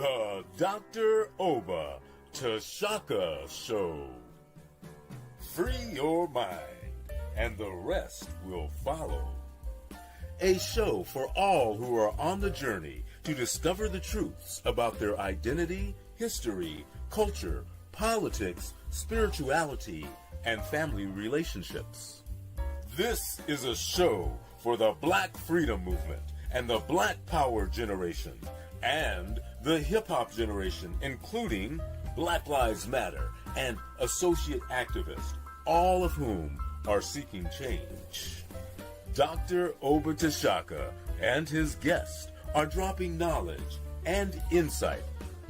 The Dr. Oba Tashaka Show. Free your mind, and the rest will follow. A show for all who are on the journey to discover the truths about their identity, history, culture, politics, spirituality, and family relationships. This is a show for the Black Freedom Movement and the Black Power generation and the hip-hop generation, including Black Lives Matter and associate activists, all of whom are seeking change. Dr. Oba Tashaka and his guests are dropping knowledge and insight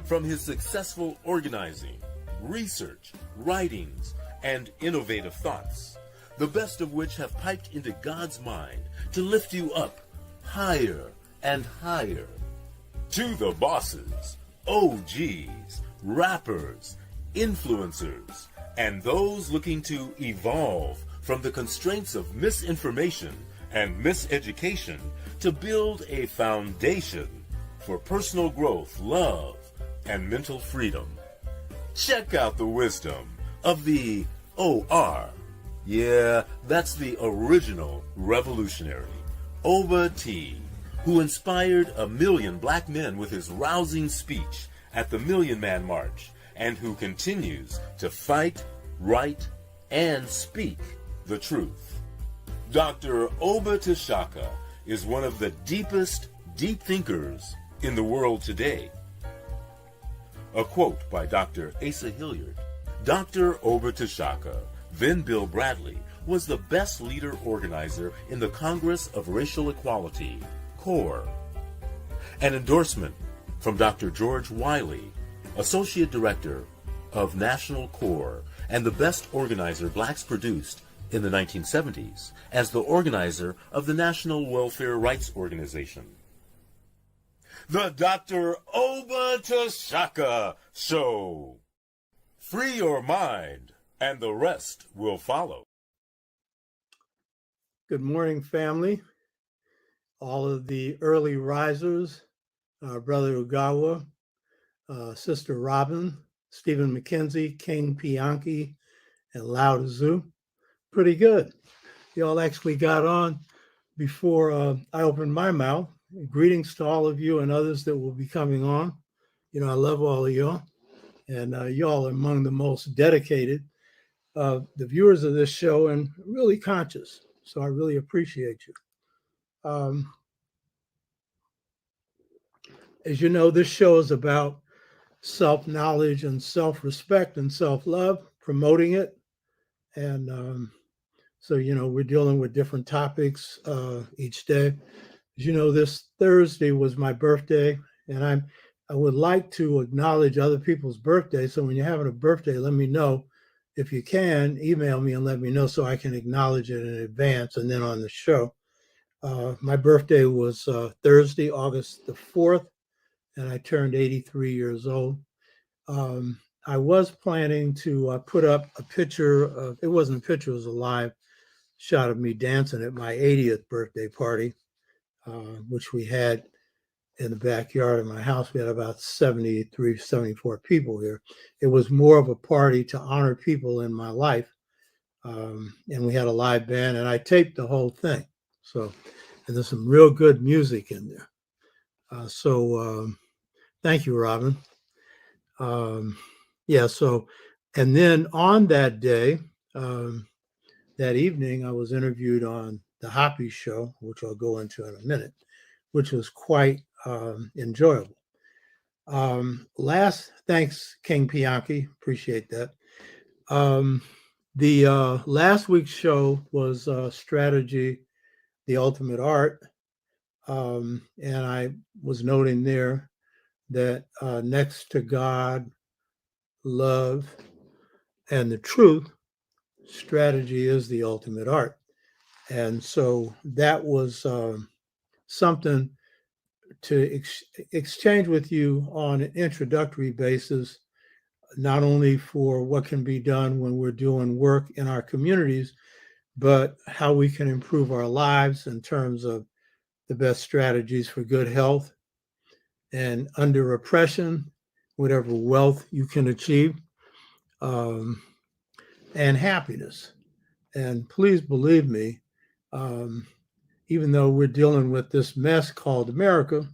from his successful organizing, research, writings, and innovative thoughts, the best of which have piped into God's mind to lift you up higher and higher. To the bosses, OGs, rappers, influencers, and those looking to evolve from the constraints of misinformation and miseducation to build a foundation for personal growth, love, and mental freedom. Check out the wisdom of the OR. Yeah, that's the original revolutionary, Oba T, who inspired 1 million black men with his rousing speech at the Million Man March, and who continues to fight, write, and speak the truth. Dr. Oba Tashaka is one of the deepest deep thinkers in the world today. A quote by Dr. Asa Hilliard. Dr. Oba Tashaka, then Bill Bradley, was the best leader organizer in the Congress of Racial Equality, CORE. An endorsement from Dr. George Wiley, Associate Director of National CORE and the best organizer blacks produced in the 1970s as the organizer of the National Welfare Rights Organization. The Dr. Oba Tashaka Show. Free your mind, and the rest will follow. Good morning, family. All of the early risers, Brother Ugawa, Sister Robin, Stephen McKenzie, King Pianki, and Lao Tzu. Pretty good. Y'all actually got on before I opened my mouth. Greetings to all of you and others that will be coming on. You know, I love all of y'all, and y'all are among the most dedicated the viewers of this show and really conscious. So I really appreciate you. As you know, this show is about self-knowledge and self-respect and self-love, promoting it. And so, you know, we're dealing with different topics each day. As you know, this Thursday was my birthday, and I would like to acknowledge other people's birthdays. So when you're having a birthday, let me know. If you can, email me and let me know so I can acknowledge it in advance and then on the show. My birthday was Thursday, August the 4th, and I turned 83 years old. I was planning to put up a picture of, it wasn't a picture, it was a live shot of me dancing at my 80th birthday party, which we had in the backyard of my house. We had about 73, 74 people here. It was more of a party to honor people in my life. And we had a live band, and I taped the whole thing. So, and there's some real good music in there. Thank you, Robin. Yeah, so, and then on that day, that evening, I was interviewed on the Hoppy Show, which I'll go into in a minute, which was quite enjoyable. Thanks, King Pianki, appreciate that. The last week's show was Strategy, the Ultimate Art. And I was noting there that next to God, love, and the truth, strategy is the ultimate art. And so that was something to exchange with you on an introductory basis, not only for what can be done when we're doing work in our communities, but how we can improve our lives in terms of the best strategies for good health and under oppression, whatever wealth you can achieve, and happiness. And please believe me, even though we're dealing with this mess called America,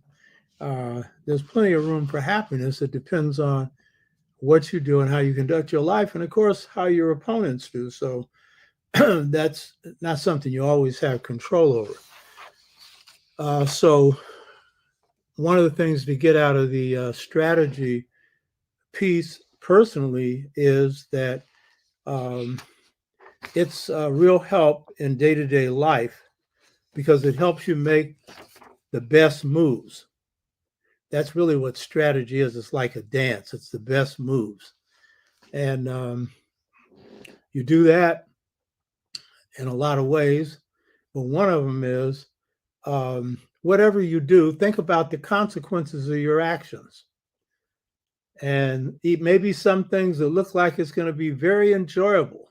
there's plenty of room for happiness. It depends on what you do and how you conduct your life, and of course, how your opponents do. So that's not something you always have control over. So one of the things to get out of the strategy piece personally is that it's a real help in day-to-day life because it helps you make the best moves. That's really what strategy is. It's like a dance. It's the best moves. And you do that in a lot of ways. But one of them is whatever you do, think about the consequences of your actions. And it may be some things that look like it's going to be very enjoyable.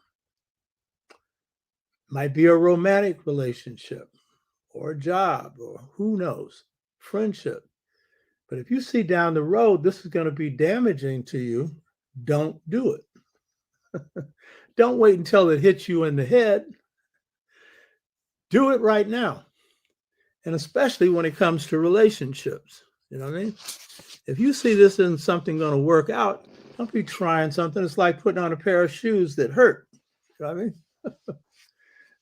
Might be a romantic relationship or a job or who knows, friendship. But if you see down the road, this is going to be damaging to you, don't do it. Don't wait until it hits you in the head. Do it right now. And especially when it comes to relationships, you know what I mean? If you see this isn't something going to work out, don't be trying something. It's like putting on a pair of shoes that hurt. You know what I mean?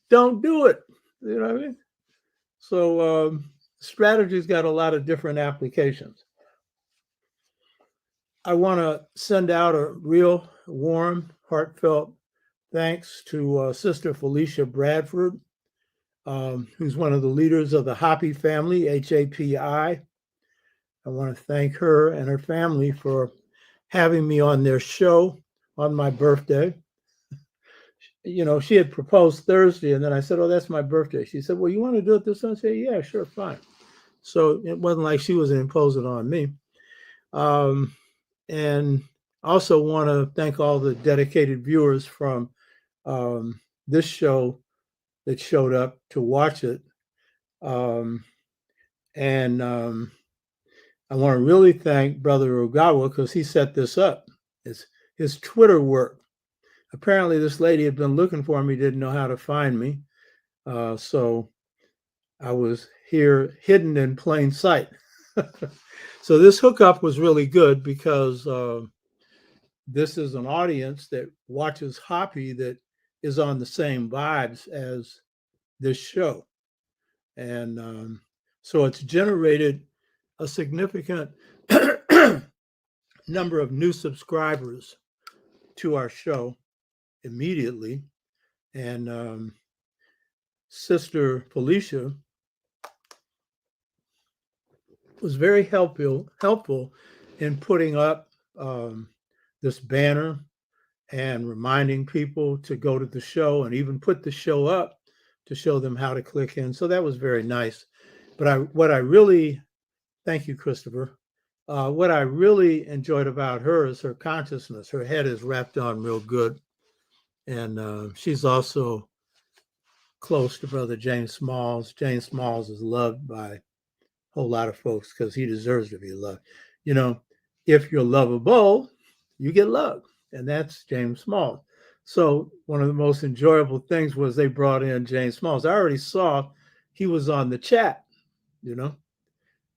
Don't do it. You know what I mean? So strategy's got a lot of different applications. I want to send out a real warm, heartfelt thanks to Sister Felicia Bradford, who's one of the leaders of the Hoppy family, HAPI. I want to thank her and her family for having me on their show on my birthday. You know, she had proposed Thursday, and then I said, oh, that's my birthday. She said, well, you want to do it this Sunday? I said, yeah, sure, fine. So it wasn't like she was imposing on me. And also want to thank all the dedicated viewers from this show that showed up to watch it. And I want to really thank Brother Ogawa because he set this up. It's his Twitter work. Apparently, this lady had been looking for me, didn't know how to find me. So I was here hidden in plain sight. So this hookup was really good because this is an audience that watches Hoppy that is on the same vibes as this show. And so it's generated a significant number of new subscribers to our show immediately. And Sister Felicia was very helpful in putting up this banner and reminding people to go to the show and even put the show up to show them how to click in. So that was very nice. But what I really, thank you, Christopher. What I really enjoyed about her is her consciousness. Her head is wrapped on real good. And she's also close to Brother James Smalls. James Smalls is loved by a whole lot of folks because he deserves to be loved. You know, if you're lovable, you get love. And that's James Smalls. So one of the most enjoyable things was they brought in James Smalls. I already saw he was on the chat, you know,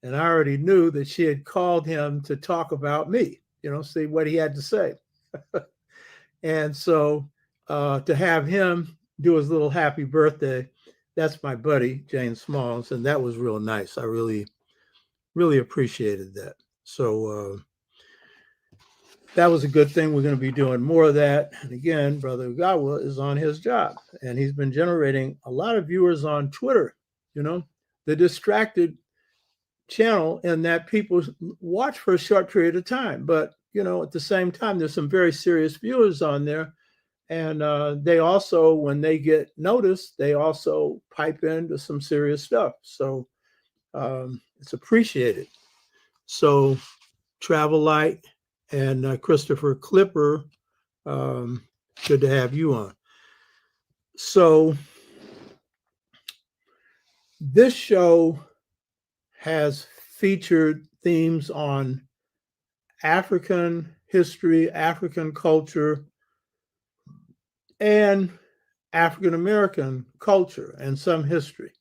and I already knew that she had called him to talk about me, you know, see what he had to say. And so to have him do his little happy birthday, that's my buddy, James Smalls, and that was real nice. I really, really appreciated that. So that was a good thing. We're going to be doing more of that. And again, Brother Ogawa is on his job, and he's been generating a lot of viewers on Twitter, you know, the distracted channel, and that people watch for a short period of time. But, you know, at the same time, there's some very serious viewers on there. And they also, when they get noticed, they also pipe into some serious stuff. So it's appreciated. So Travel Light and Christopher Clipper, good to have you on. So this show has featured themes on African history, African culture, and African American culture and some history.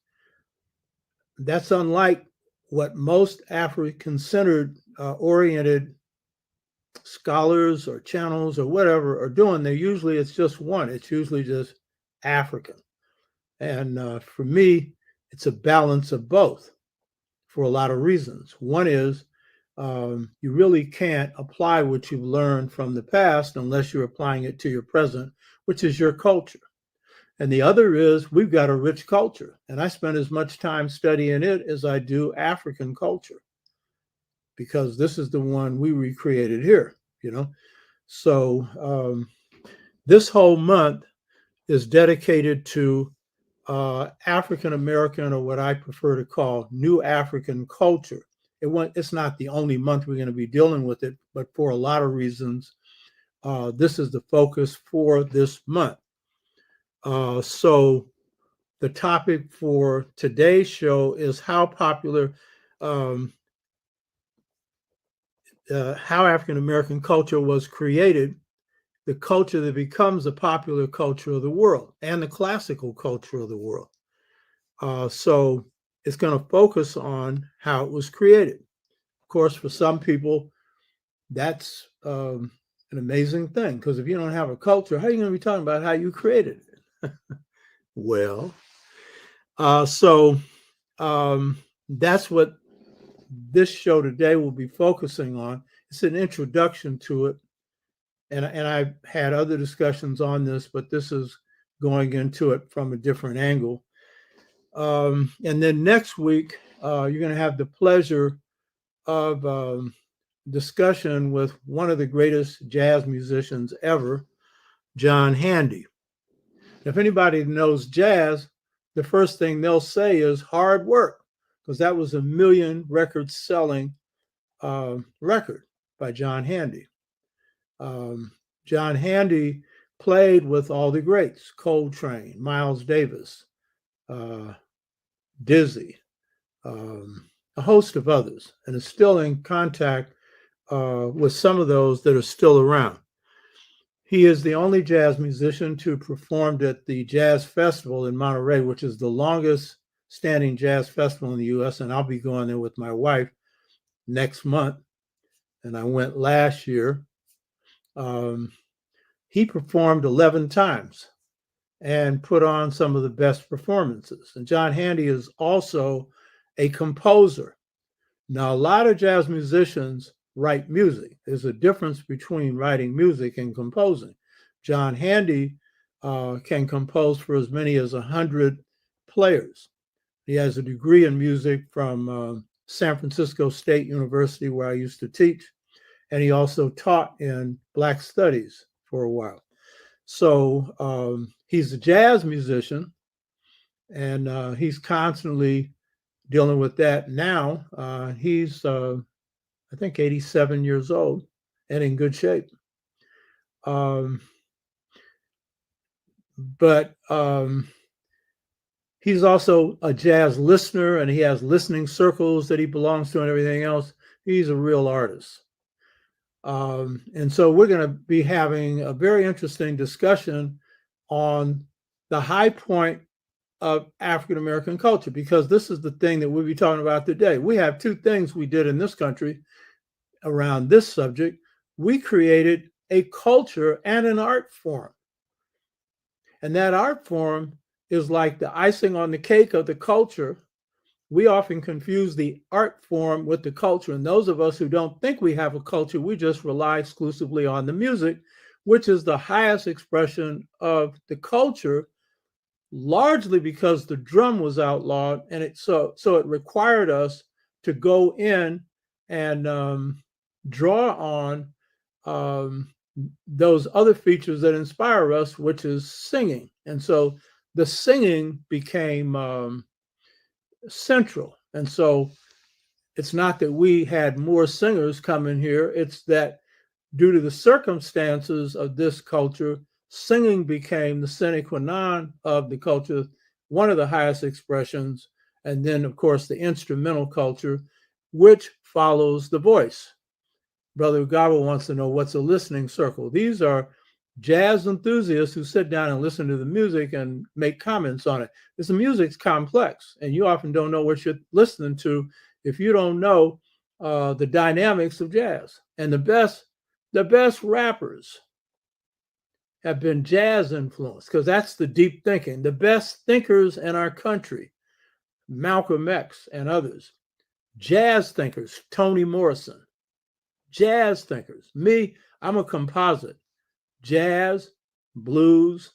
That's unlike what most African-centered oriented scholars or channels or whatever are doing. It's just one. It's usually just African. And for me, it's a balance of both for a lot of reasons. One is you really can't apply what you've learned from the past unless you're applying it to your present, which is your culture. And the other is we've got a rich culture, and I spend as much time studying it as I do African culture, because this is the one we recreated here, you know. So this whole month is dedicated to African American, or what I prefer to call New African culture. It's not the only month we're going to be dealing with it, but for a lot of reasons, this is the focus for this month. So the topic for today's show is how popular, how African American culture was created, the culture that becomes the popular culture of the world and the classical culture of the world. So it's going to focus on how it was created. Of course, for some people, that's an amazing thing, because if you don't have a culture, how are you going to be talking about how you created it? Well, so that's what this show today will be focusing on. It's an introduction to it. And I've had other discussions on this, but this is going into it from a different angle. And then next week, you're going to have the pleasure of discussion with one of the greatest jazz musicians ever, John Handy. If anybody knows jazz, the first thing they'll say is hard work, because that was a 1 million record selling record by John Handy. John Handy played with all the greats: Coltrane, Miles Davis, Dizzy, a host of others, and is still in contact with some of those that are still around. He is the only jazz musician to perform at the Jazz Festival in Monterey, which is the longest standing jazz festival in the U.S., and I'll be going there with my wife next month, and I went last year. He performed 11 times and put on some of the best performances. And John Handy is also a composer. Now, a lot of jazz musicians write music. There's a difference between writing music and composing. John Handy can compose for as many as 100 players. He has a degree in music from San Francisco State University, where I used to teach. And he also taught in Black Studies for a while. So he's a jazz musician, and he's constantly dealing with that now. He's, I think, 87 years old and in good shape. But he's also a jazz listener, and he has listening circles that he belongs to and everything else. He's a real artist. And so we're going to be having a very interesting discussion on the high point of African American culture, because this is the thing that we'll be talking about today. We have two things we did in this country around this subject. We created a culture and an art form. And that art form is like the icing on the cake of the culture. We often confuse the art form with the culture. And those of us who don't think we have a culture, we just rely exclusively on the music, which is the highest expression of the culture, largely because the drum was outlawed. And so it required us to go in and draw on those other features that inspire us, which is singing. And so the singing became central. And so it's not that we had more singers come in here, it's that due to the circumstances of this culture, singing became the sine qua non of the culture, one of the highest expressions. And then, of course, the instrumental culture, which follows the voice. Brother Ugaba wants to know what's a listening circle. These are jazz enthusiasts who sit down and listen to the music and make comments on it. Because the music's complex, and you often don't know what you're listening to if you don't know the dynamics of jazz. And the best rappers have been jazz influenced, because that's the deep thinking. The best thinkers in our country, Malcolm X and others, jazz thinkers, Toni Morrison, jazz thinkers. Me, I'm a composite. Jazz, blues,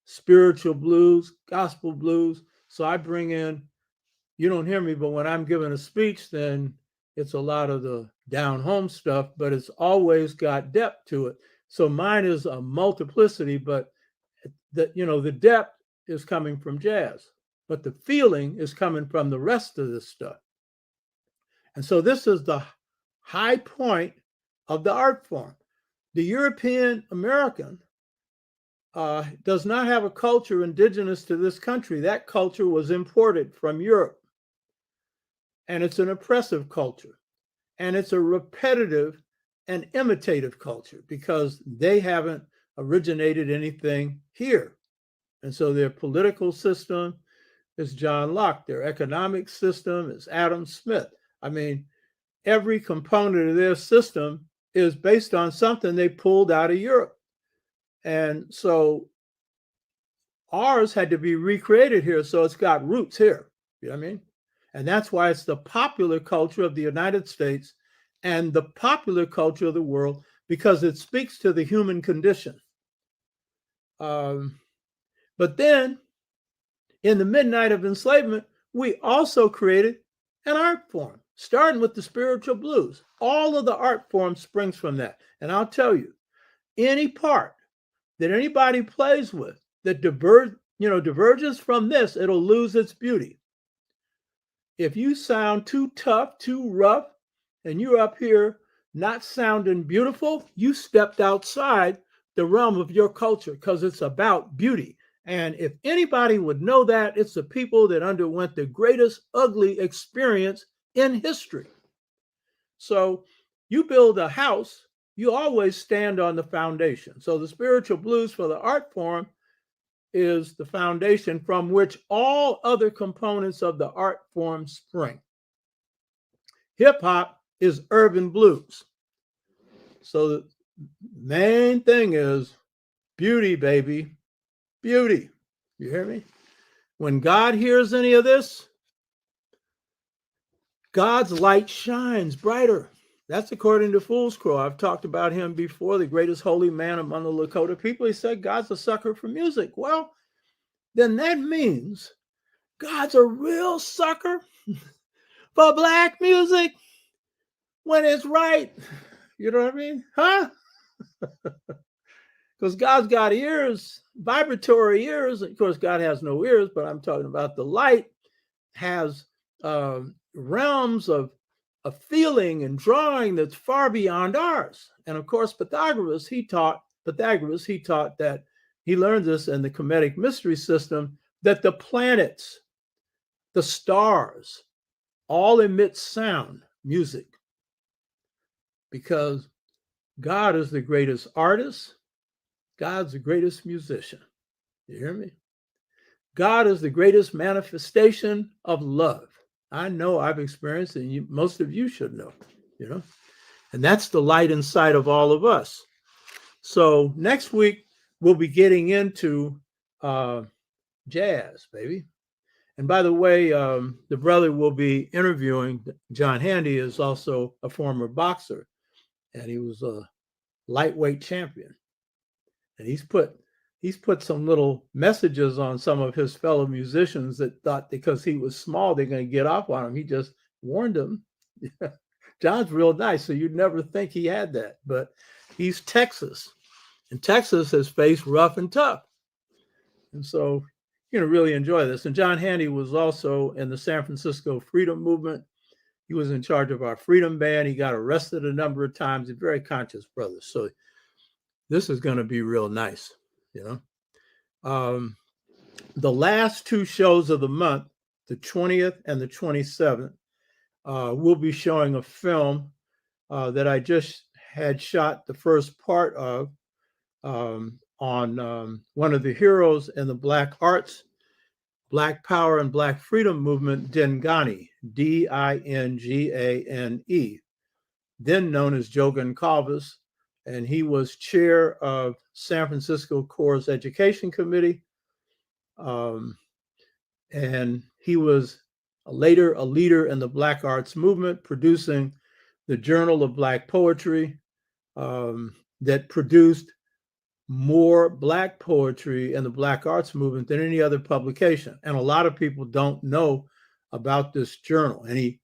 spiritual blues, gospel blues. So I bring in, you don't hear me, but when I'm giving a speech, then it's a lot of the down home stuff, but it's always got depth to it. So mine is a multiplicity, but the depth is coming from jazz, but the feeling is coming from the rest of this stuff. And so this is the high point of the art form. The European American does not have a culture indigenous to this country. That culture was imported from Europe. And it's an oppressive culture. And it's a repetitive and imitative culture because they haven't originated anything here. And so their political system is John Locke. Their economic system is Adam Smith. I mean, every component of their system is based on something they pulled out of Europe. And so ours had to be recreated here. So it's got roots here. You know what I mean? And that's why it's the popular culture of the United States and the popular culture of the world, because it speaks to the human condition. But then in the midnight of enslavement, we also created an art form, starting with the spiritual blues. All of the art form springs from that. And I'll tell you, any part that anybody plays with that diverges from this, it'll lose its beauty. If you sound too tough, too rough, and you're up here not sounding beautiful, you stepped outside the realm of your culture, because it's about beauty. And if anybody would know that, it's the people that underwent the greatest ugly experience in history. So you build a house, you always stand on the foundation. So the spiritual blues for the art form is the foundation from which all other components of the art form spring. Hip hop is urban blues. So the main thing is beauty, baby, beauty. You hear me? When God hears any of this, God's light shines brighter. That's according to Fool's Crow. I've talked about him before, the greatest holy man among the Lakota people. He said God's a sucker for music. Well, then that means God's a real sucker for Black music when it's right. You know what I mean? Huh? Because God's got ears, vibratory ears. Of course, God has no ears, but I'm talking about the light has realms of feeling and drawing that's far beyond ours. And of course, Pythagoras, he taught that, he learned this in the Kemetic mystery system, that the planets, the stars, all emit sound, music, because God is the greatest artist. God's the greatest musician. You hear me? God is the greatest manifestation of love. I know I've experienced it, and most of you should know, and that's the light inside of all of us. So next week, we'll be getting into jazz, baby. And by the way, the brother we'll be interviewing, John Handy, is also a former boxer, and he was a lightweight champion. And he's put some little messages on some of his fellow musicians that thought because he was small, they're going to get off on him. He just warned them. John's real nice, so you'd never think he had that. But he's Texas, and Texas has faced rough and tough. And so you're going to really enjoy this. And John Handy was also in the San Francisco Freedom Movement. He was in charge of our Freedom Band. He got arrested a number of times. He's a very conscious brother. So this is going to be real nice. The last two shows of the month, the 20th and the 27th, we'll be showing a film that I just had shot the first part of on one of the heroes in the Black arts, Black Power, and Black Freedom movement, Dingane, Dingane, then known as Joe Goncalves, and he was chair of San Francisco Corps Education Committee, and he was later a leader in the Black arts movement, producing the Journal of Black Poetry, that produced more Black poetry in the Black arts movement than any other publication. And a lot of people don't know about this journal. And he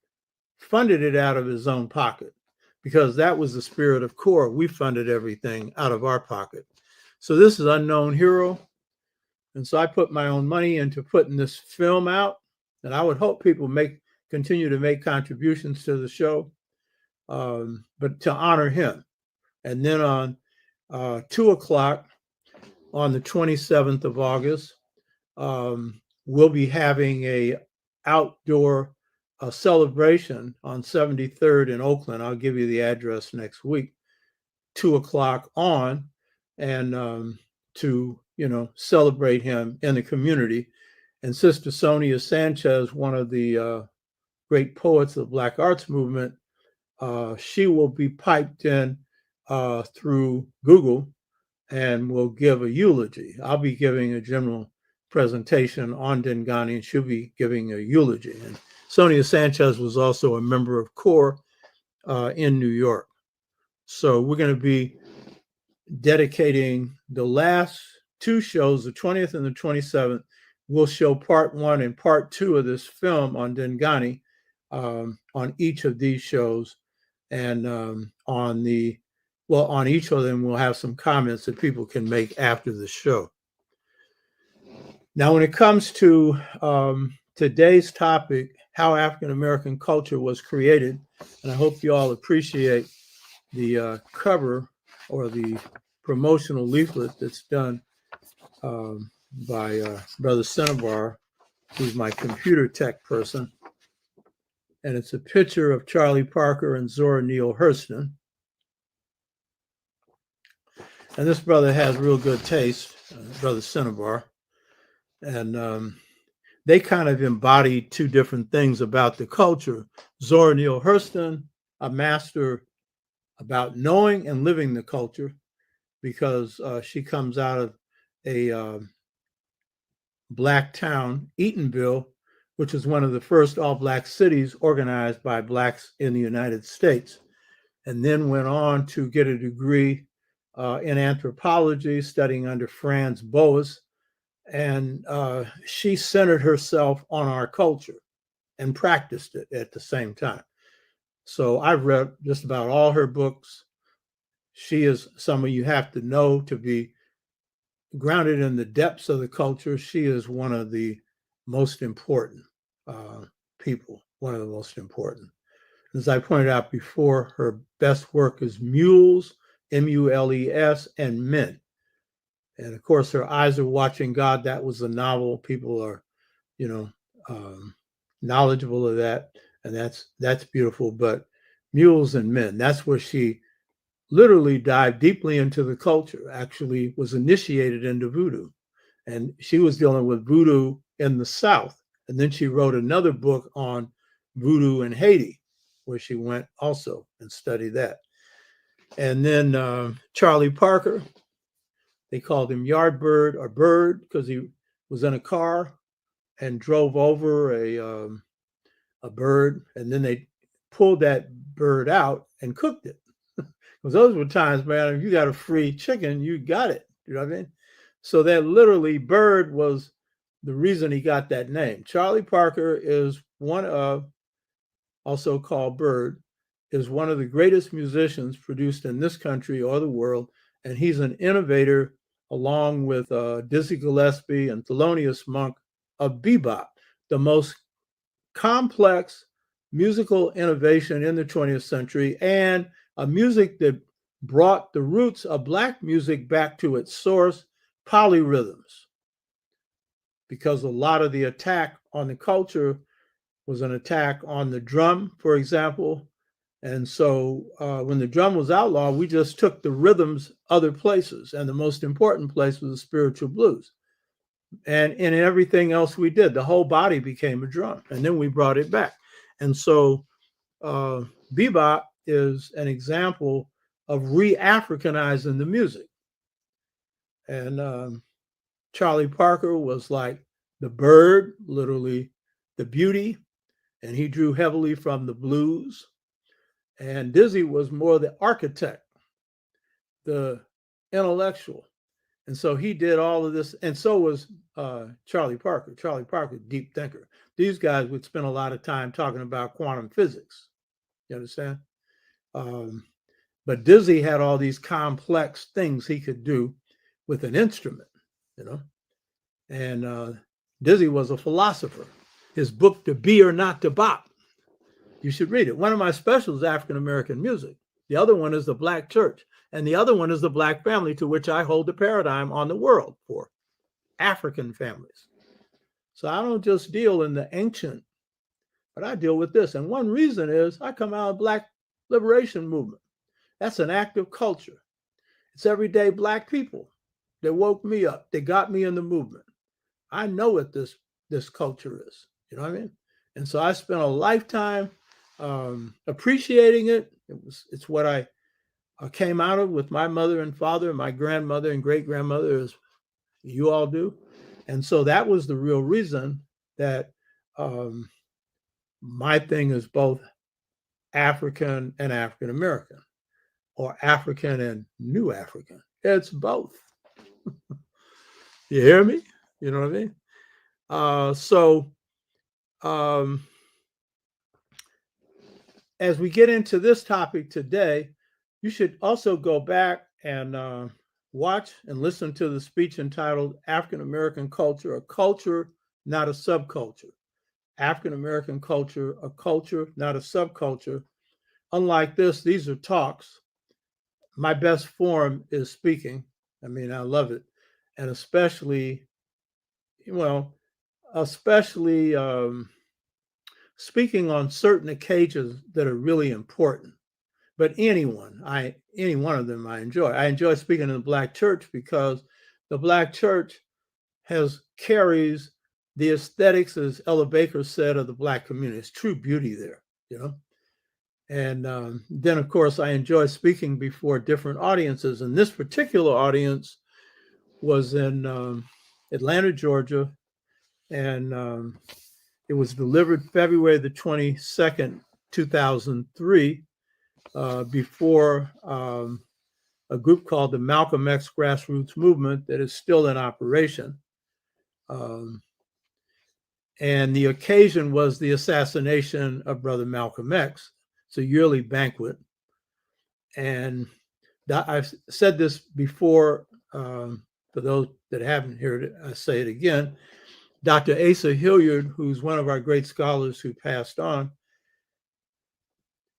funded it out of his own pocket, because that was the spirit of CORE. We funded everything out of our pocket. So this is Unknown Hero. And so I put my own money into putting this film out. And I would hope people continue to make contributions to the show, but to honor him. And then on 2 o'clock on the 27th of August, we'll be having a outdoor celebration on 73rd in Oakland. I'll give you the address next week, 2 o'clock on, and to, celebrate him in the community. And Sister Sonia Sanchez, one of the great poets of the Black arts movement, she will be piped in through Google and will give a eulogy. I'll be giving a general presentation on Dingane, and she'll be giving a eulogy. And Sonia Sanchez was also a member of CORE in New York. So we're going to be dedicating the last two shows, the 20th and the 27th. We'll show part 1 and part 2 of this film on Dingane on each of these shows. And on each of them, we'll have some comments that people can make after the show. Now, when it comes to today's topic, how African American culture was created, and I hope you all appreciate the cover or the promotional leaflet that's done by Brother Cinnabar, who's my computer tech person. And it's a picture of Charlie Parker and Zora Neale Hurston. And this brother has real good taste, Brother Cinnabar. And they kind of embodied two different things about the culture. Zora Neale Hurston, a master about knowing and living the culture, because she comes out of a Black town, Eatonville, which is one of the first all-Black cities organized by Blacks in the United States, and then went on to get a degree in anthropology, studying under Franz Boas. And she centered herself on our culture and practiced it at the same time. So I've read just about all her books. She is someone you have to know to be grounded in the depths of the culture. She is one of the most important people, one of the most important. As I pointed out before, her best work is Mules, M-U-L-E-S, and Men. And of course, Her Eyes Are Watching God. That was a novel. People are, knowledgeable of that, and that's beautiful. But Mules and Men, that's where she literally dived deeply into the culture. Actually, was initiated into voodoo, and she was dealing with voodoo in the South. And then she wrote another book on voodoo in Haiti, where she went also and studied that. And then Charlie Parker. They called him Yardbird or Bird because he was in a car and drove over a bird, and then they pulled that bird out and cooked it. Because those were times, man, if you got a free chicken, you got it. You know what I mean? So that literally Bird was the reason he got that name. Charlie Parker is one of, also called Bird, is one of the greatest musicians produced in this country or the world. And he's an innovator, along with Dizzy Gillespie and Thelonious Monk, of bebop, the most complex musical innovation in the 20th century, and a music that brought the roots of Black music back to its source, polyrhythms. Because a lot of the attack on the culture was an attack on the drum, for example. And so when the drum was outlawed, we just took the rhythms other places. And the most important place was the spiritual blues. And in everything else we did, the whole body became a drum. And then we brought it back. And so bebop is an example of re-Africanizing the music. And Charlie Parker was like the bird, literally the beauty, and he drew heavily from the blues. And Dizzy was more the architect, the intellectual. And so he did all of this. And so was Charlie Parker. Charlie Parker, deep thinker. These guys would spend a lot of time talking about quantum physics. You understand? But Dizzy had all these complex things he could do with an instrument, you know. And Dizzy was a philosopher. His book, To Be or Not to Bop, you should read it. One of my specials is African American music. The other one is the Black church. And the other one is the Black family, to which I hold the paradigm on the world for African families. So I don't just deal in the ancient, but I deal with this. And one reason is I come out of Black liberation movement. That's an active culture. It's everyday Black people that woke me up. They got me in the movement. I know what this culture is. You know what I mean? And so I spent a lifetime appreciating it. It's what I came out of with my mother and father and my grandmother and great grandmother, as you all do. And so that was the real reason that my thing is both African and African American, or African and New African. It's both. You hear me? You know what I mean? As we get into this topic today, you should also go back and watch and listen to the speech entitled African American Culture, a Culture, Not a Subculture. African American Culture, a Culture, Not a Subculture. Unlike this, these are talks. My best form is speaking. I mean, I love it. And especially speaking on certain occasions that are really important. But any one of them I enjoy. I enjoy speaking in the Black church because the Black church carries the aesthetics, as Ella Baker said, of the Black community. It's true beauty there, you know. And then, of course, I enjoy speaking before different audiences. And this particular audience was in Atlanta, Georgia, and it was delivered February the 22nd, 2003, before a group called the Malcolm X Grassroots Movement that is still in operation. And the occasion was the assassination of Brother Malcolm X. It's a yearly banquet. And I've said this before, for those that haven't heard it, I say it again. Dr. Asa Hilliard, who's one of our great scholars who passed on,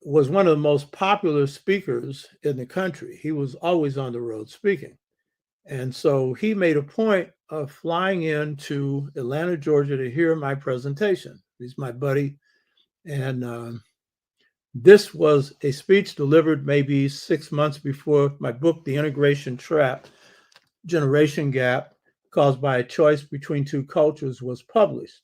was one of the most popular speakers in the country. He was always on the road speaking. And so he made a point of flying into Atlanta, Georgia to hear my presentation. He's my buddy. And this was a speech delivered maybe 6 months before my book, The Integration Trap, Generation Gap, Caused by a Choice Between Two Cultures, was published.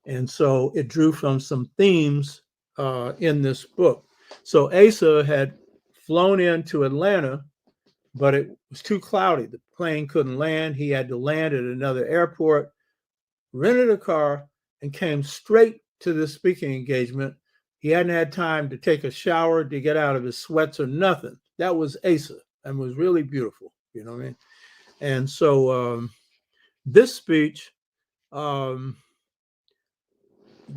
And so it drew from some themes in this book. So Asa had flown into Atlanta, but it was too cloudy. The plane couldn't land. He had to land at another airport, rented a car, and came straight to this speaking engagement. He hadn't had time to take a shower, to get out of his sweats or nothing. That was Asa, and was really beautiful. You know what I mean? And so this speech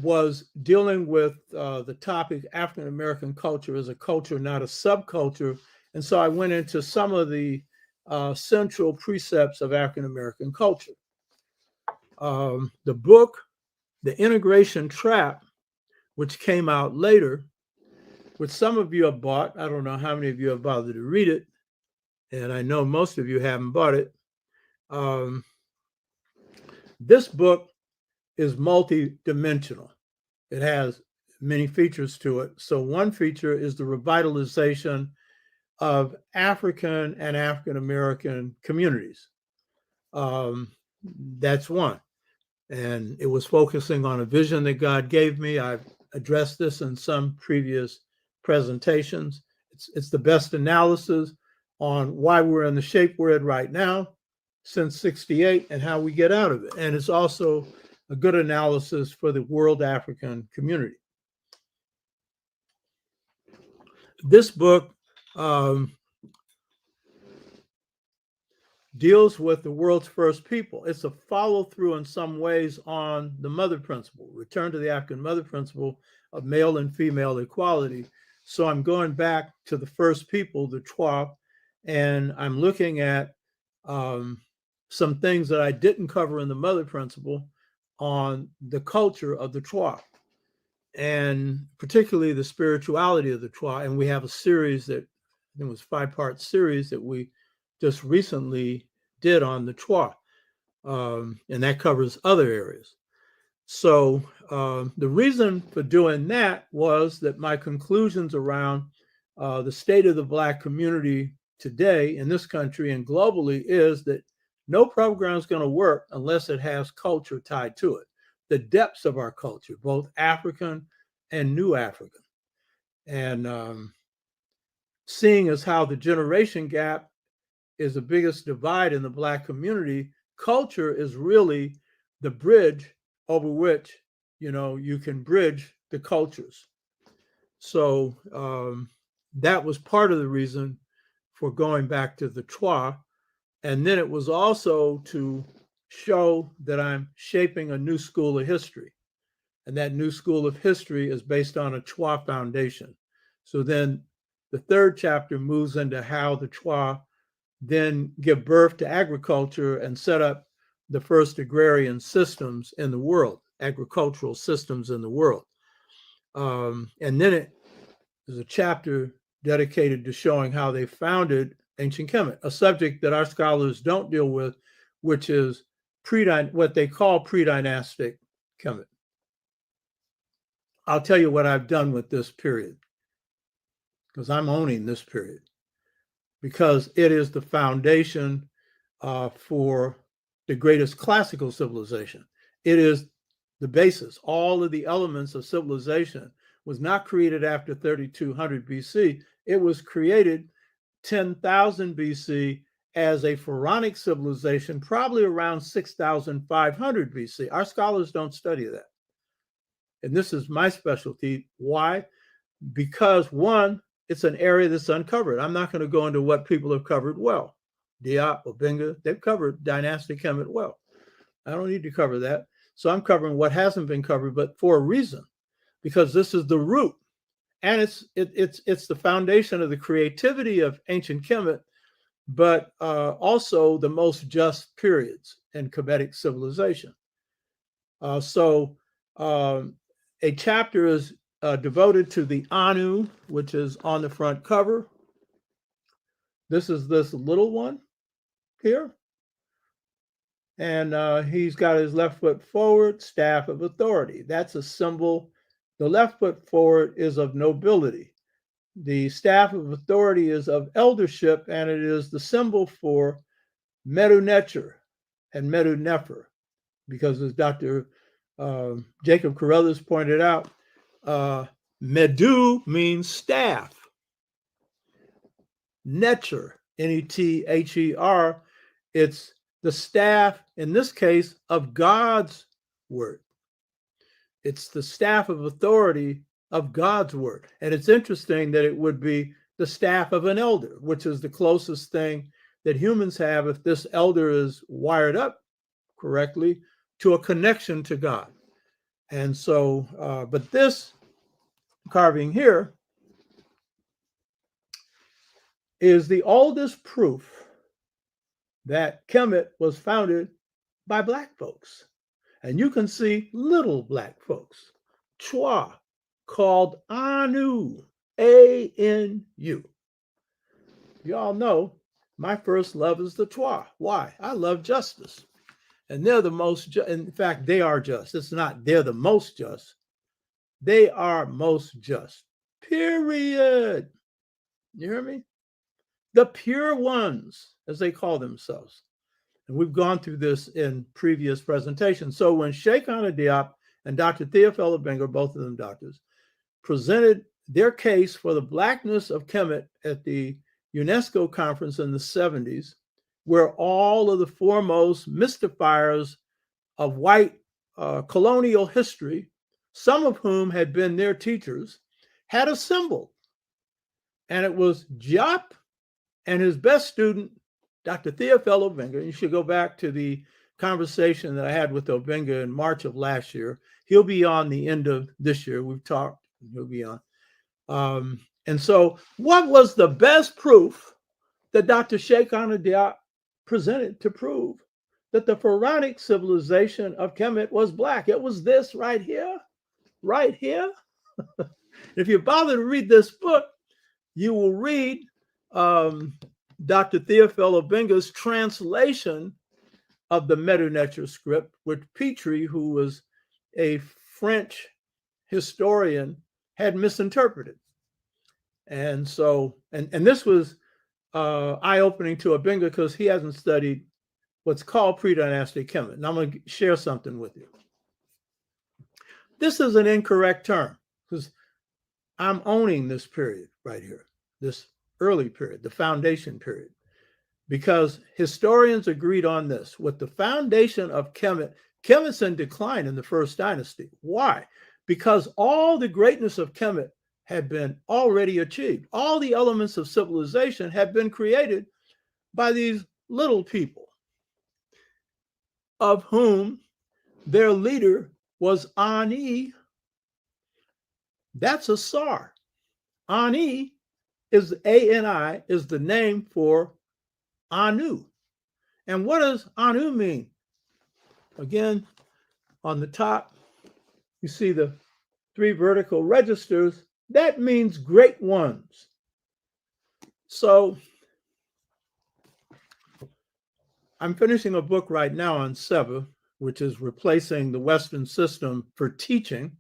was dealing with the topic African American culture as a culture, not a subculture. And so I went into some of the central precepts of African American culture. The book, The Integration Trap, which came out later, which some of you have bought. I don't know how many of you have bothered to read it, and I know most of you haven't bought it. This book is multi-dimensional. It has many features to it. So one feature is the revitalization of African and African American communities. That's one. And it was focusing on a vision that God gave me. I've addressed this in some previous presentations. It's the best analysis on why we're in the shape we're in right now since 68 and how we get out of it. And it's also a good analysis for the world African community. This book deals with the world's first people. It's a follow through in some ways on the mother principle, return to the African mother principle of male and female equality. So I'm going back to the first people, the Twa, and I'm looking at some things that I didn't cover in the mother principle on the culture of the Twa, and particularly the spirituality of the Twa. And we have a series that I think was a 5-part series that we just recently did on the Twa, and that covers other areas. So the reason for doing that was that my conclusions around the state of the Black community today in this country and globally is that no program is going to work unless it has culture tied to it. The depths of our culture, both African and New African. And seeing as how the generation gap is the biggest divide in the Black community, culture is really the bridge over which, you can bridge the cultures. So that was part of the reason for going back to the Twa. And then it was also to show that I'm shaping a new school of history. And that new school of history is based on a Twa foundation. So then the third chapter moves into how the Twa then give birth to agriculture and set up the first agrarian systems in the world, agricultural systems in the world. And then there's a chapter dedicated to showing how they founded ancient Kemet, a subject that our scholars don't deal with, which is what they call pre-dynastic Kemet. I'll tell you what I've done with this period, because I'm owning this period, because it is the foundation for the greatest classical civilization. It is the basis. All of the elements of civilization was not created after 3200 BC. It was created 10,000 BC as a pharaonic civilization, probably around 6,500 BC. Our scholars don't study that. And this is my specialty. Why? Because one, it's an area that's uncovered. I'm not going to go into what people have covered well. Diop, Obenga, they've covered dynastic Kemet well. I don't need to cover that. So I'm covering what hasn't been covered, but for a reason, because this is the root. And it's the foundation of the creativity of ancient Kemet, but also the most just periods in Kemetic civilization. So a chapter is devoted to the Anu, which is on the front cover. This is this little one here. And he's got his left foot forward, staff of authority. That's a symbol. The left foot forward is of nobility. The staff of authority is of eldership, and it is the symbol for Medu Neter and Medu Nefer, because as Dr. Jacob Carruthers pointed out, Medu means staff. Neter, N-E-T-H-E-R, it's the staff, in this case, of God's word. It's the staff of authority of God's word. And it's interesting that it would be the staff of an elder, which is the closest thing that humans have, if this elder is wired up correctly, to a connection to God. And so, but this carving here is the oldest proof that Kemet was founded by Black folks. And you can see little Black folks, Twa, called Anu, A-N-U. You all know my first love is the Twa. Why? I love justice. And they're the most, in fact, they are just. It's not they're the most just. They are most just. Period. You hear me? The pure ones, as they call themselves. And we've gone through this in previous presentations. So when Sheikh Anta Diop and Dr. Theophilus Obenga, both of them doctors, presented their case for the blackness of Kemet at the UNESCO conference in the 70s, where all of the foremost mystifiers of white colonial history, some of whom had been their teachers, had assembled. And it was Diop and his best student, Dr. Theophilus Obenga. You should go back to the conversation that I had with Obenga in March of last year. He'll be on the end of this year. We've talked, he'll be on. And so what was the best proof that Dr. Sheikh Anta Diop presented to prove that the pharaonic civilization of Kemet was black? It was this right here, right here. If you bother to read this book, you will read Dr. Theophilus Obenga's translation of the Medu Neter script, which Petrie, who was a French historian, had misinterpreted. And so, and this was eye-opening to Obenga because he hasn't studied what's called pre-dynastic Kemet. And I'm going to share something with you. This is an incorrect term because I'm owning this period right here, this early period, the foundation period, because historians agreed on this. With the foundation of Kemet, Kemet's in decline in the first dynasty. Why? Because all the greatness of Kemet had been already achieved. All the elements of civilization had been created by these little people, of whom their leader was Ani. That's a Sar. Ani is A-N-I, is the name for Anu. And what does Anu mean? Again, on the top, you see the 3 vertical registers. That means great ones. So I'm finishing a book right now on Seba, which is replacing the Western system for teaching.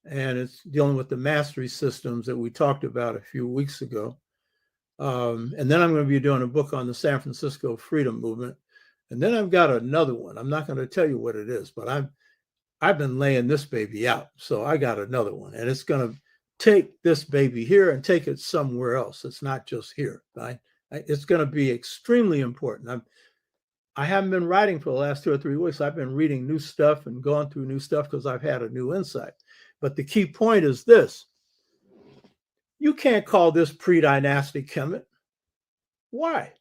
And it's dealing with the mastery systems that we talked about a few weeks ago. And then I'm going to be doing a book on the San Francisco Freedom Movement. And then I've got another one. I'm not going to tell you what it is, but I've been laying this baby out. So I got another one. And it's going to take this baby here and take it somewhere else. It's not just here. It's going to be extremely important. I haven't been writing for the last 2 or 3 weeks. I've been reading new stuff and going through new stuff because I've had a new insight. But the key point is this. You can't call this pre-dynastic Kemet. Why?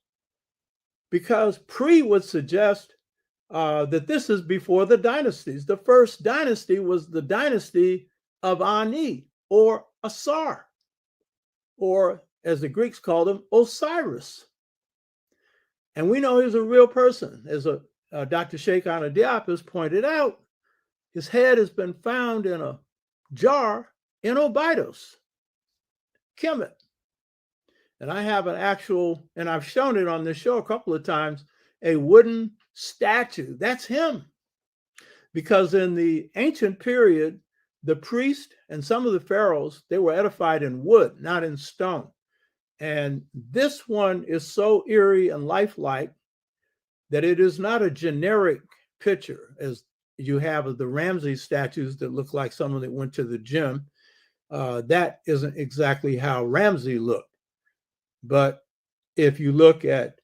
Because pre would suggest that this is before the dynasties. The first dynasty was the dynasty of Ani, or Asar, or as the Greeks called him, Osiris. And we know he's a real person. As Dr. Sheikh Anta Diop has pointed out, his head has been found in a jar in Abydos, Kemet. And I have an actual, and I've shown it on this show a couple of times, a wooden statue. That's him. Because in the ancient period, the priest and some of the pharaohs, they were edified in wood, not in stone. And this one is so eerie and lifelike that it is not a generic picture as you have of the Ramses statues that look like someone that went to the gym. That isn't exactly how Ramses looked. But if you look at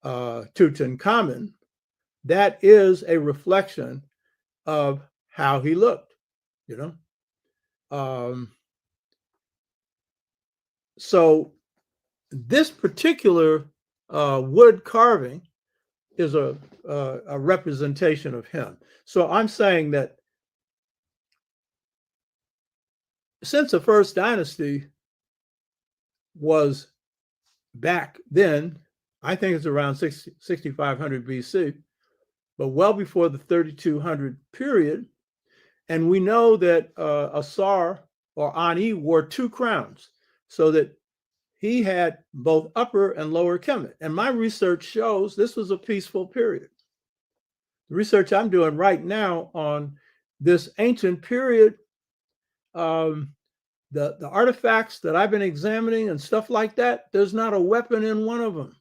Tutankhamun, that is a reflection of how he looked, you know. So this particular wood carving is a representation of him. So I'm saying that since the first dynasty was back then, I think it's around 6500 BC, but well before the 3200 period. And we know that Asar or Ani wore 2 crowns, so that he had both upper and lower Kemet. And my research shows this was a peaceful period. The research I'm doing right now on this ancient period the artifacts that I've been examining and stuff like that, there's not a weapon in one of them.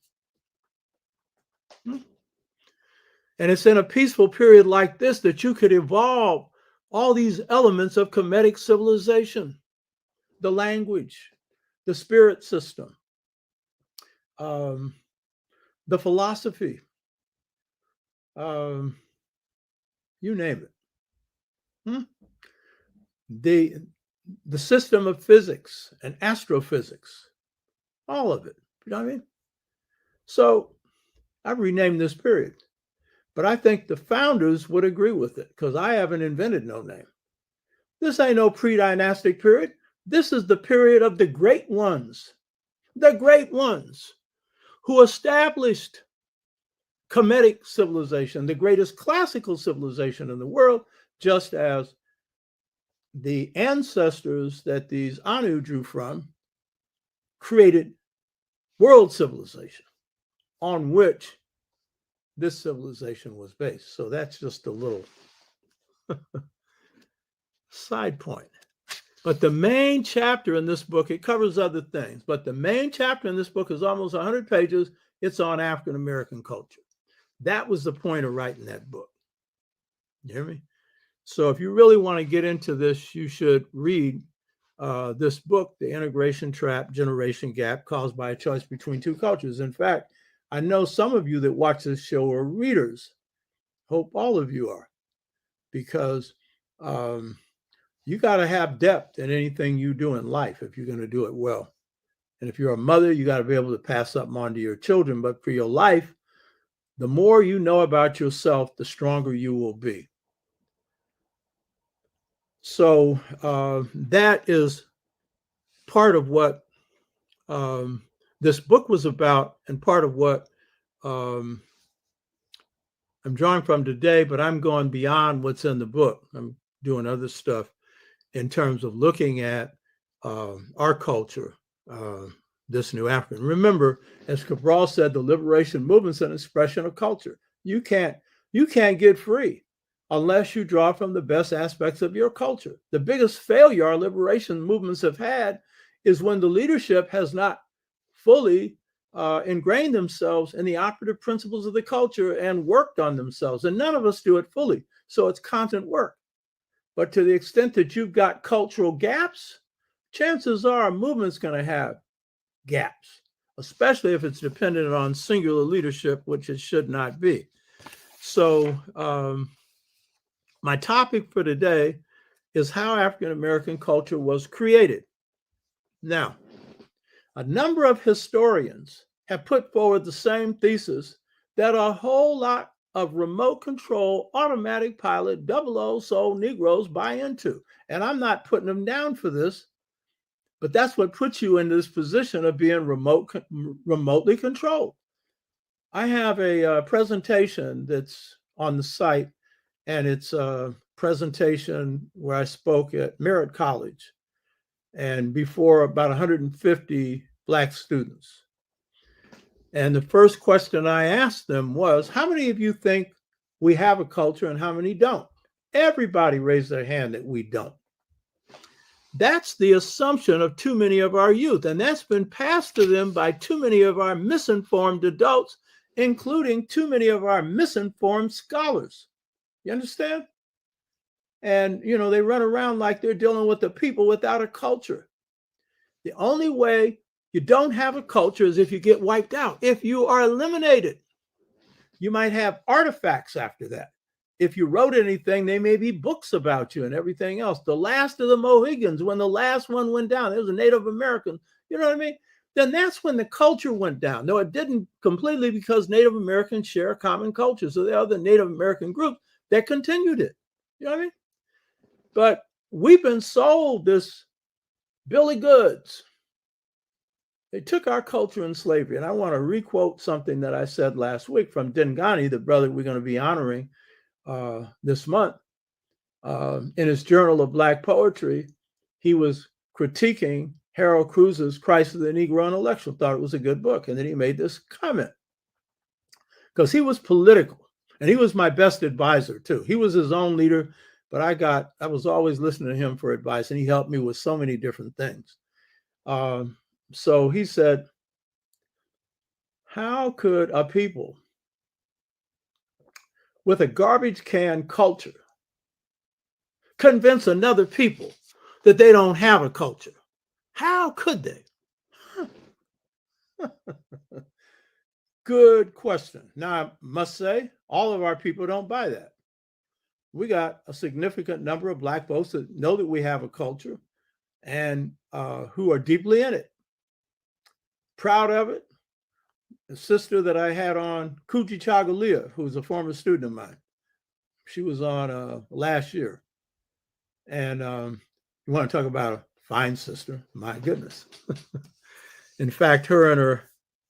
And it's in a peaceful period like this that you could evolve all these elements of Kemetic civilization, the language, the spirit system, the philosophy, you name it. The system of physics and astrophysics, all of it. You know what I mean? So I've renamed this period, but I think the founders would agree with it because I haven't invented no name. This ain't no pre-dynastic period. This is the period of the great ones who established Kemetic civilization, the greatest classical civilization in the world, just as the ancestors that these Anu drew from created world civilization on which this civilization was based. So that's just a little side point. But the main chapter in this book, it covers other things, but the main chapter in this book is almost 100 pages. It's on African-American culture. That was the point of writing that book. You hear me? So if you really want to get into this, you should read this book, The Integration Trap, Generation Gap Caused by a Choice Between Two Cultures. In fact, I know some of you that watch this show are readers. Hope all of you are, because you got to have depth in anything you do in life if you're going to do it well. And if you're a mother, you got to be able to pass something on to your children. But for your life, the more you know about yourself, the stronger you will be. So that is part of what this book was about, and part of what I'm drawing from today, but I'm going beyond what's in the book. I'm doing other stuff in terms of looking at our culture, this new African. Remember, as Cabral said, the liberation movement's an expression of culture. You can't get free unless you draw from the best aspects of your culture. The biggest failure our liberation movements have had is when the leadership has not fully ingrained themselves in the operative principles of the culture and worked on themselves. And none of us do it fully. So it's constant work. But to the extent that you've got cultural gaps, chances are a movement's going to have gaps, especially if it's dependent on singular leadership, which it should not be. So my topic for today is how African-American culture was created. Now, a number of historians have put forward the same thesis that a whole lot of remote control, automatic pilot, 00 soul Negroes buy into. And I'm not putting them down for this, but that's what puts you in this position of being remotely controlled. I have a presentation that's on the site, and it's a presentation where I spoke at Merritt College and before about 150 Black students. And the first question I asked them was, how many of you think we have a culture and how many don't? Everybody raised their hand that we don't. That's the assumption of too many of our youth, and that's been passed to them by too many of our misinformed adults, including too many of our misinformed scholars. You understand? And, you know, they run around like they're dealing with the people without a culture. The only way you don't have a culture is if you get wiped out. If you are eliminated, you might have artifacts after that. If you wrote anything, they may be books about you and everything else. The last of the Mohegans, when the last one went down, it was a Native American, you know what I mean? Then that's when the culture went down. No, it didn't completely, because Native Americans share a common culture. So there are other Native American groups that continued it. You know what I mean? But we've been sold this Billy Goods. They took our culture in slavery. And I want to requote something that I said last week from Dingani, the brother we're going to be honoring this month. In his Journal of Black Poetry, he was critiquing Harold Cruz's Christ of the Negro Intellectual, thought it was a good book. And then he made this comment because he was political, and he was my best advisor too. He was his own leader but I was always listening to him for advice, and he helped me with so many different things. So he said, how could a people with a garbage can culture convince another people that they don't have a culture? How could they? Good question. Now, I must say, all of our people don't buy that. We got a significant number of Black folks that know that we have a culture and who are deeply in it, proud of it. The sister that I had on, Kuji Chagalia, who's a former student of mine, she was on last year. And you want to talk about a fine sister? My goodness. In fact, her and her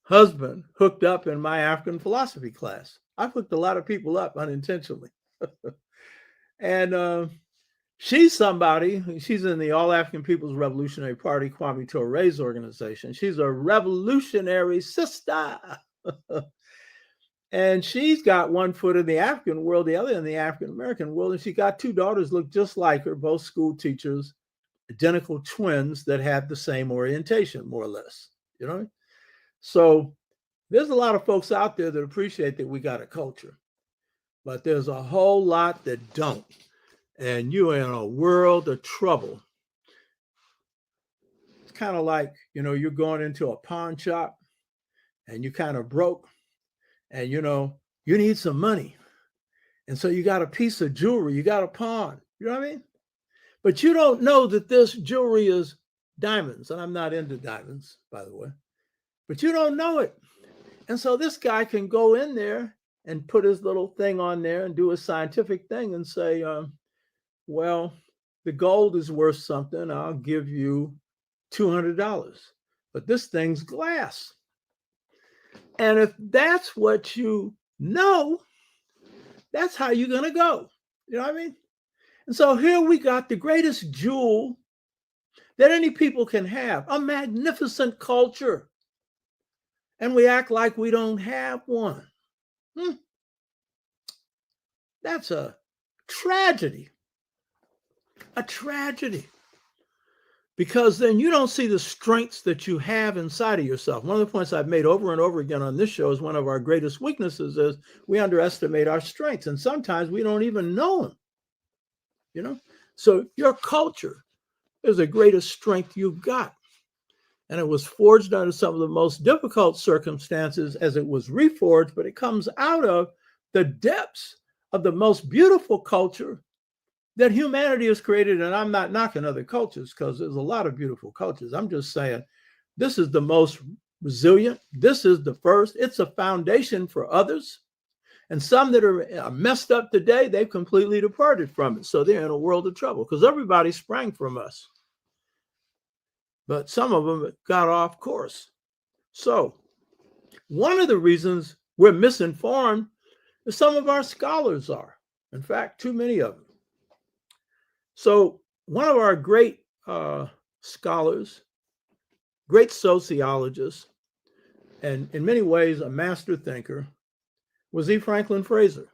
husband hooked up in my African philosophy class. I've hooked a lot of people up unintentionally. And she's somebody, she's in the All African People's Revolutionary Party, Kwame Toure's organization. She's a revolutionary sister. And she's got one foot in the African world, the other in the African American world. And she got two daughters look just like her, both school teachers, identical twins that had the same orientation, more or less, you know? So there's a lot of folks out there that appreciate that we got a culture, but there's a whole lot that don't. And you're in a world of trouble. It's kind of like, you know, you're going into a pawn shop and you kind of broke and, you know, you need some money. And so you got a piece of jewelry, you got a pawn, you know what I mean? But you don't know that this jewelry is diamonds. And I'm not into diamonds, by the way, but you don't know it. And so this guy can go in there and put his little thing on there and do a scientific thing and say, well, the gold is worth something. I'll give you $200, but this thing's glass. And if that's what you know, that's how you're going to go. You know what I mean? And so here we got the greatest jewel that any people can have, a magnificent culture. And we act like we don't have one. That's a tragedy. A tragedy. Because then you don't see the strengths that you have inside of yourself. One of the points I've made over and over again on this show is one of our greatest weaknesses is we underestimate our strengths. And sometimes we don't even know them. You know? So your culture is the greatest strength you've got. And it was forged under some of the most difficult circumstances as it was reforged, but it comes out of the depths of the most beautiful culture that humanity has created. And I'm not knocking other cultures because there's a lot of beautiful cultures. I'm just saying this is the most resilient. This is the first. It's a foundation for others. And some that are messed up today, they've completely departed from it. So they're in a world of trouble because everybody sprang from us. But some of them got off course. So one of the reasons we're misinformed is some of our scholars are. In fact, too many of them. So one of our great scholars, great sociologist, and in many ways a master thinker, was E. Franklin Fraser.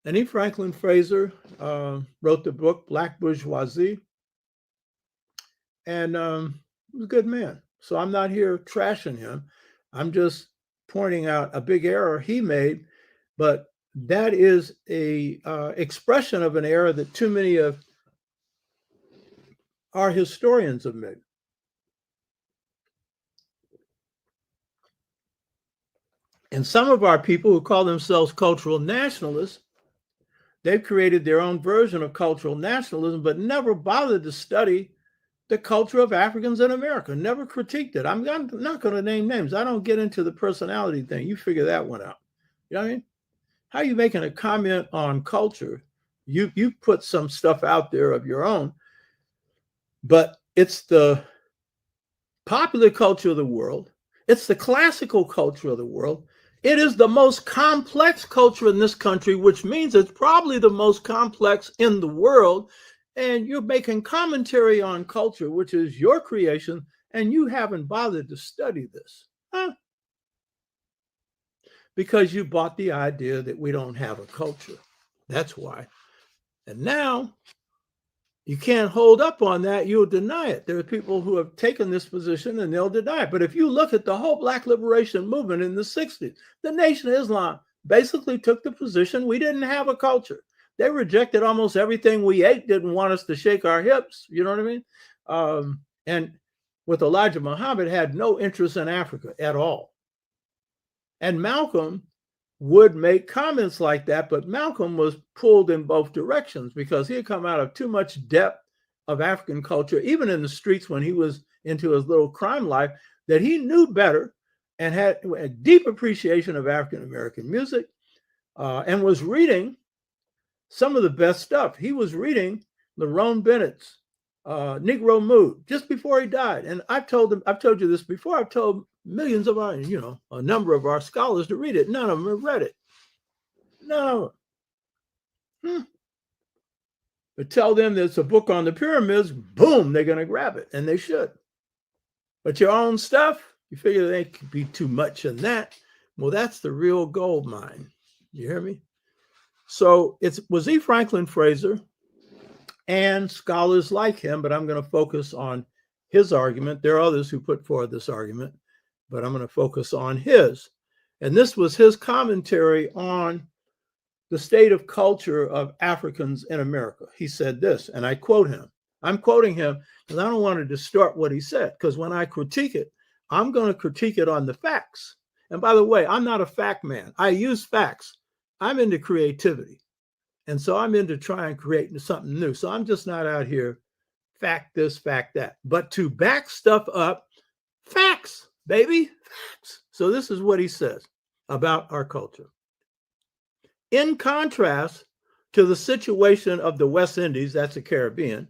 And E. Franklin Fraser wrote the book Black Bourgeoisie. And he was a good man. So I'm not here trashing him. I'm just pointing out a big error he made. But that is a expression of an error that too many of our historians have made. And some of our people who call themselves cultural nationalists, they've created their own version of cultural nationalism, but never bothered to study the culture of Africans in America, never critiqued it. I'm not going to name names. I don't get into the personality thing. You figure that one out. You know what I mean? How are you making a comment on culture? You put some stuff out there of your own, but it's the popular culture of the world. It's the classical culture of the world. It is the most complex culture in this country, which means it's probably the most complex in the world. And you're making commentary on culture, which is your creation, and you haven't bothered to study this. Huh? Because you bought the idea that we don't have a culture. That's why. And now you can't hold up on that. You'll deny it. There are people who have taken this position and they'll deny it. But if you look at the whole Black liberation movement in the 60s, the Nation of Islam basically took the position we didn't have a culture. They rejected almost everything we ate, didn't want us to shake our hips. You know what I mean? And with Elijah Muhammad, had no interest in Africa at all. And Malcolm would make comments like that, but Malcolm was pulled in both directions because he had come out of too much depth of African culture, even in the streets when he was into his little crime life, that he knew better and had a deep appreciation of African American music, and was reading some of the best stuff. He was reading Lerone Bennett's Negro Mood just before he died. And I've told you this before, I've told millions of our, a number of our scholars to read it. None of them have read it. None of them. But tell them there's a book on the pyramids, boom, they're going to grab it, and they should. But your own stuff, you figure they could be too much in that. Well, that's the real gold mine. You hear me? So it was E. Franklin Fraser and scholars like him, but I'm going to focus on his argument. There are others who put forward this argument, but I'm going to focus on his. And this was his commentary on the state of culture of Africans in America. He said this, and I quote him. I'm quoting him because I don't want to distort what he said, because when I critique it, I'm going to critique it on the facts. And by the way, I'm not a fact man. I use facts. I'm into creativity. And so I'm into trying to create something new. So I'm just not out here fact this, fact that. But to back stuff up, facts, baby, facts. So this is what he says about our culture. In contrast to the situation of the West Indies, that's the Caribbean,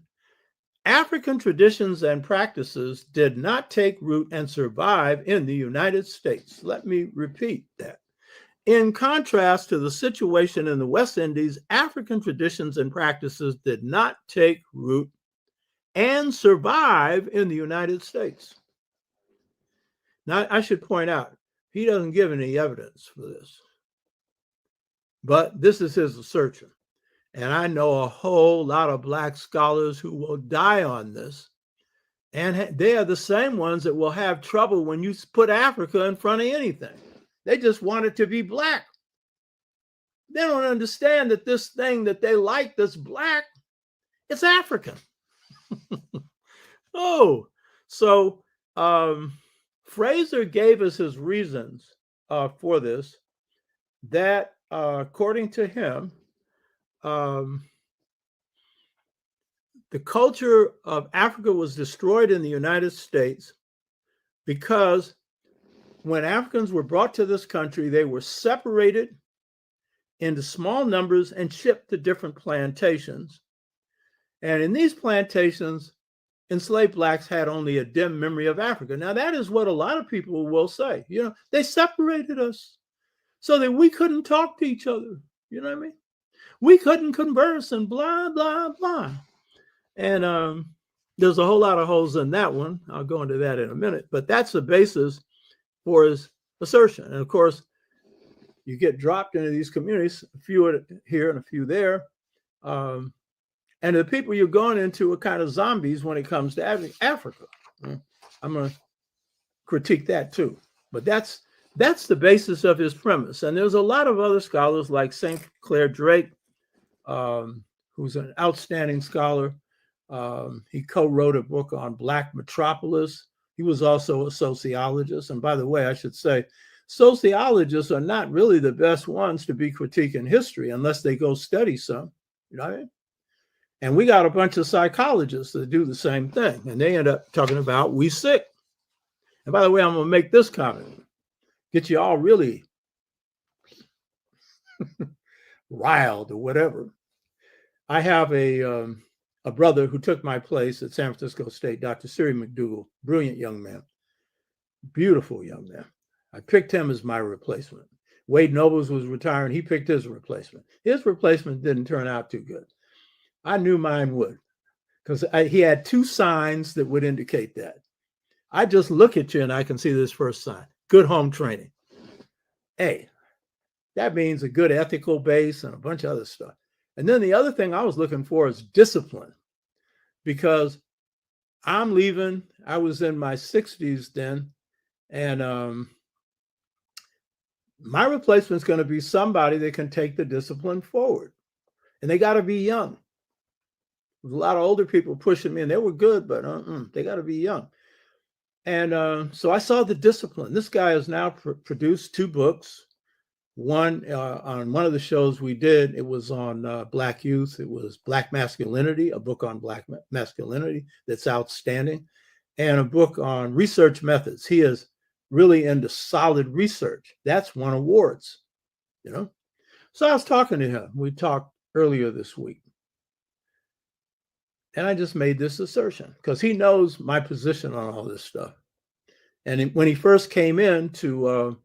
African traditions and practices did not take root and survive in the United States. Let me repeat that. In contrast to the situation in the West Indies, African traditions and practices did not take root and survive in the United States. Now, I should point out, he doesn't give any evidence for this, but this is his assertion. And I know a whole lot of Black scholars who will die on this. And they are the same ones that will have trouble when you put Africa in front of anything. They just want it to be Black. They don't understand that this thing that they like that's Black, it's African. So Fraser gave us his reasons for this, that according to him, the culture of Africa was destroyed in the United States because when Africans were brought to this country, they were separated into small numbers and shipped to different plantations. And in these plantations, enslaved Blacks had only a dim memory of Africa. Now, that is what a lot of people will say. They separated us so that we couldn't talk to each other. You know what I mean? We couldn't converse and blah, blah, blah. And there's a whole lot of holes in that one. I'll go into that in a minute. But that's the basis for his assertion. And of course, you get dropped into these communities, a few here and a few there. And the people you're going into are kind of zombies when it comes to Africa. I'm going to critique that too. But that's the basis of his premise. And there's a lot of other scholars like St. Clair Drake, who's an outstanding scholar. He co-wrote a book on Black Metropolis. He was also a sociologist. And by the way, I should say, sociologists are not really the best ones to be critiquing history unless they go study some, right? And we got a bunch of psychologists that do the same thing. And they end up talking about we sick. And by the way, I'm going to make this comment. Get you all really riled or whatever. I have a brother who took my place at San Francisco State, Dr. Siri McDougal, brilliant young man, beautiful young man. I picked him as my replacement. Wade Nobles was retiring. He picked his replacement. His replacement didn't turn out too good. I knew mine would, because he had two signs that would indicate that. I just look at you and I can see this first sign, good home training. Hey, that means a good ethical base and a bunch of other stuff. And then the other thing I was looking for is discipline, because I'm leaving. I was in my 60s then, and my replacement is going to be somebody that can take the discipline forward. And they got to be young. There's a lot of older people pushing me, and they were good, but they got to be young. And so I saw the discipline. This guy has now produced 2 books. One on one of the shows we did, it was on Black youth. It was Black Masculinity, a book on Black masculinity that's outstanding, and a book on research methods. He is really into solid research. That's won awards, you know. So I was talking to him. We talked earlier this week. And I just made this assertion because he knows my position on all this stuff. And when he first came in to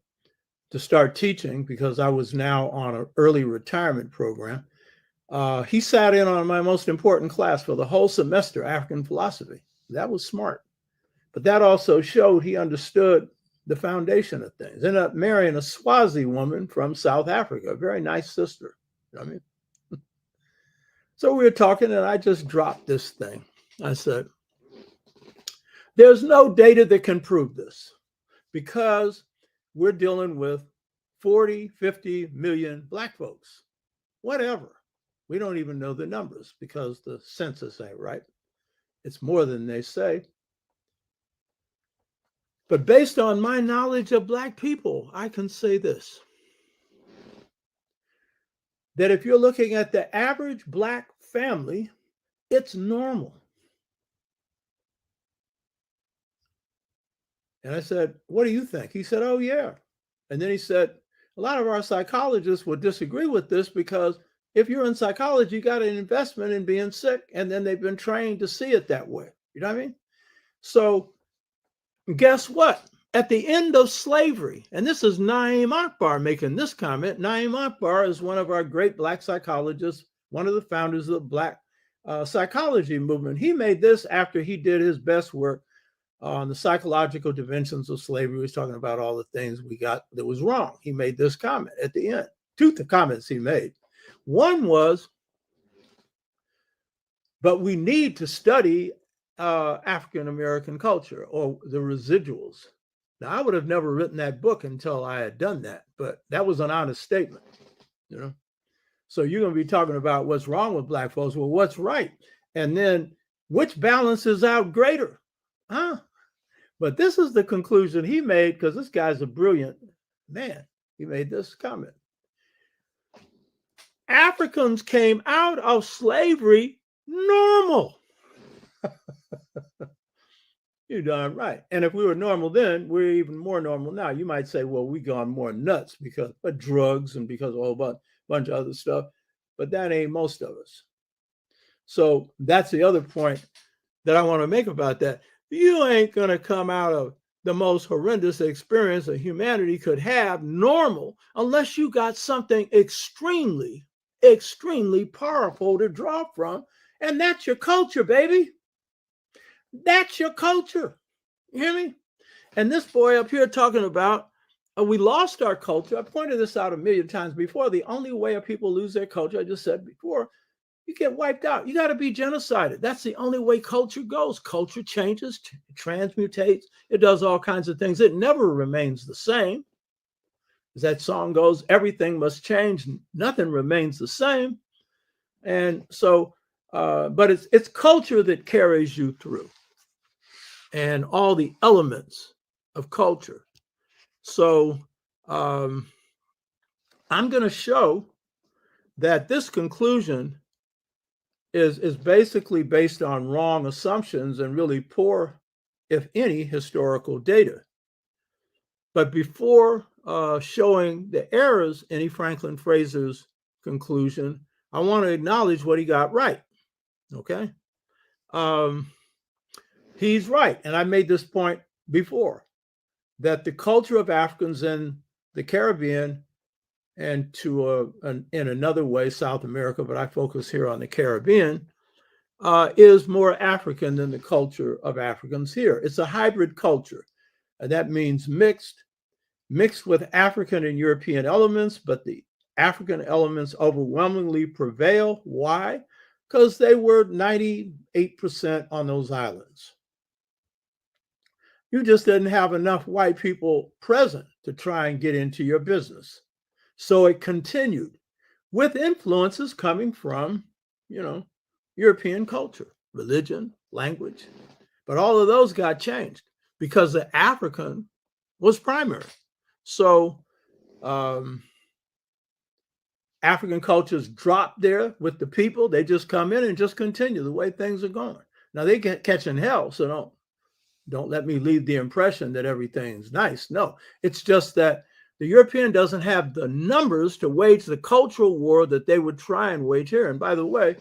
start teaching, because I was now on an early retirement program, he sat in on my most important class for the whole semester, African philosophy. That was smart. But that also showed he understood the foundation of things. Ended up marrying a Swazi woman from South Africa, a very nice sister. You know what I mean? So we were talking, and I just dropped this thing. I said, there's no data that can prove this, because we're dealing with 40, 50 million Black folks, whatever. We don't even know the numbers because the census ain't right. It's more than they say. But based on my knowledge of Black people, I can say this, that if you're looking at the average Black family, it's normal. And I said, what do you think? He said, oh, yeah. And then he said, a lot of our psychologists would disagree with this, because if you're in psychology, you got an investment in being sick, and then they've been trained to see it that way. You know what I mean? So guess what? At the end of slavery, and this is Na'im Akbar making this comment. Na'im Akbar is one of our great Black psychologists, one of the founders of the Black psychology movement. He made this after he did his best work on the psychological dimensions of slavery. He was talking about all the things we got that was wrong. He made this comment at the end. 2 comments he made. One was, but we need to study African-American culture, or the residuals. Now, I would have never written that book until I had done that, but that was an honest statement, you know. So you're going to be talking about what's wrong with Black folks. Well, what's right? And then which balances out greater? But this is the conclusion he made, because this guy's a brilliant man. He made this comment. Africans came out of slavery normal. You're darn right. And if we were normal then, we're even more normal now. You might say, well, we gone more nuts because of drugs and because of a whole bunch of other stuff. But that ain't most of us. So that's the other point that I want to make about that. You ain't going to come out of the most horrendous experience that humanity could have normal unless you got something extremely, extremely powerful to draw from. And that's your culture, baby. That's your culture. You hear me? And this boy up here talking about, we lost our culture. I pointed this out a million times before. The only way people lose their culture, I just said before, you get wiped out. You got to be genocided. That's the only way culture goes. Culture changes, transmutates. It does all kinds of things. It never remains the same. As that song goes, everything must change. Nothing remains the same. And so, but it's culture that carries you through, and all the elements of culture. So I'm going to show that this conclusion is basically based on wrong assumptions and really poor, if any, historical data. But before showing the errors in E. Franklin Fraser's conclusion, I want to acknowledge what he got right. Okay? He's right. And I made this point before, that the culture of Africans in the Caribbean and in another way, South America, but I focus here on the Caribbean, is more African than the culture of Africans here. It's a hybrid culture. That means mixed with African and European elements, but the African elements overwhelmingly prevail. Why? Because they were 98% on those islands. You just didn't have enough white people present to try and get into your business. So it continued with influences coming from, European culture, religion, language. But all of those got changed because the African was primary. So African cultures drop there with the people. They just come in and just continue the way things are going. Now they get catching hell, so don't let me leave the impression that everything's nice. No, it's just that the European doesn't have the numbers to wage the cultural war that they would try and wage here. And by the way,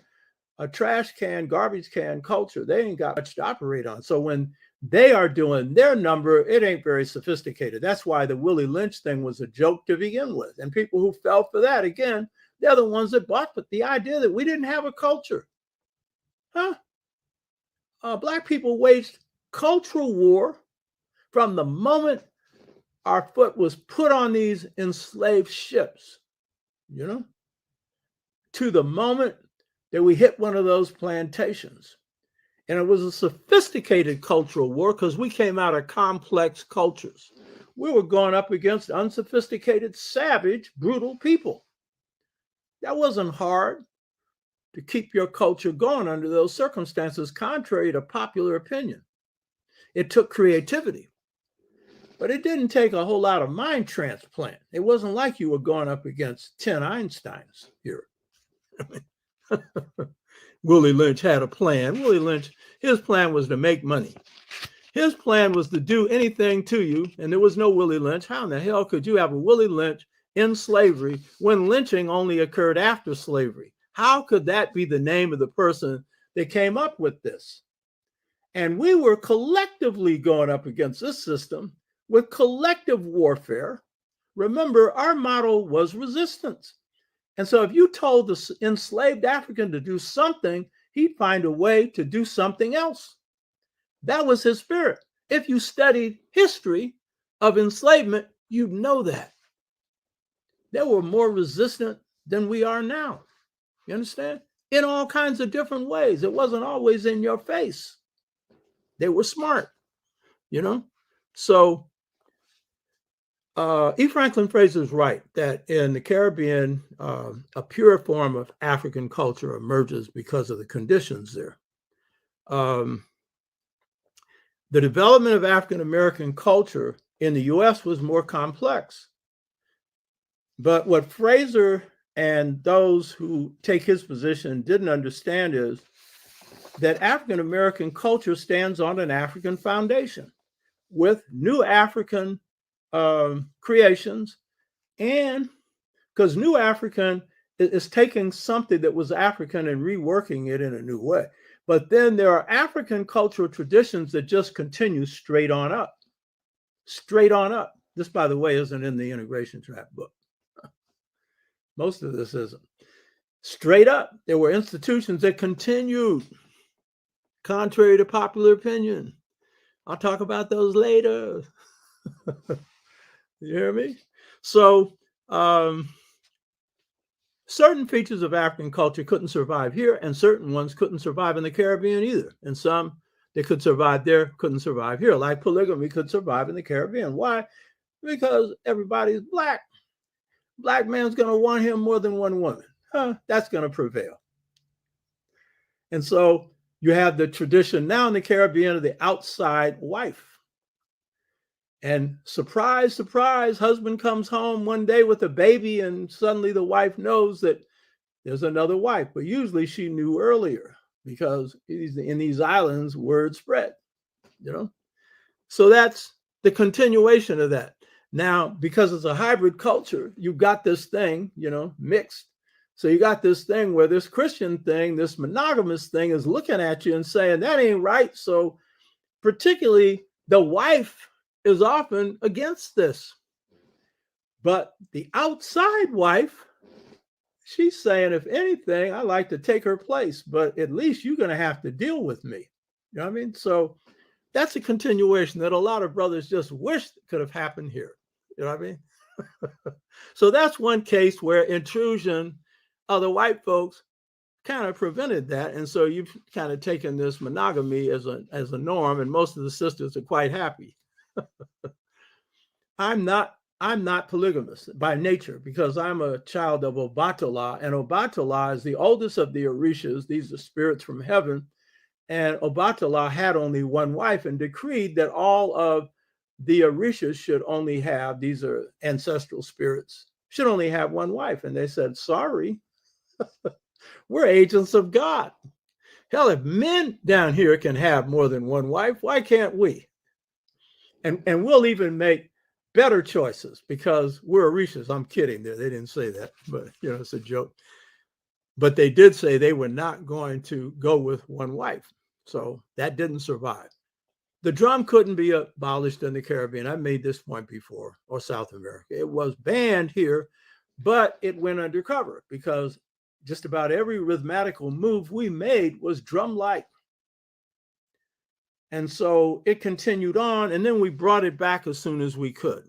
a trash can, garbage can culture, they ain't got much to operate on. So when they are doing their number, it ain't very sophisticated. That's why the Willie Lynch thing was a joke to begin with. And people who fell for that, again, they're the ones that bought the idea that we didn't have a culture. Black people waged cultural war from the moment our foot was put on these enslaved ships, to the moment that we hit one of those plantations. And it was a sophisticated cultural war because we came out of complex cultures. We were going up against unsophisticated, savage, brutal people. That wasn't hard to keep your culture going under those circumstances, contrary to popular opinion. It took creativity, but it didn't take a whole lot of mind transplant. It wasn't like you were going up against 10 Einsteins here. Willie Lynch had a plan. Willie Lynch, his plan was to make money. His plan was to do anything to you, and there was no Willie Lynch. How in the hell could you have a Willie Lynch in slavery when lynching only occurred after slavery? How could that be the name of the person that came up with this? And we were collectively going up against this system with collective warfare. Remember, our model was resistance. And so if you told the enslaved African to do something, he'd find a way to do something else. That was his spirit. If you studied history of enslavement, you'd know that. They were more resistant than we are now. You understand? In all kinds of different ways. It wasn't always in your face. They were smart, So E. Franklin Fraser is right that in the Caribbean, a pure form of African culture emerges because of the conditions there. The development of African American culture in the U.S. was more complex. But what Fraser and those who take his position didn't understand is that African American culture stands on an African foundation with new African creations, and because New African is taking something that was African and reworking it in a new way. But then there are African cultural traditions that just continue straight on up. Straight on up. This, by the way, isn't in the Integration Trap book. Most of this isn't. Straight up, there were institutions that continued, contrary to popular opinion. I'll talk about those later. You hear me? So certain features of African culture couldn't survive here, and certain ones couldn't survive in the Caribbean either. And some, they could survive there, couldn't survive here. Like polygamy could survive in the Caribbean. Why? Because everybody's Black. Black man's going to want him more than one woman. That's going to prevail. And so you have the tradition now in the Caribbean of the outside wife. And surprise, surprise, husband comes home one day with a baby and suddenly the wife knows that there's another wife. But usually she knew earlier because in these islands, word spread, So that's the continuation of that. Now, because it's a hybrid culture, you've got this thing, mixed. So you got this thing where this Christian thing, this monogamous thing is looking at you and saying, that ain't right. So particularly the wife is often against this. But the outside wife, she's saying, if anything, I like to take her place, but at least you're going to have to deal with me. You know what I mean? So that's a continuation that a lot of brothers just wish could have happened here. You know what I mean? So that's one case where intrusion of the white folks kind of prevented that. And so you've kind of taken this monogamy as a norm, and most of the sisters are quite happy. I'm not polygamous by nature because I'm a child of Obatala, and Obatala is the oldest of the Orishas. These are spirits from heaven. And Obatala had only one wife and decreed that all of the Orishas should only have, these are ancestral spirits, should only have one wife. And they said, sorry, we're agents of God. Hell, if men down here can have more than one wife, why can't we? And we'll even make better choices because we're Orishas. I'm kidding there. They didn't say that, but it's a joke. But they did say they were not going to go with one wife. So that didn't survive. The drum couldn't be abolished in the Caribbean. I made this point before, or South America. It was banned here, but it went undercover because just about every rhythmical move we made was drum-like. And so it continued on, and then we brought it back as soon as we could,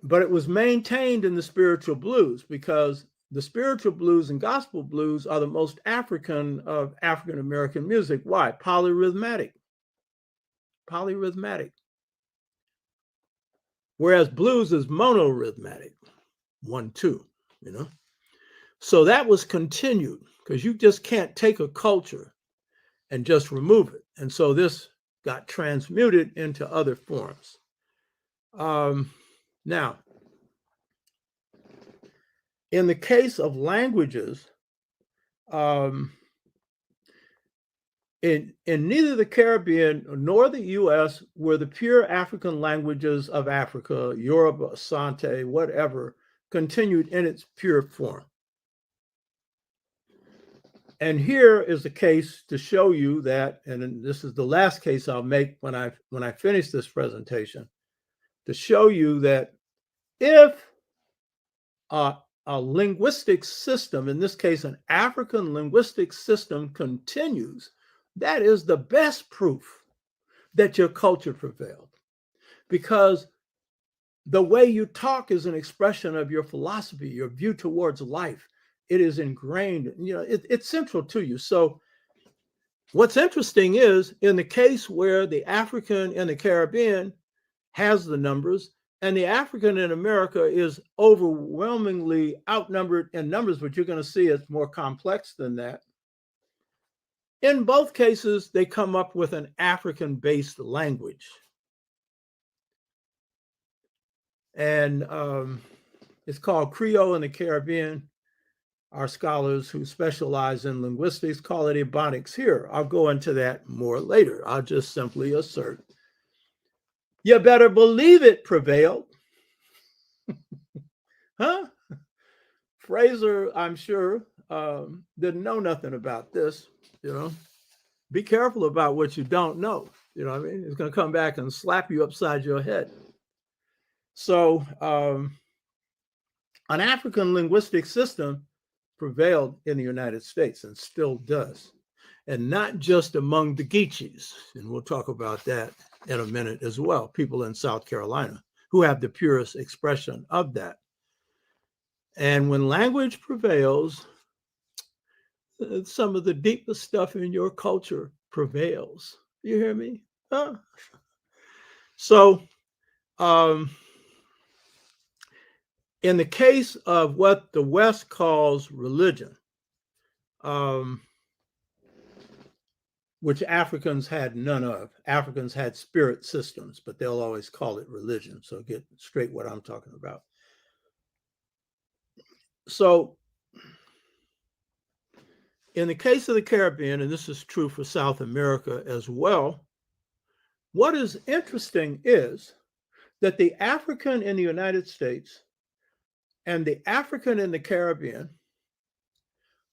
But it was maintained in the spiritual blues because the spiritual blues and gospel blues are the most African of African American music. Why? Polyrhythmic. Whereas blues is monorhythmic, 1-2, So that was continued because you just can't take a culture and just remove it. And so this got transmuted into other forms. Now, in the case of languages, in neither the Caribbean nor the U.S. were the pure African languages of Africa, Yoruba, Asante, whatever, continued in its pure form. And here is a case to show you that, and this is the last case I'll make when I finish this presentation, to show you that if a linguistic system, in this case, an African linguistic system continues, that is the best proof that your culture prevailed. Because the way you talk is an expression of your philosophy, your view towards life. It is ingrained, it's central to you. So what's interesting is in the case where the African in the Caribbean has the numbers, and the African in America is overwhelmingly outnumbered in numbers, but you're going to see it's more complex than that. In both cases, they come up with an African-based language. And it's called Creole in the Caribbean. Our scholars who specialize in linguistics call it Ebonics here. I'll go into that more later. I'll just simply assert. You better believe it prevailed. Huh? Fraser, I'm sure, didn't know nothing about this, Be careful about what you don't know. It's going to come back and slap you upside your head. So an African linguistic system prevailed in the United States and still does. And not just among the Geechees. And we'll talk about that in a minute as well. People in South Carolina who have the purest expression of that. And when language prevails, some of the deepest stuff in your culture prevails. You hear me? Huh? So, in the case of what the West calls religion, which Africans had none of. Africans had spirit systems, but they'll always call it religion. So get straight what I'm talking about. So in the case of the Caribbean, and this is true for South America as well, what is interesting is that the African in the United States and the African in the Caribbean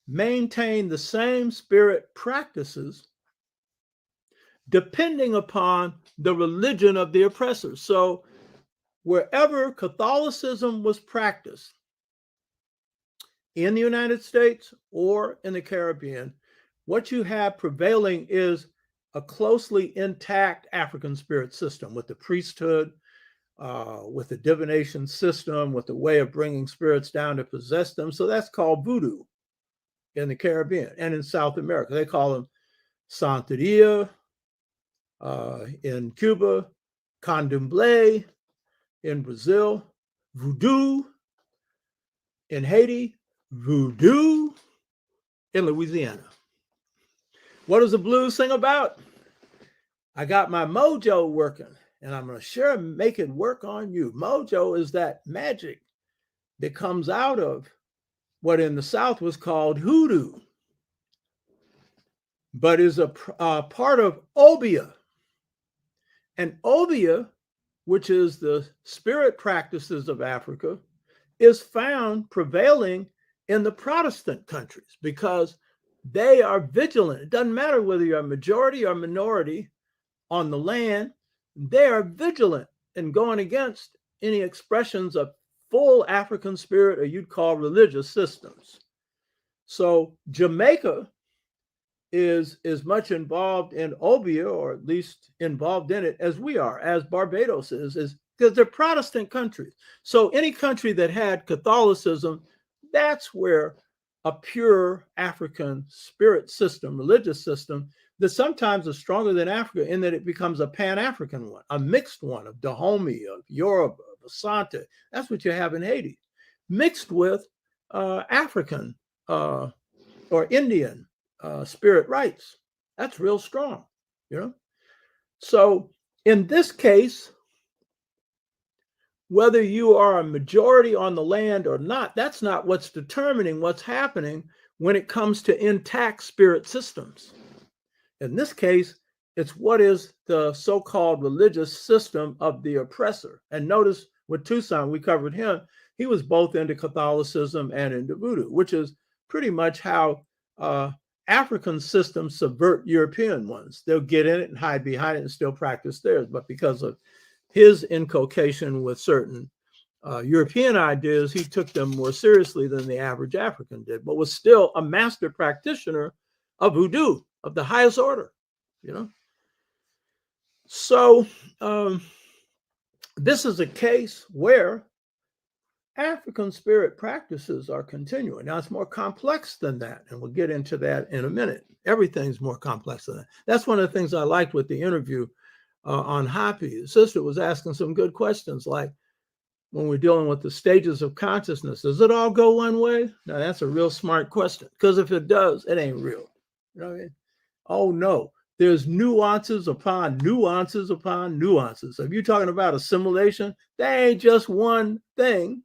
maintain the same spirit practices depending upon the religion of the oppressor. So wherever Catholicism was practiced in the United States or in the Caribbean, what you have prevailing is a closely intact African spirit system with the priesthood with a divination system, with a way of bringing spirits down to possess them. So that's called voodoo in the Caribbean and in South America. They call them Santeria in Cuba, Candomblé in Brazil, voodoo in Haiti, voodoo in Louisiana. What does the blues sing about? I got my mojo working, and I'm going to sure make it work on you. Mojo is that magic that comes out of what in the South was called hoodoo, but is a part of Obeah. And Obeah, which is the spirit practices of Africa, is found prevailing in the Protestant countries because they are vigilant. It doesn't matter whether you're a majority or minority on the land, they are vigilant in going against any expressions of full African spirit, or you'd call religious systems. So Jamaica is much involved in Obeah, or at least involved in it as we are, as Barbados is because they're Protestant countries. So any country that had Catholicism, that's where a pure African spirit system, religious system, that sometimes is stronger than Africa in that it becomes a Pan-African one, a mixed one of Dahomey, of Yoruba, of Asante. That's what you have in Haiti, mixed with African or Indian spirit rites. That's real strong, you know? So in this case, whether you are a majority on the land or not, that's not what's determining what's happening when it comes to intact spirit systems. In this case, it's what is the so-called religious system of the oppressor. And notice with Toussaint, we covered him, he was both into Catholicism and into voodoo, which is pretty much how African systems subvert European ones. They'll get in it and hide behind it and still practice theirs. But because of his inculcation with certain European ideas, he took them more seriously than the average African did, but was still a master practitioner of voodoo of the highest order, you know? So this is a case where African spirit practices are continuing. Now, it's more complex than that, and we'll get into that in a minute. Everything's more complex than that. That's one of the things I liked with the interview on Hoppy. The sister was asking some good questions, like when we're dealing with the stages of consciousness, does it all go one way? Now, that's a real smart question, because if it does, it ain't real. You know what I mean? Oh, no. There's nuances upon nuances upon nuances. So if you're talking about assimilation, that ain't just one thing.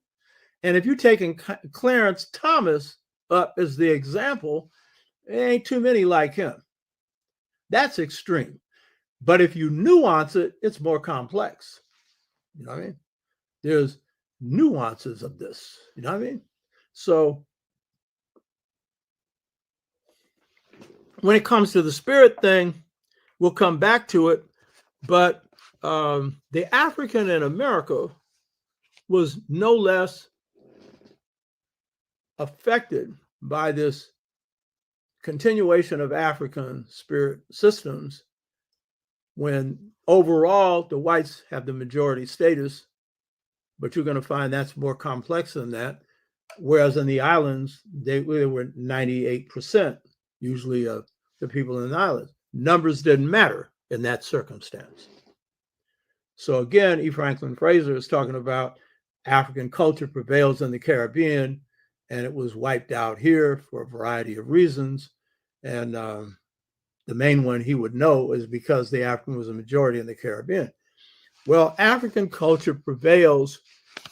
And if you're taking Clarence Thomas up as the example, there ain't too many like him. That's extreme. But if you nuance it, it's more complex. You know what I mean? There's nuances of this. You know what I mean? So when it comes to the spirit thing, we'll come back to it. But the African in America was no less affected by this continuation of African spirit systems, when overall the whites have the majority status, but you're going to find that's more complex than that. Whereas in the islands, they were 98% usually of the people in the islands. Numbers didn't matter in that circumstance. So again, E. Franklin Fraser is talking about African culture prevails in the Caribbean, and it was wiped out here for a variety of reasons. And the main one he would know is because the African was a majority in the Caribbean. Well, African culture prevails,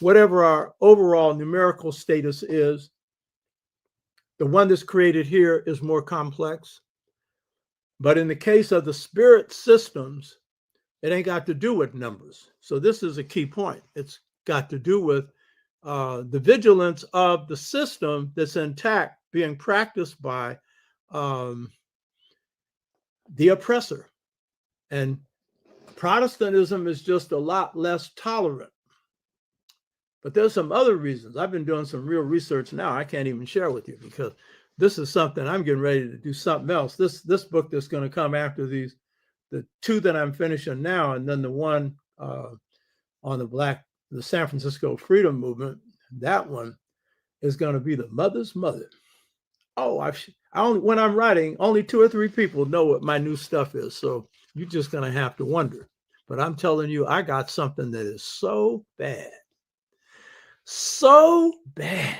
whatever our overall numerical status is. The one that's created here is more complex. But in the case of the spirit systems, it ain't got to do with numbers. So this is a key point. It's got to do with the vigilance of the system that's intact being practiced by the oppressor. And Protestantism is just a lot less tolerant. But there's some other reasons. I've been doing some real research now. I can't even share with you because this is something I'm getting ready to do something else. This book that's going to come after these, the two that I'm finishing now, and then the one on the San Francisco Freedom Movement. That one is going to be the mother's mother. Oh, when I'm writing, only 2 or 3 people know what my new stuff is. So you're just going to have to wonder. But I'm telling you, I got something that is so bad. So bad.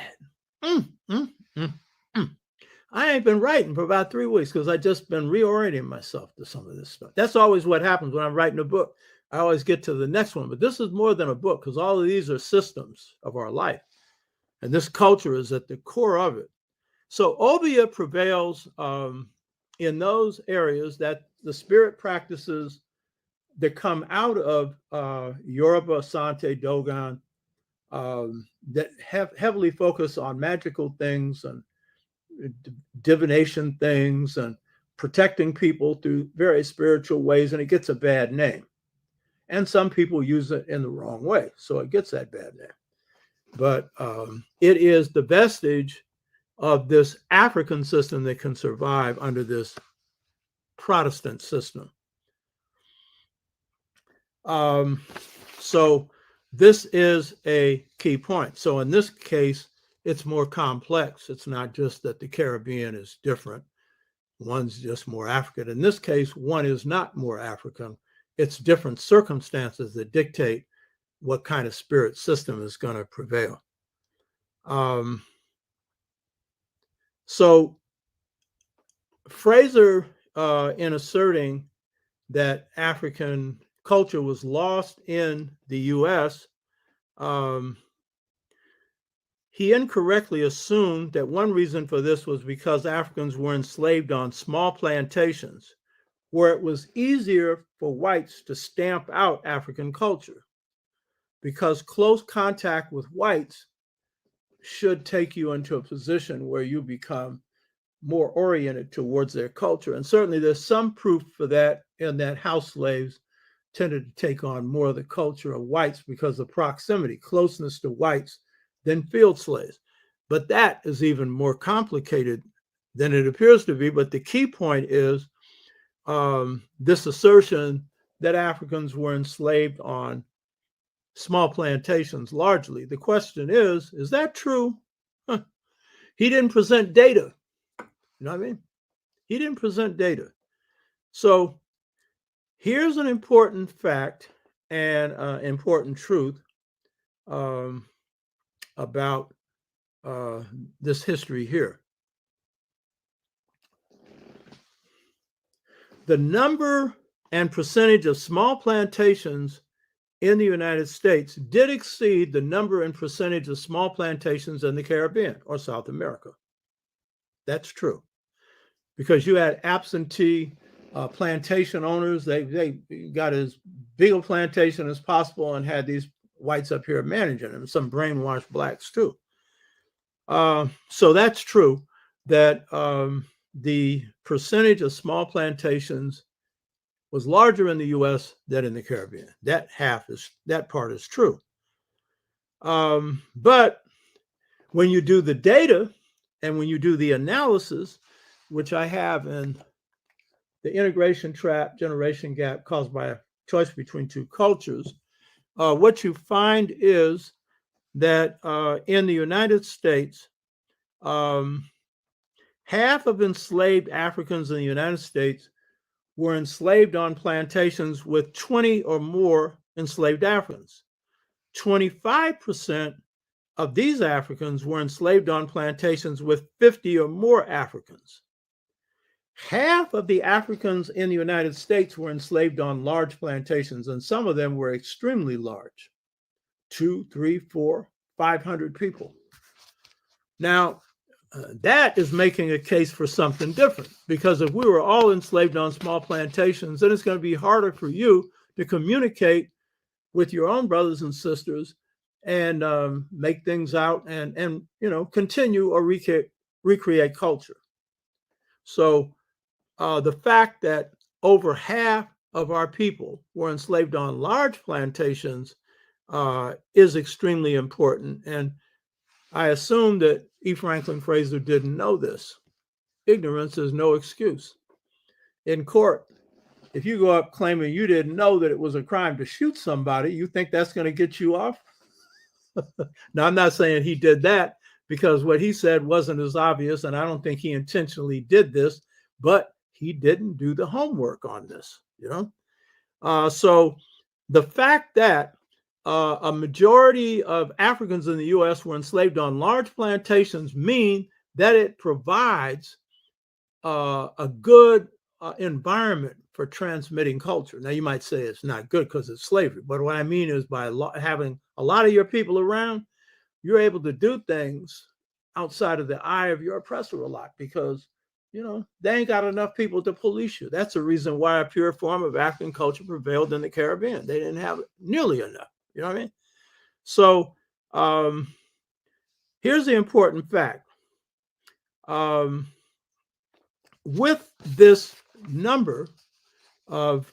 I ain't been writing for about 3 weeks because I just been reorienting myself to some of this stuff. That's always what happens when I'm writing a book. I always get to the next one. But this is more than a book because all of these are systems of our life. And this culture is at the core of it. So Obeah prevails in those areas that the spirit practices that come out of Yoruba, Asante, Dogon, that have heavily focused on magical things and divination things and protecting people through very spiritual ways, and it gets a bad name. And some people use it in the wrong way, so it gets that bad name. But it is the vestige of this African system that can survive under this Protestant system. So this is a key point. So in this case, it's more complex. It's not just that the Caribbean is different. One's just more African. In this case, one is not more African. It's different circumstances that dictate what kind of spirit system is going to prevail. So Fraser, in asserting that African culture was lost in the U.S., he incorrectly assumed that one reason for this was because Africans were enslaved on small plantations, where it was easier for whites to stamp out African culture, because close contact with whites should take you into a position where you become more oriented towards their culture. And certainly there's some proof for that in that house slaves tended to take on more of the culture of whites because of proximity, closeness to whites than field slaves. But that is even more complicated than it appears to be. But the key point is this assertion that Africans were enslaved on small plantations largely. The question is that true? He didn't present data. You know what I mean? He didn't present data. So here's an important fact and important truth about this history here. The number and percentage of small plantations in the United States did exceed the number and percentage of small plantations in the Caribbean or South America. That's true. Because you had absentee plantation owners. They got as big a plantation as possible and had these whites up here managing them, some brainwashed blacks too. So that's true that the percentage of small plantations was larger in the U.S. than in the Caribbean. That part is true. But when you do the data and when you do the analysis, which I have in the Integration Trap, Generation Gap Caused by a Choice Between Two Cultures, what you find is that in the United States, half of enslaved Africans in the United States were enslaved on plantations with 20 or more enslaved Africans. 25% of these Africans were enslaved on plantations with 50 or more Africans. Half of the Africans in the United States were enslaved on large plantations, and some of them were extremely large, 2, 3, 4, 500 people. Now, that is making a case for something different, because if we were all enslaved on small plantations, then it's going to be harder for you to communicate with your own brothers and sisters and make things out and continue or recreate culture. So the fact that over half of our people were enslaved on large plantations is extremely important. And I assume that E. Franklin Fraser didn't know this. Ignorance is no excuse. In court, if you go up claiming you didn't know that it was a crime to shoot somebody, you think that's going to get you off? Now, I'm not saying he did that, because what he said wasn't as obvious, and I don't think he intentionally did this, but he didn't do the homework on this, So the fact that a majority of Africans in the U.S. were enslaved on large plantations mean that it provides a good environment for transmitting culture. Now, you might say it's not good because it's slavery, but what I mean is by having a lot of your people around, you're able to do things outside of the eye of your oppressor a lot, because they ain't got enough people to police you. That's the reason why a pure form of African culture prevailed in the Caribbean. They didn't have nearly enough. You know what I mean? So here's the important fact. With this number of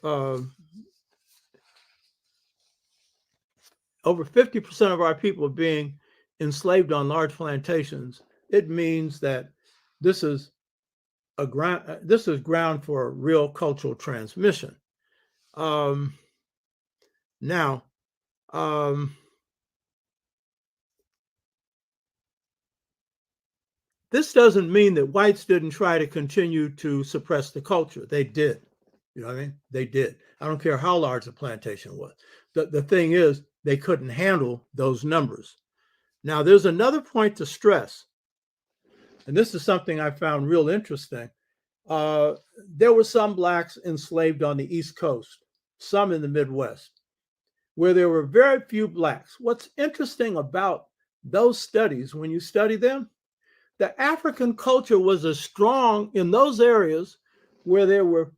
over 50% of our people being enslaved on large plantations, it means that this is ground for real cultural transmission. Now, this doesn't mean that whites didn't try to continue to suppress the culture. They did. You know what I mean? They did. I don't care how large the plantation was. The thing is, they couldn't handle those numbers. Now, there's another point to stress, and this is something I found real interesting. There were some blacks enslaved on the East Coast, some in the Midwest, where there were very few blacks. What's interesting about those studies, when you study them, the African culture was as strong in those areas where there were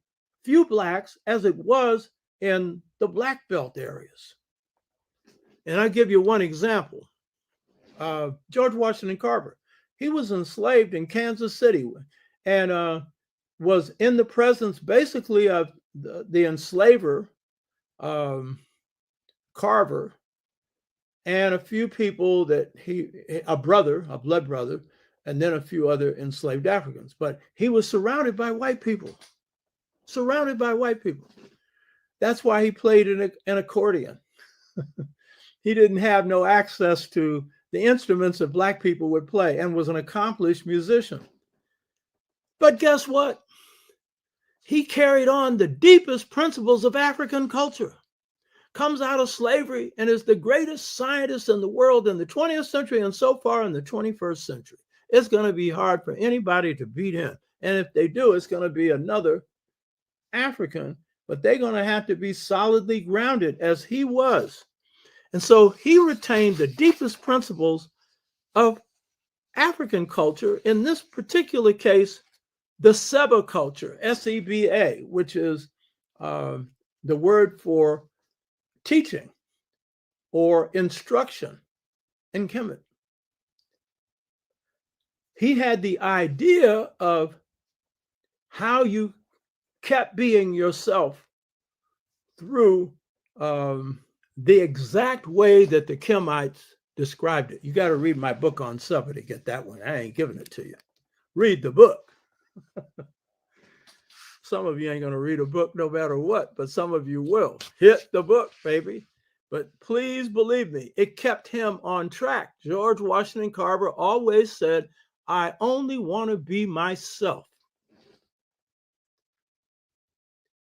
few blacks as it was in the Black Belt areas. And I'll give you one example. George Washington Carver, he was enslaved in Kansas City and was in the presence basically of the enslaver, Carver, and a few people that a blood brother, and then a few other enslaved Africans. But he was surrounded by white people. That's why he played an accordion. He didn't have no access to the instruments that black people would play, and was an accomplished musician. But guess what? He carried on the deepest principles of African culture, comes out of slavery, and is the greatest scientist in the world in the 20th century and so far in the 21st century. It's going to be hard for anybody to beat him. And if they do, it's going to be another African, but they're going to have to be solidly grounded as he was. And so he retained the deepest principles of African culture, in this particular case, the Seba culture, S-E-B-A, which is the word for teaching or instruction in Kemet. He had the idea of how you kept being yourself through the exact way that the Kemites described it. You got to read my book on Seba to get that one. I ain't giving it to you. Read the book. Some of you ain't going to read a book no matter what, but some of you will. Hit the book, baby. But please believe me, it kept him on track. George Washington Carver always said, I only want to be myself.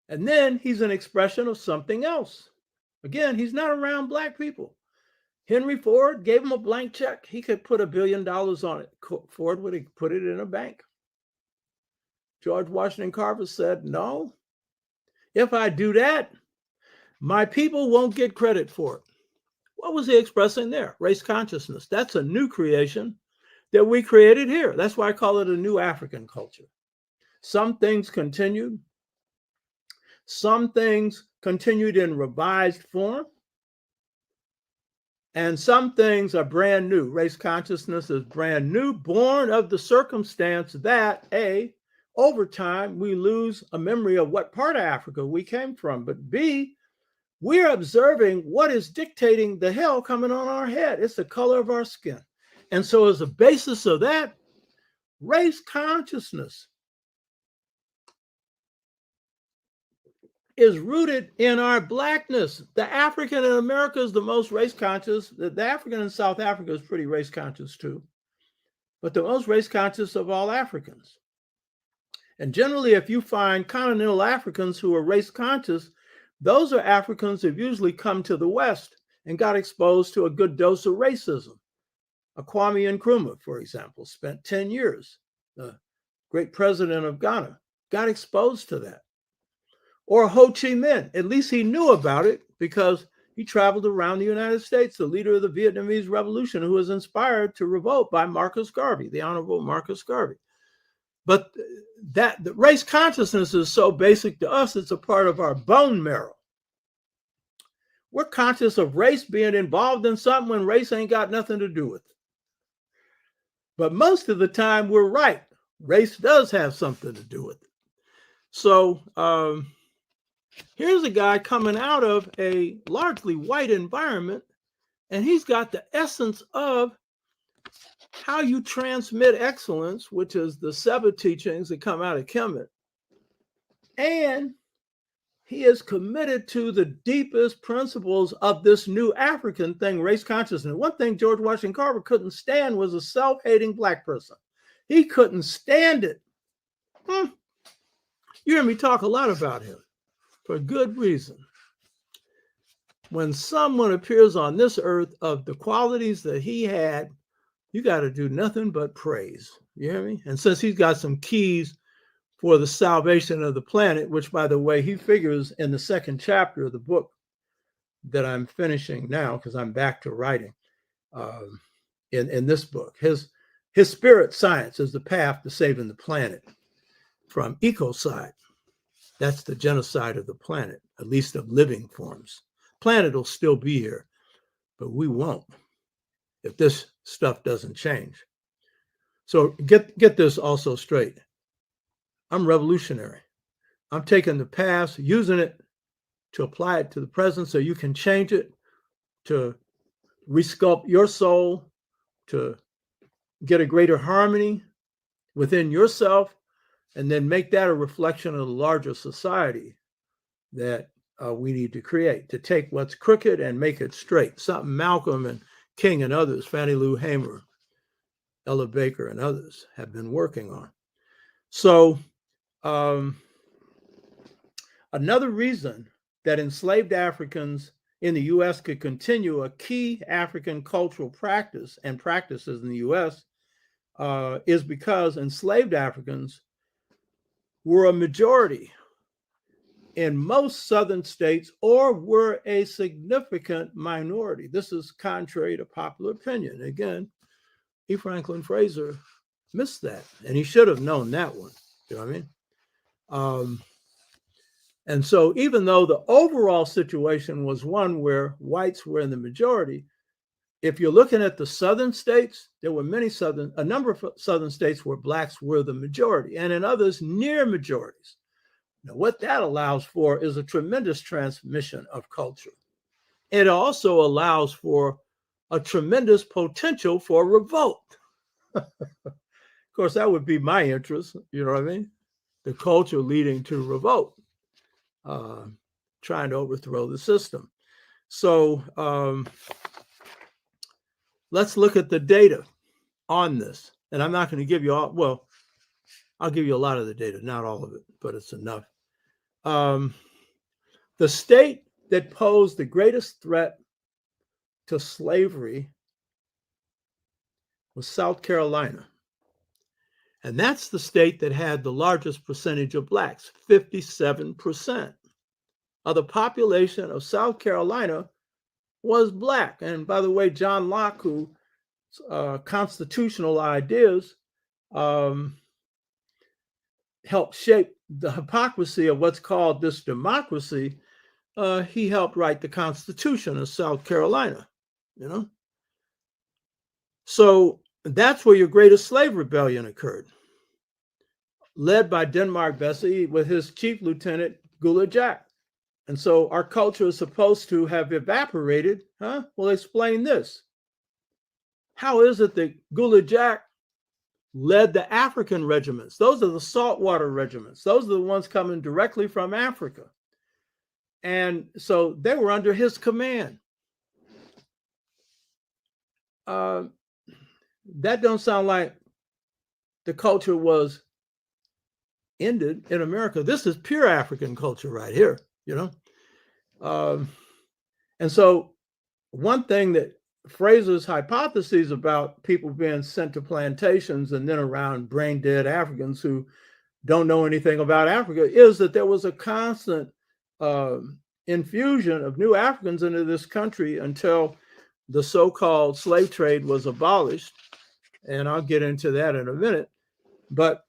And then he's an expression of something else. Again, he's not around black people. Henry Ford gave him a blank check. He could put $1 billion on it. Ford would have put it in a bank. George Washington Carver said, no, if I do that, my people won't get credit for it. What was he expressing there? Race consciousness. That's a new creation that we created here. That's why I call it a new African culture. Some things continued. Some things continued in revised form. And some things are brand new. Race consciousness is brand new, born of the circumstance that, A, over time, we lose a memory of what part of Africa we came from. But B, we're observing what is dictating the hell coming on our head. It's the color of our skin. And so as a basis of that, race consciousness is rooted in our blackness. The African in America is the most race conscious. The African in South Africa is pretty race conscious too, but the most race conscious of all Africans. And generally, if you find continental Africans who are race conscious, those are Africans who've usually come to the West and got exposed to a good dose of racism. Kwame Nkrumah, for example, spent 10 years, the great president of Ghana, got exposed to that. Or Ho Chi Minh, at least he knew about it because he traveled around the United States, the leader of the Vietnamese Revolution, who was inspired to revolt by Marcus Garvey, the Honorable Marcus Garvey. But that the race consciousness is so basic to us, it's a part of our bone marrow. We're conscious of race being involved in something when race ain't got nothing to do with it. But most of the time, we're right. Race does have something to do with it. So here's a guy coming out of a largely white environment, and he's got the essence of how you transmit excellence, which is the 7 teachings that come out of Kemet. And he is committed to the deepest principles of this new African thing, race consciousness. One thing George Washington Carver couldn't stand was a self-hating Black person. He couldn't stand it. You hear me talk a lot about him for good reason. When someone appears on this earth of the qualities that he had, you got to do nothing but praise. You hear me? And since he's got some keys for the salvation of the planet, which, by the way, he figures in the 2nd chapter of the book that I'm finishing now, because I'm back to writing in this book. His spirit science is the path to saving the planet from ecocide. That's the genocide of the planet, at least of living forms. Planet will still be here, but we won't if this stuff doesn't change. So get this also straight. I'm revolutionary. I'm taking the past, using it to apply it to the present so you can change it, to resculpt your soul, to get a greater harmony within yourself, and then make that a reflection of the larger society that we need to create, to take what's crooked and make it straight. Something Malcolm and King and others, Fannie Lou Hamer, Ella Baker and others have been working on. So another reason that enslaved Africans in the U.S. could continue a key African cultural practice and practices in the U.S. Is because enslaved Africans were a majority in most southern states or were a significant minority. This is contrary to popular opinion. Again, E. Franklin Fraser missed that, and he should have known that one. You know what I mean? And so even though the overall situation was one where whites were in the majority, if you're looking at the southern states, there were a number of southern states where Blacks were the majority, and in others, near majorities. Now, what that allows for is a tremendous transmission of culture. It also allows for a tremendous potential for revolt. Of course, that would be my interest, you know what I mean? The culture leading to revolt, trying to overthrow the system. So let's look at the data on this. And I'm not going to give you all, well, I'll give you a lot of the data, not all of it, but it's enough. The state that posed the greatest threat to slavery was South Carolina. And that's the state that had the largest percentage of Blacks, 57% of the population of South Carolina was Black. And by the way, John Locke, whose constitutional ideas helped shape the hypocrisy of what's called this democracy, he helped write the Constitution of South Carolina, you know? So that's where your greatest slave rebellion occurred, led by Denmark Vesey with his chief lieutenant, Gula Jack. And so our culture is supposed to have evaporated, huh? Well, explain this. How is it that Gula Jack led the African regiments? Those are the saltwater regiments. Those are the ones coming directly from Africa. And so they were under his command. That don't sound like the culture was ended in America. This is pure African culture right here, you know. And so one thing that Fraser's hypotheses about people being sent to plantations and then around brain dead Africans who don't know anything about Africa is that there was a constant infusion of new Africans into this country until the so-called slave trade was abolished. And I'll get into that in a minute. But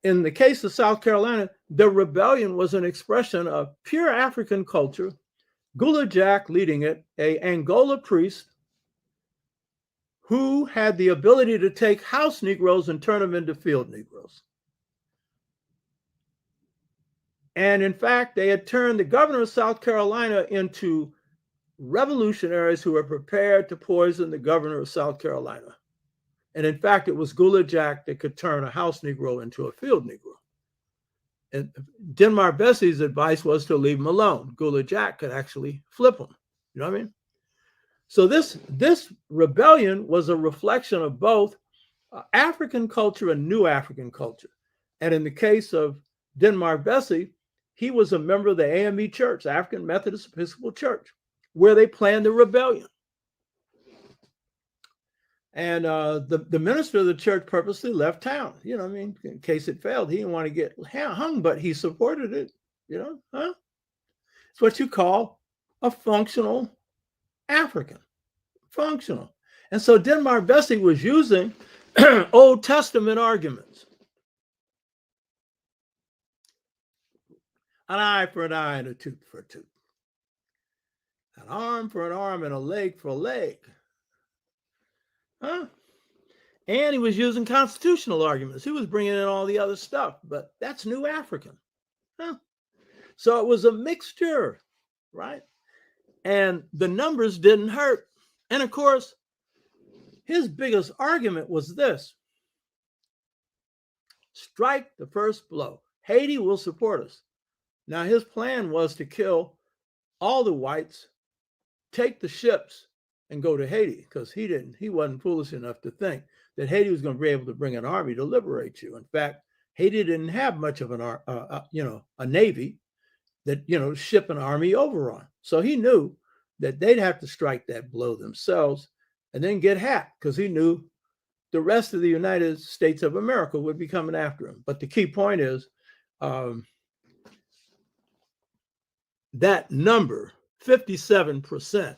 in the case of South Carolina, the rebellion was an expression of pure African culture, Gula Jack leading it, an Angola priest who had the ability to take house Negroes and turn them into field Negroes. And in fact, they had turned the governor of South Carolina into revolutionaries who were prepared to poison the governor of South Carolina. And in fact, it was Gula Jack that could turn a house Negro into a field Negro. And Denmark Bessie's advice was to leave him alone. Gula Jack could actually flip him. You know what I mean? So this rebellion was a reflection of both African culture and new African culture. And in the case of Denmark Vesey, he was a member of the AME Church, African Methodist Episcopal Church, where they planned the rebellion. And the minister of the church purposely left town, you know what I mean, in case it failed. He didn't want to get hung, but he supported it, you know, huh? It's what you call a functional African, functional. And so Denmark Vesey was using Old Testament arguments. An eye for an eye and a tooth for a tooth. An arm for an arm and a leg for a leg. Huh? And he was using constitutional arguments. He was bringing in all the other stuff, but that's New African. Huh? So it was a mixture, right? And the numbers didn't hurt. And of course, his biggest argument was this: strike the first blow. Haiti will support us. Now, his plan was to kill all the whites, take the ships, and go to Haiti, because he wasn't foolish enough to think that Haiti was going to be able to bring an army to liberate you. In fact, Haiti didn't have much of a navy that ship an army over on. So he knew that they'd have to strike that blow themselves and then get hacked, because he knew the rest of the United States of America would be coming after him. But the key point is that number, 57%,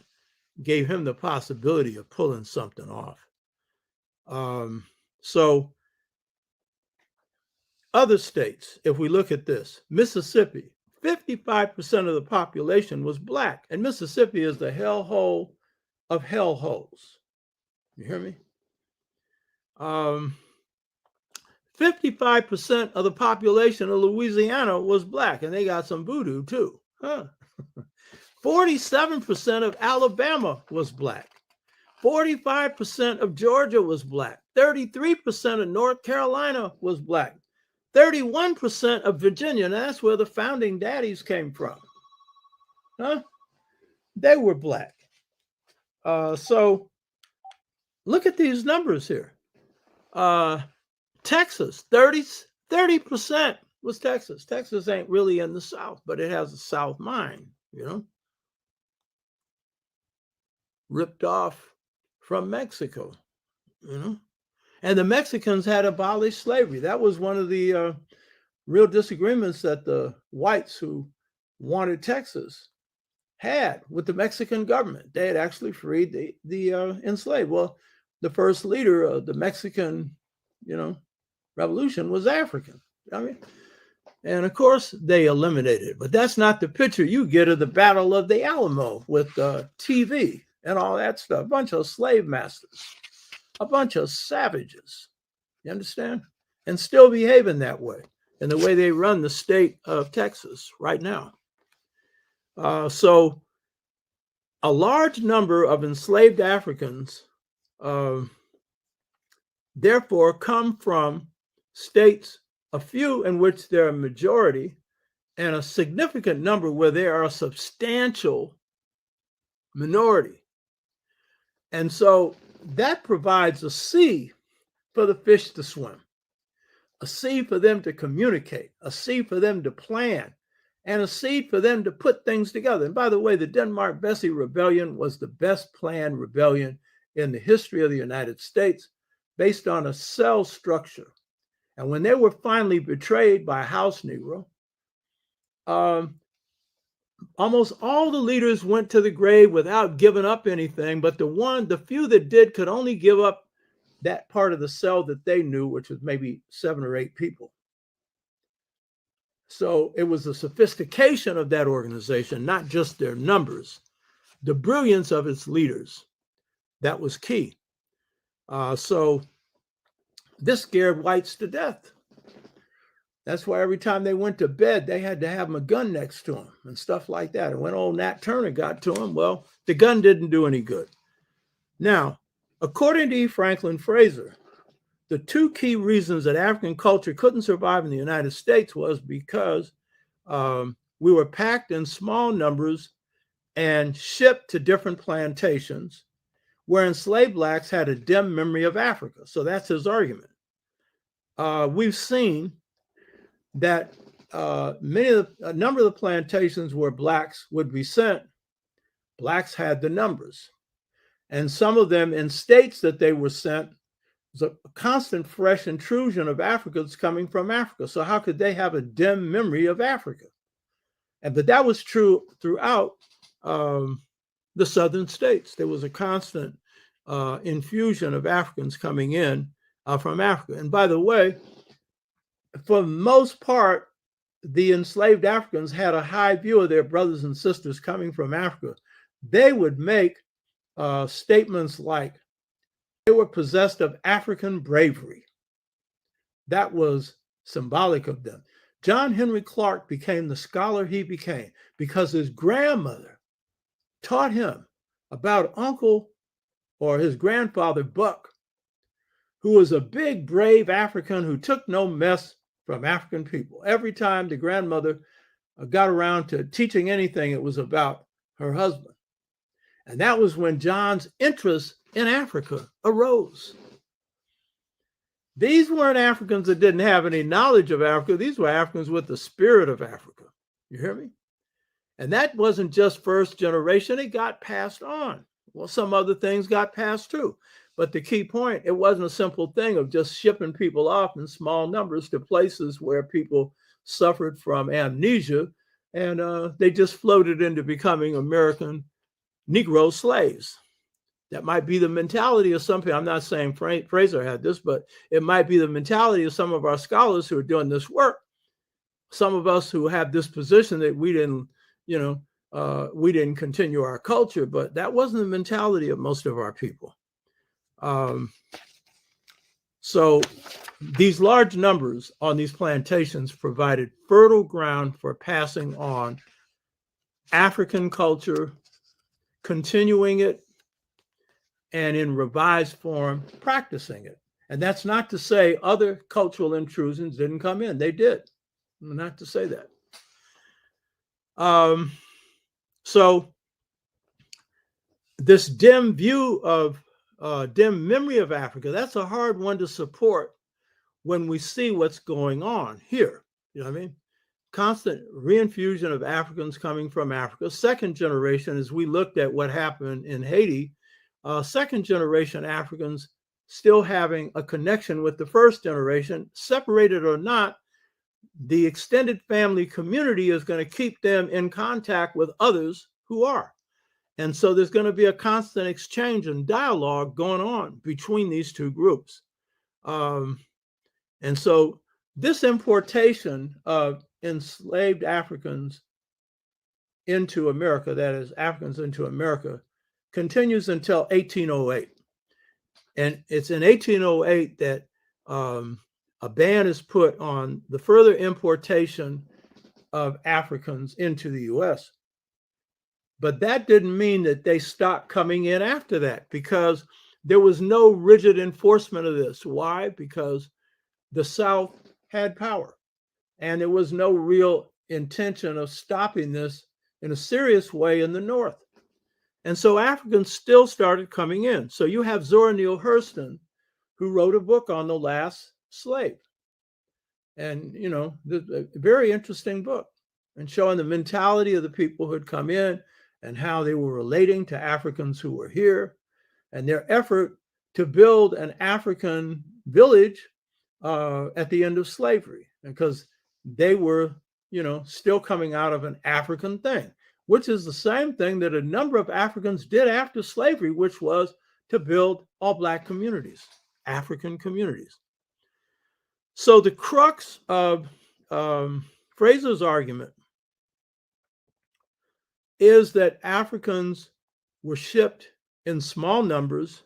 gave him the possibility of pulling something off. So other states, if we look at this, Mississippi, 55% of the population was Black, and Mississippi is the hellhole of hellholes. You hear me? 55% of the population of Louisiana was Black, and they got some voodoo too. Huh? 47% of Alabama was Black. 45% of Georgia was Black. 33% of North Carolina was Black. 31% of Virginia, and that's where the founding daddies came from. Huh? They were Black. So look at these numbers here. Texas, 30% was Texas. Texas ain't really in the South, but it has a South mind, ripped off from Mexico, And the Mexicans had abolished slavery. That was one of the real disagreements that the whites who wanted Texas had with the Mexican government. They had actually freed the enslaved. Well, the first leader of the Mexican, revolution was African. And of course they eliminated it. But that's not the picture you get of the Battle of the Alamo with TV and all that stuff. A bunch of slave masters, a bunch of savages. You understand? And still behaving that way in the way they run the state of Texas right now. So a large number of enslaved Africans therefore come from states, a few in which they're a majority, and a significant number where there are a substantial minority. And so that provides a sea for the fish to swim, a sea for them to communicate, a sea for them to plan, and a seed for them to put things together. And by the way, the Denmark-Vesey Rebellion was the best planned rebellion in the history of the United States, based on a cell structure. And when they were finally betrayed by House Negro, almost all the leaders went to the grave without giving up anything, but the few that did could only give up that part of the cell that they knew, which was maybe 7 or 8 people. So it was the sophistication of that organization, not just their numbers, the brilliance of its leaders. That was key. So this scared whites to death. That's why every time they went to bed, they had to have a gun next to them and stuff like that. And when old Nat Turner got to him, well, the gun didn't do any good. Now, according to E. Franklin Fraser, the 2 key reasons that African culture couldn't survive in the United States was because we were packed in small numbers and shipped to different plantations where enslaved blacks had a dim memory of Africa. So that's his argument. We've seen that a number of the plantations where blacks would be sent, blacks had the numbers. And some of them in states that they were sent, was a constant fresh intrusion of Africans coming from Africa. So how could they have a dim memory of Africa? But that was true throughout the southern states. There was a constant infusion of Africans coming in from Africa. And by the way, for the most part, the enslaved Africans had a high view of their brothers and sisters coming from Africa. They would make statements like they were possessed of African bravery. That was symbolic of them. John Henry Clark became the scholar he became because his grandmother taught him about uncle or his grandfather Buck, who was a big, brave African who took no mess from African people. Every time the grandmother got around to teaching anything, it was about her husband. And that was when John's interest in Africa arose. These weren't Africans that didn't have any knowledge of Africa. These were Africans with the spirit of Africa. You hear me? And that wasn't just first generation. It got passed on. Well, some other things got passed too. But the key point, it wasn't a simple thing of just shipping people off in small numbers to places where people suffered from amnesia and they just floated into becoming American Negro slaves. That might be the mentality of some people. I'm not saying Fraser had this, but it might be the mentality of some of our scholars who are doing this work. Some of us who have this position that we didn't, we didn't continue our culture, but that wasn't the mentality of most of our people. So these large numbers on these plantations provided fertile ground for passing on African culture, continuing it, and in revised form, practicing it. And that's not to say other cultural intrusions didn't come in. They did. Not to say that. So this dim view of dim memory of Africa, that's a hard one to support when we see what's going on here. You know what I mean? Constant reinfusion of Africans coming from Africa. Second generation, as we looked at what happened in Haiti, second generation Africans still having a connection with the first generation, separated or not, the extended family community is going to keep them in contact with others who are. And so there's going to be a constant exchange and dialogue going on between these two groups. And so this importation of enslaved Africans into America, that is Africans into America, continues until 1808. And it's in 1808 that a ban is put on the further importation of Africans into the US. But that didn't mean that they stopped coming in after that, because there was no rigid enforcement of this. Why? Because the South had power and there was no real intention of stopping this in a serious way in the North. And so Africans still started coming in. So you have Zora Neale Hurston, who wrote a book on the last slave. And, you know, a very interesting book, and showing the mentality of the people who had come in and how they were relating to Africans who were here, and their effort to build an African village at the end of slavery, because they were, you know, still coming out of an African thing, which is the same thing that a number of Africans did after slavery, which was to build all Black communities, African communities. So the crux of Fraser's argument is that Africans were shipped in small numbers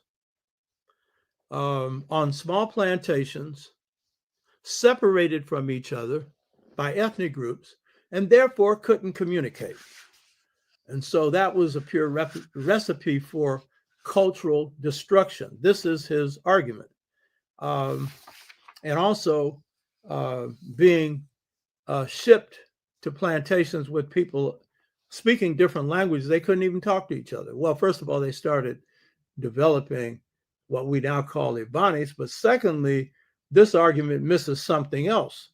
on small plantations, separated from each other by ethnic groups, and therefore couldn't communicate. And so that was a pure recipe for cultural destruction. This is his argument. And also being shipped to plantations with people speaking different languages, they couldn't even talk to each other. Well, first of all, they started developing what we now call Ibanis, but secondly, this argument misses something else.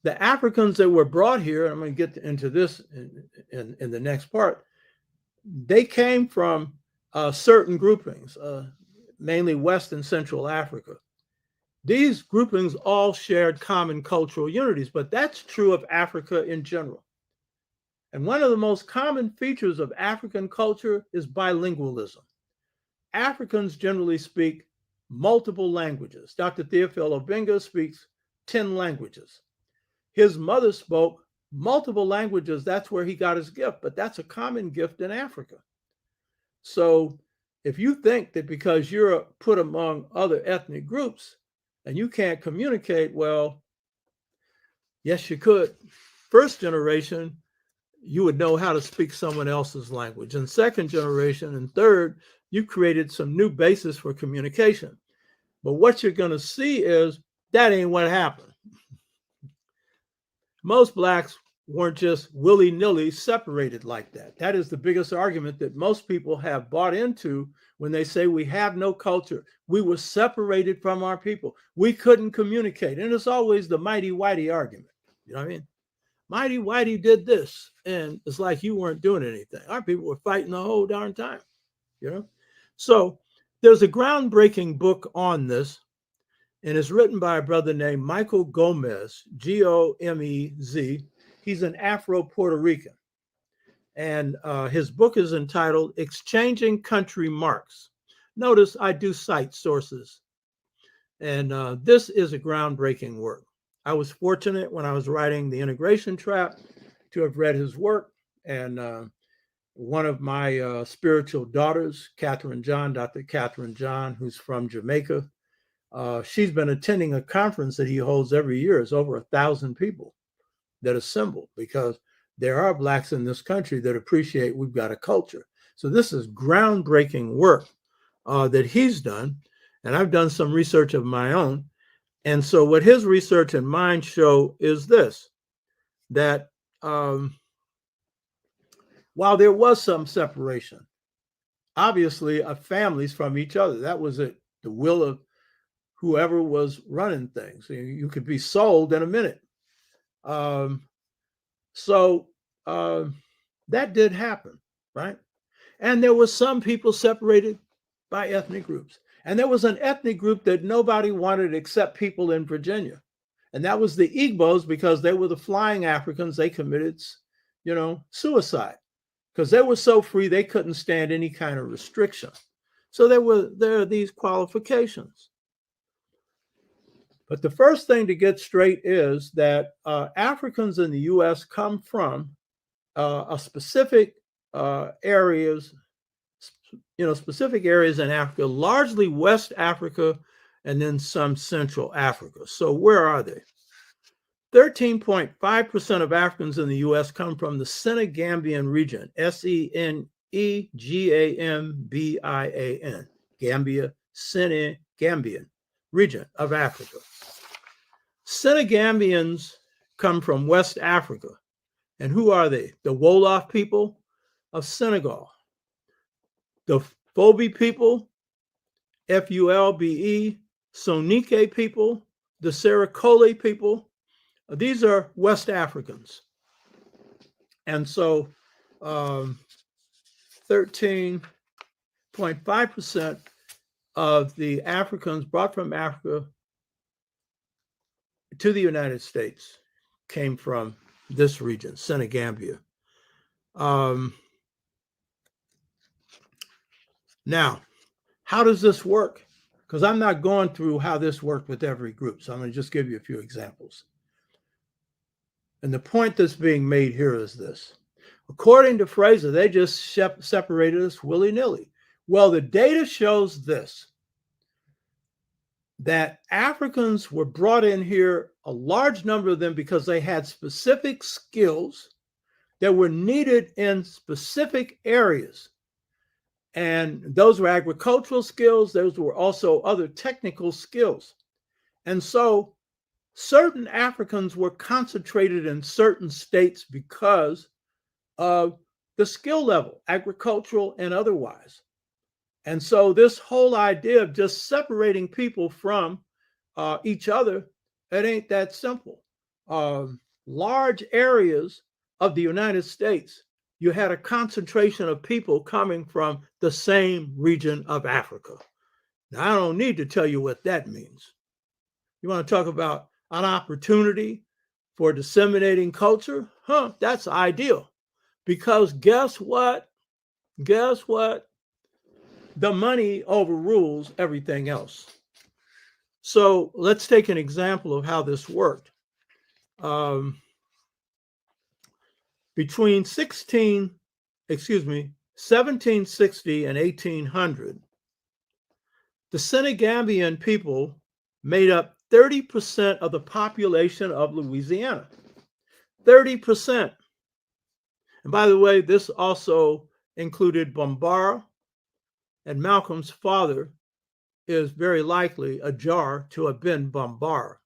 The Africans that were brought here, and I'm going to get into this in the next part, they came from certain groupings, mainly West and Central Africa. These groupings all shared common cultural unities, but that's true of Africa in general. And one of the most common features of African culture is bilingualism. Africans generally speak multiple languages. Dr. Theophil Obenga speaks 10 languages. His mother spoke multiple languages. That's where he got his gift, but that's a common gift in Africa. So if you think that because you're put among other ethnic groups and you can't communicate, well, yes, you could. First generation, you would know how to speak someone else's language. And second generation and third, you created some new basis for communication. But what you're going to see is that ain't what happened. Most Blacks weren't just willy-nilly separated like that. That is the biggest argument that most people have bought into when they say we have no culture. We were separated from our people. We couldn't communicate. And it's always the mighty whitey argument. You know what I mean? Mighty whitey did this. And it's like you weren't doing anything. Our people were fighting the whole darn time. You know? So there's a groundbreaking book on this, and it's written by a brother named Michael Gomez, Gomez. He's an Afro-Puerto Rican. And his book is entitled Exchanging Country Marks. Notice I do cite sources. And this is a groundbreaking work. I was fortunate when I was writing The Integration Trap to have read his work. And one of my spiritual daughters, Catherine John, Dr. Catherine John, who's from Jamaica, she's been attending a conference that he holds every year. It's over 1,000 people that assemble, because there are Blacks in this country that appreciate we've got a culture. So this is groundbreaking work that he's done. And I've done some research of my own. And so what his research and mine show is this, that while there was some separation, obviously, of families from each other, that was it, the will of whoever was running things. You could be sold in a minute. So that did happen, right? And there was some people separated by ethnic groups. And there was an ethnic group that nobody wanted except people in Virginia. And that was the Igbos, because they were the flying Africans. They committed, suicide, because they were so free, they couldn't stand any kind of restriction. So there are these qualifications. But the first thing to get straight is that Africans in the U.S. come from specific areas, specific areas in Africa, largely West Africa, and then some Central Africa. So where are they? 13.5% of Africans in the U.S. come from the Senegambian region, Senegambian, Gambia, Senegambian region of Africa. Senegambians come from West Africa. And who are they? The Wolof people of Senegal, the Fulbe people, Fulbe, Soninke people, the Serekole people. These are West Africans. And so 13.5% of the Africans brought from Africa to the United States came from this region, Senegambia. Now, how does this work? Because I'm not going through how this worked with every group, so I'm going to just give you a few examples. And the point that's being made here is this. According to Fraser, they just separated us willy-nilly. Well, the data shows this, that Africans were brought in here, a large number of them, because they had specific skills that were needed in specific areas. And those were agricultural skills. Those were also other technical skills. And so certain Africans were concentrated in certain states because of the skill level, agricultural and otherwise. And so this whole idea of just separating people from each other, it ain't that simple. Large areas of the United States, you had a concentration of people coming from the same region of Africa. Now, I don't need to tell you what that means. You want to talk about an opportunity for disseminating culture? That's ideal. Because guess what? Guess what? The money overrules everything else. So let's take an example of how this worked. Between 1760 and 1800, the Senegambian people made up 30% of the population of Louisiana. 30%. And by the way, this also included Bambara, and Malcolm's father is very likely Ajar to have been Bambara.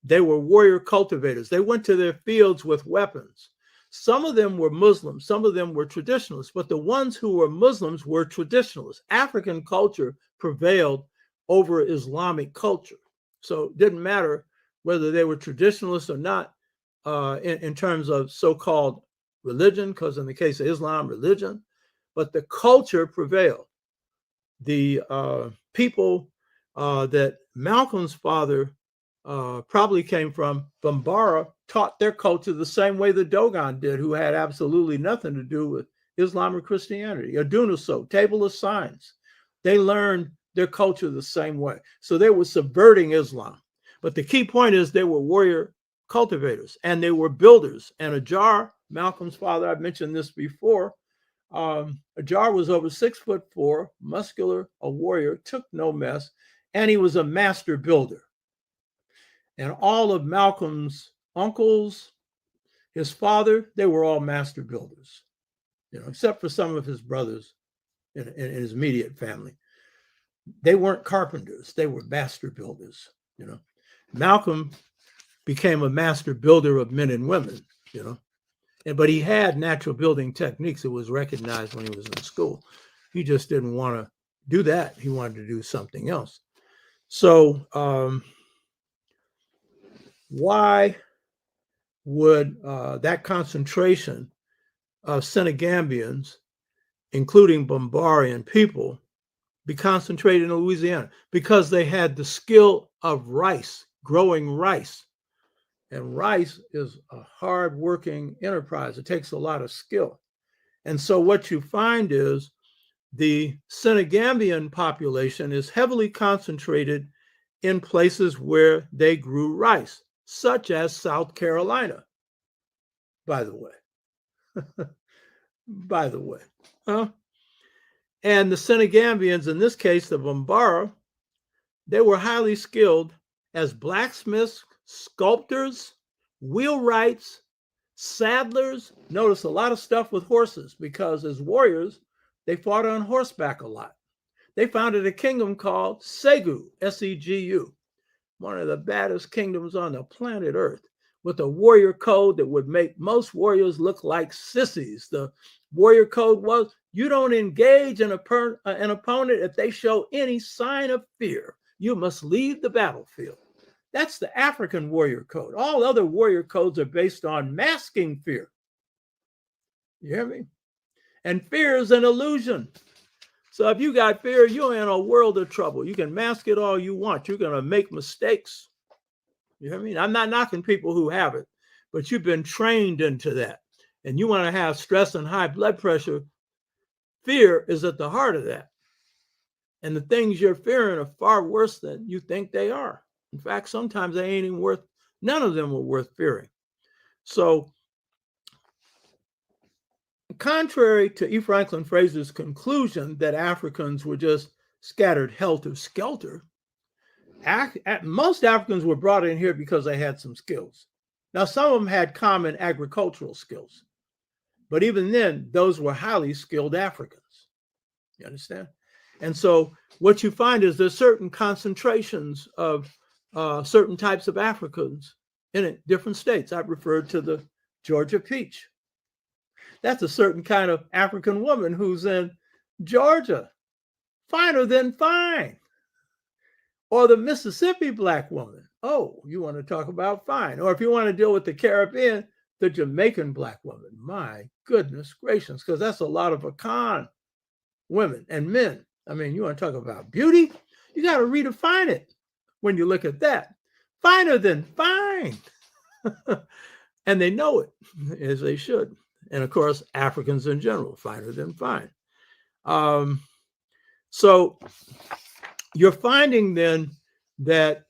They were warrior cultivators. They went to their fields with weapons. Some of them were Muslims, some of them were traditionalists, but the ones who were Muslims were traditionalists. African culture prevailed over Islamic culture. So it didn't matter whether they were traditionalists or not in terms of so-called religion, because in the case of Islam, religion, but the culture prevailed. The people that Malcolm's father probably came from, Bambara, taught their culture the same way the Dogon did, who had absolutely nothing to do with Islam or Christianity. Adunaso, Table of Signs. They learned their culture the same way. So they were subverting Islam. But the key point is they were warrior cultivators and they were builders. And Ajar, Malcolm's father, I've mentioned this before, Ajar was over 6'4", muscular, a warrior, took no mess, and he was a master builder. And all of Malcolm's uncles, his father, they were all master builders, except for some of his brothers in his immediate family. They weren't carpenters, they were master builders, Malcolm became a master builder of men and women, but he had natural building techniques. It was recognized when he was in school. He just didn't want to do that. He wanted to do something else. So why would that concentration of Senegambians, including Bambarian people, be concentrated in Louisiana? Because they had the skill of rice, growing rice. And rice is a hard-working enterprise. It takes a lot of skill. And so what you find is the Senegambian population is heavily concentrated in places where they grew rice, such as South Carolina, by the way. By the way. And the Senegambians, in this case, the Bambara, they were highly skilled as blacksmiths, sculptors, wheelwrights, saddlers. Notice a lot of stuff with horses, because as warriors, they fought on horseback a lot. They founded a kingdom called Segu, S-E-G-U. one of the baddest kingdoms on the planet Earth, with a warrior code that would make most warriors look like sissies. The warrior code was, you don't engage an opponent if they show any sign of fear. You must leave the battlefield. That's the African warrior code. All other warrior codes are based on masking fear. You hear me? And fear is an illusion. So if you got fear, you're in a world of trouble. You can mask it all you want. You're going to make mistakes. You know what I mean? I'm not knocking people who have it, but you've been trained into that. And you want to have stress and high blood pressure. Fear is at the heart of that. And the things you're fearing are far worse than you think they are. In fact, sometimes they ain't even worth, none of them are worth fearing. So, contrary to E. Franklin Fraser's conclusion that Africans were just scattered helter-skelter, most Africans were brought in here because they had some skills. Now, some of them had common agricultural skills, but even then, those were highly skilled Africans. You understand? And so what you find is there's certain concentrations of certain types of Africans in different states. I've referred to the Georgia peach. That's a certain kind of African woman who's in Georgia, finer than fine. Or the Mississippi black woman. Oh, you want to talk about fine. Or if you want to deal with the Caribbean, the Jamaican black woman. My goodness gracious, because that's a lot of Akan women and men. I mean, you want to talk about beauty? You got to redefine it when you look at that. Finer than fine. And they know it, as they should. And of course, Africans in general, finer than fine. So you're finding then that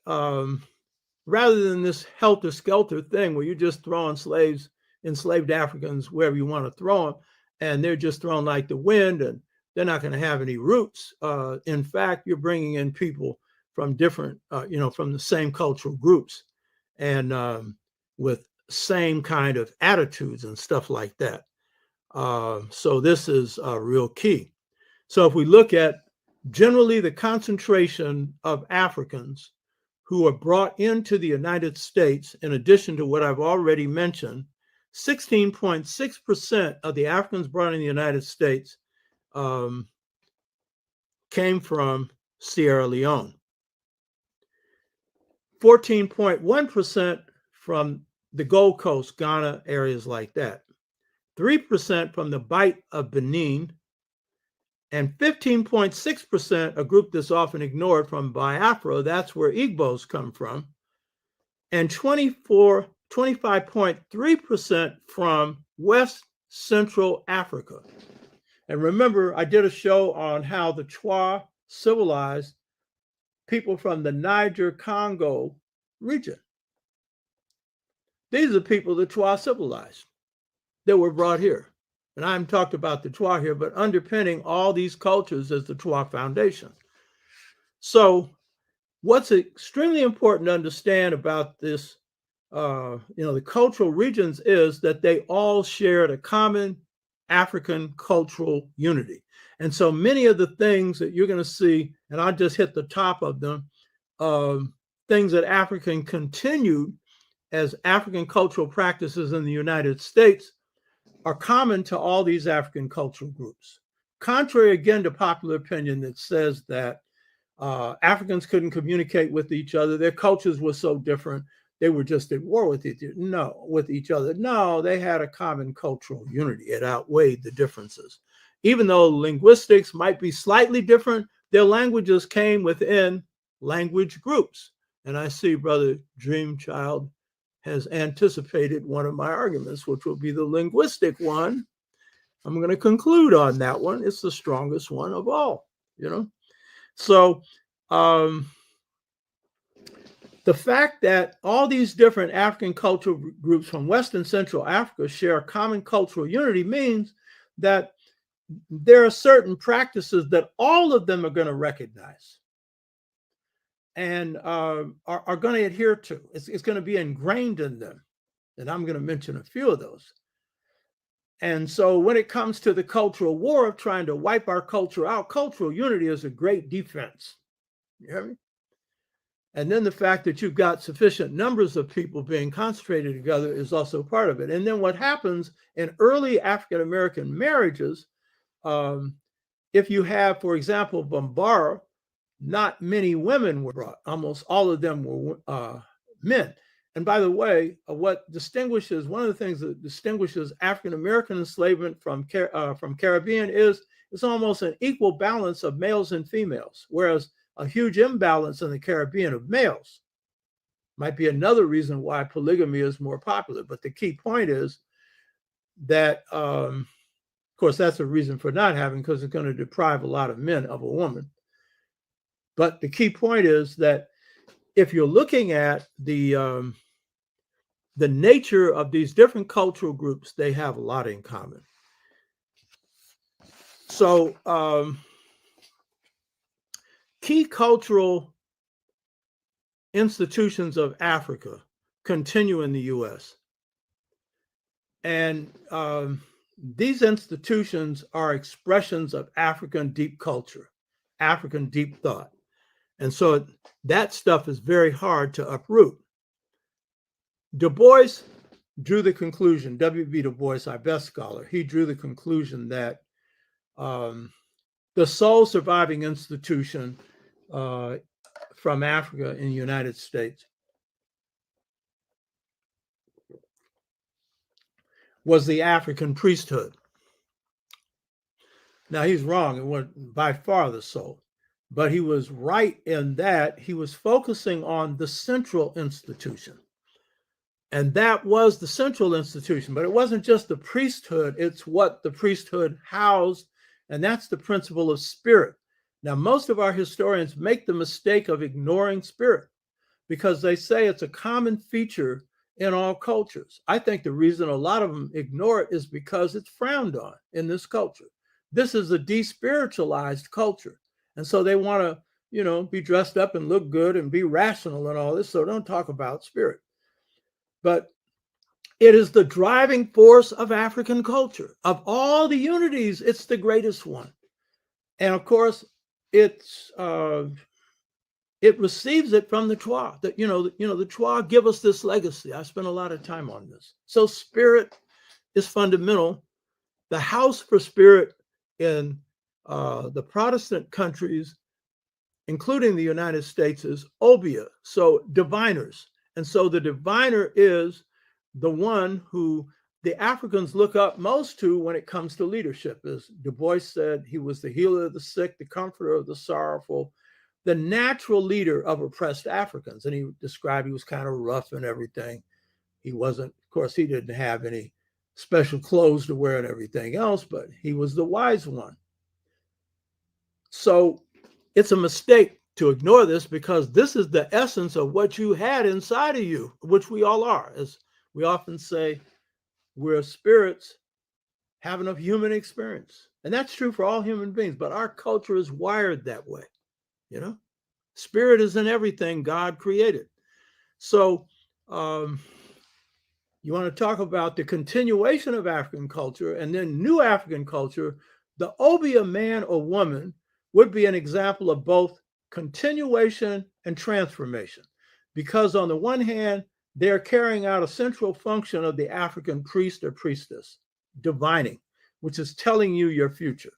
rather than this helter-skelter thing where you're just throwing enslaved Africans wherever you want to throw them, and they're just thrown like the wind, and they're not going to have any roots. In fact, you're bringing in people from different, from the same cultural groups, and with same kind of attitudes and stuff like that. So this is real key. So if we look at generally the concentration of Africans who are brought into the United States, in addition to what I've already mentioned, 16.6% of the Africans brought in the United States came from Sierra Leone, 14.1% from the Gold Coast, Ghana, areas like that, 3% from the Bight of Benin, and 15.6%, a group that's often ignored, from Biafra, that's where Igbos come from, and 25.3% from West Central Africa. And remember, I did a show on how the Twa civilized people from the Niger-Congo region. These are people the Twa civilized that were brought here. And I haven't talked about the Twa here, but underpinning all these cultures is the Twa Foundation. So what's extremely important to understand about this, the cultural regions, is that they all shared a common African cultural unity. And so many of the things that you're going to see, and I'll just hit the top of them, things that African continued as African cultural practices in the United States are common to all these African cultural groups. Contrary, again, to popular opinion that says that Africans couldn't communicate with each other, their cultures were so different, they were just at war with each other. No, they had a common cultural unity. It outweighed the differences. Even though linguistics might be slightly different, their languages came within language groups. And I see Brother Dreamchild has anticipated one of my arguments, which will be the linguistic one. I'm going to conclude on that one. It's the strongest one of all, So the fact that all these different African cultural groups from West and Central Africa share a common cultural unity means that there are certain practices that all of them are going to recognize and are going to adhere to. It's going to be ingrained in them. And I'm going to mention a few of those. And so when it comes to the cultural war of trying to wipe our culture out, cultural unity is a great defense. You hear me? And then the fact that you've got sufficient numbers of people being concentrated together is also part of it. And then what happens in early African American marriages, if you have, for example, Bambara, not many women were brought. Almost all of them were men. And by the way, one of the things that distinguishes African American enslavement from Caribbean is it's almost an equal balance of males and females, whereas a huge imbalance in the Caribbean of males might be another reason why polygamy is more popular. But the key point is that, of course, that's a reason for not having, because it's going to deprive a lot of men of a woman. But the key point is that if you're looking at the nature of these different cultural groups, they have a lot in common. So key cultural institutions of Africa continue in the U.S. And these institutions are expressions of African deep culture, African deep thought. And so that stuff is very hard to uproot. Du Bois drew the conclusion, W.B. Du Bois, our best scholar, he drew the conclusion that the sole surviving institution from Africa in the United States was the African priesthood. Now, he's wrong. It wasn't by far the sole, but he was right in that he was focusing on the central institution. And that was the central institution, but it wasn't just the priesthood, it's what the priesthood housed, and that's the principle of spirit. Now, most of our historians make the mistake of ignoring spirit because they say it's a common feature in all cultures. I think the reason a lot of them ignore it is because it's frowned on in this culture. This is a despiritualized culture. And so they want to, be dressed up and look good and be rational and all this. So don't talk about spirit. But it is the driving force of African culture. Of all the unities, it's the greatest one. And of course, it receives it from the Twa. The Twa give us this legacy. I spent a lot of time on this. So spirit is fundamental. The house for spirit in the Protestant countries, including the United States, is Obeah, so diviners. And so the diviner is the one who the Africans look up most to when it comes to leadership. As Du Bois said, he was the healer of the sick, the comforter of the sorrowful, the natural leader of oppressed Africans. And he described he was kind of rough and everything. He wasn't, of course, he didn't have any special clothes to wear and everything else, but he was the wise one. So it's a mistake to ignore this because this is the essence of what you had inside of you, which we all are. As we often say, we're spirits having a human experience. And that's true for all human beings, but our culture is wired that way. Spirit is in everything God created. So you want to talk about the continuation of African culture and then new African culture. The Obeah man or woman would be an example of both continuation and transformation, because on the one hand, they're carrying out a central function of the African priest or priestess, divining, which is telling you your future.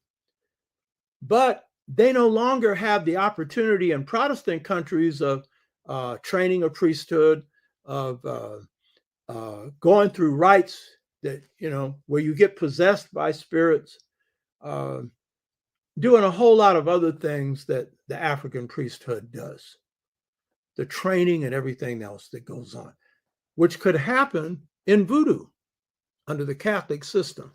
But they no longer have the opportunity in Protestant countries of training a priesthood, of going through rites that, where you get possessed by spirits, doing a whole lot of other things that the African priesthood does, the training and everything else that goes on, which could happen in voodoo under the Catholic system.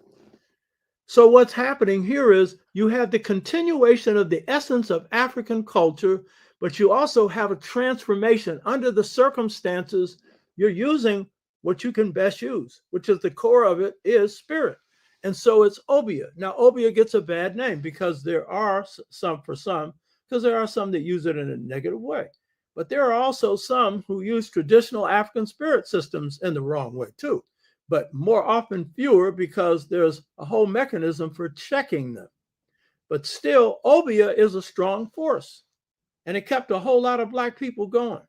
So what's happening here is you have the continuation of the essence of African culture, but you also have a transformation under the circumstances. You're using what you can best use, which is the core of it is spirit. And so it's Obeah. Now, Obeah gets a bad name because there are some that use it in a negative way. But there are also some who use traditional African spirit systems in the wrong way too, but more often fewer because there's a whole mechanism for checking them. But still, Obeah is a strong force. And it kept a whole lot of black people going.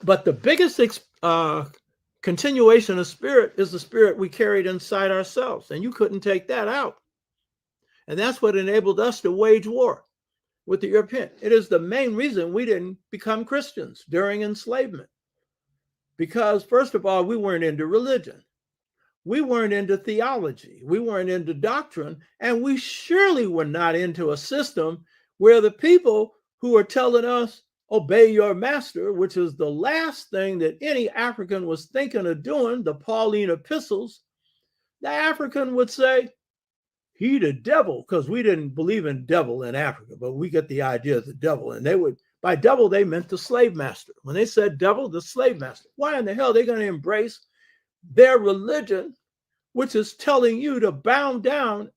But the biggest continuation of spirit is the spirit we carried inside ourselves. And you couldn't take that out. And that's what enabled us to wage war with the European. It is the main reason we didn't become Christians during enslavement. Because, first of all, we weren't into religion. We weren't into theology. We weren't into doctrine. And we surely were not into a system where the people who are telling us, obey your master, which is the last thing that any African was thinking of doing, the Pauline epistles, the African would say, he the devil, because we didn't believe in devil in Africa, but we get the idea of the devil. And they would, by devil, they meant the slave master. When they said devil, the slave master. Why in the hell are they going to embrace their religion, which is telling you to bow down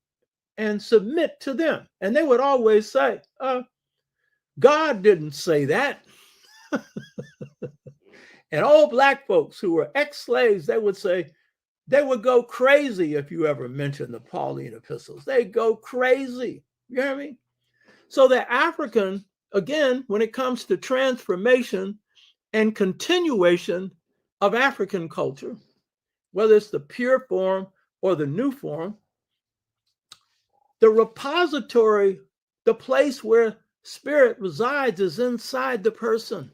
and submit to them? And they would always say, God didn't say that. And old black folks who were ex-slaves, they would say, they would go crazy if you ever mentioned the Pauline epistles. They'd go crazy. You hear me? So the African, again, when it comes to transformation and continuation of African culture, whether it's the pure form or the new form, the repository, the place where spirit resides, is inside the person.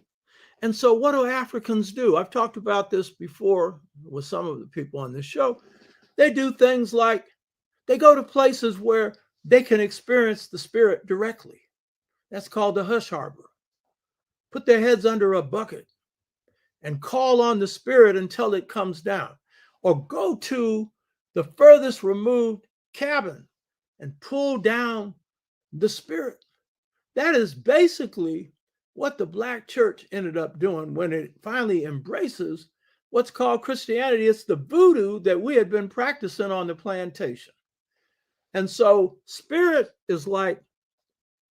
And so what do Africans do? I've talked about this before with some of the people on this show. They do things like they go to places where they can experience the spirit directly. That's called the hush harbor. Put their heads under a bucket and call on the spirit until it comes down. Or go to the furthest removed cabin and pull down the spirit. That is basically what the black church ended up doing when it finally embraces what's called Christianity. It's the voodoo that we had been practicing on the plantation. And so spirit is like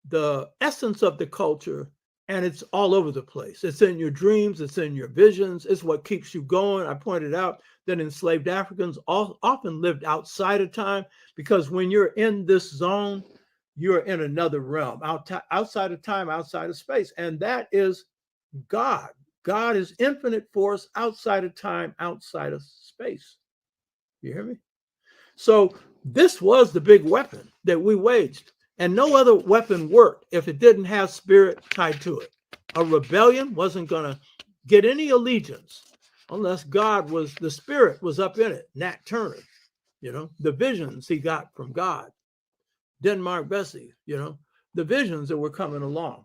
the essence of the culture, and it's all over the place. It's in your dreams, it's in your visions, it's what keeps you going. I pointed out that enslaved Africans often lived outside of time, because when you're in this zone, you're in another realm, outside of time, outside of space. And that is God. God is infinite force, outside of time, outside of space. You hear me? So this was the big weapon that we waged. And no other weapon worked if it didn't have spirit tied to it. A rebellion wasn't going to get any allegiance unless God was, the spirit was up in it. Nat Turner, the visions he got from God. Denmark Vesey, the visions that were coming along.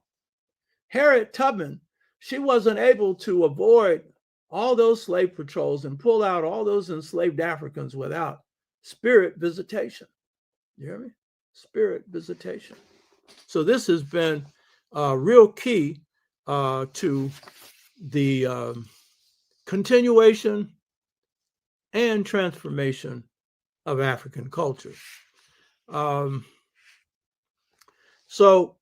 Harriet Tubman, she wasn't able to avoid all those slave patrols and pull out all those enslaved Africans without spirit visitation. You hear me? Spirit visitation. So this has been real key to the continuation and transformation of African culture. So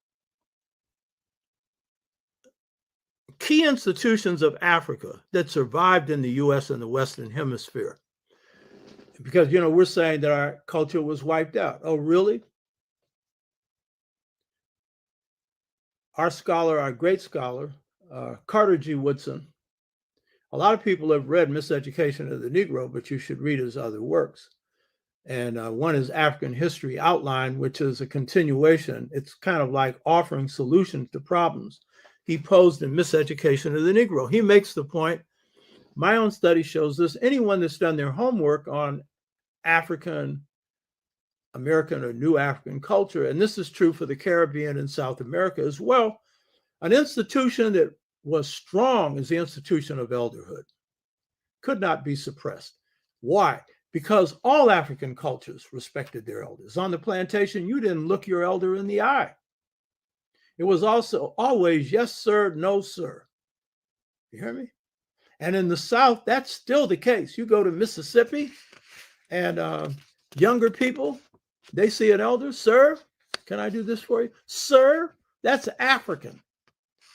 key institutions of Africa that survived in the U.S. and the Western Hemisphere, because, we're saying that our culture was wiped out. Oh, really? Our great scholar, Carter G. Woodson, a lot of people have read Miseducation of the Negro, but you should read his other works. And one is African History Outline, which is a continuation. It's kind of like offering solutions to problems he posed in Miseducation of the Negro. He makes the point, my own study shows this, anyone that's done their homework on African American or New African culture, and this is true for the Caribbean and South America as well, an institution that was strong is the institution of elderhood. Could not be suppressed. Why? Because all African cultures respected their elders. On the plantation, you didn't look your elder in the eye. It was also always, yes, sir, no, sir. You hear me? And in the South, that's still the case. You go to Mississippi and younger people, they see an elder, sir, can I do this for you? Sir, that's African.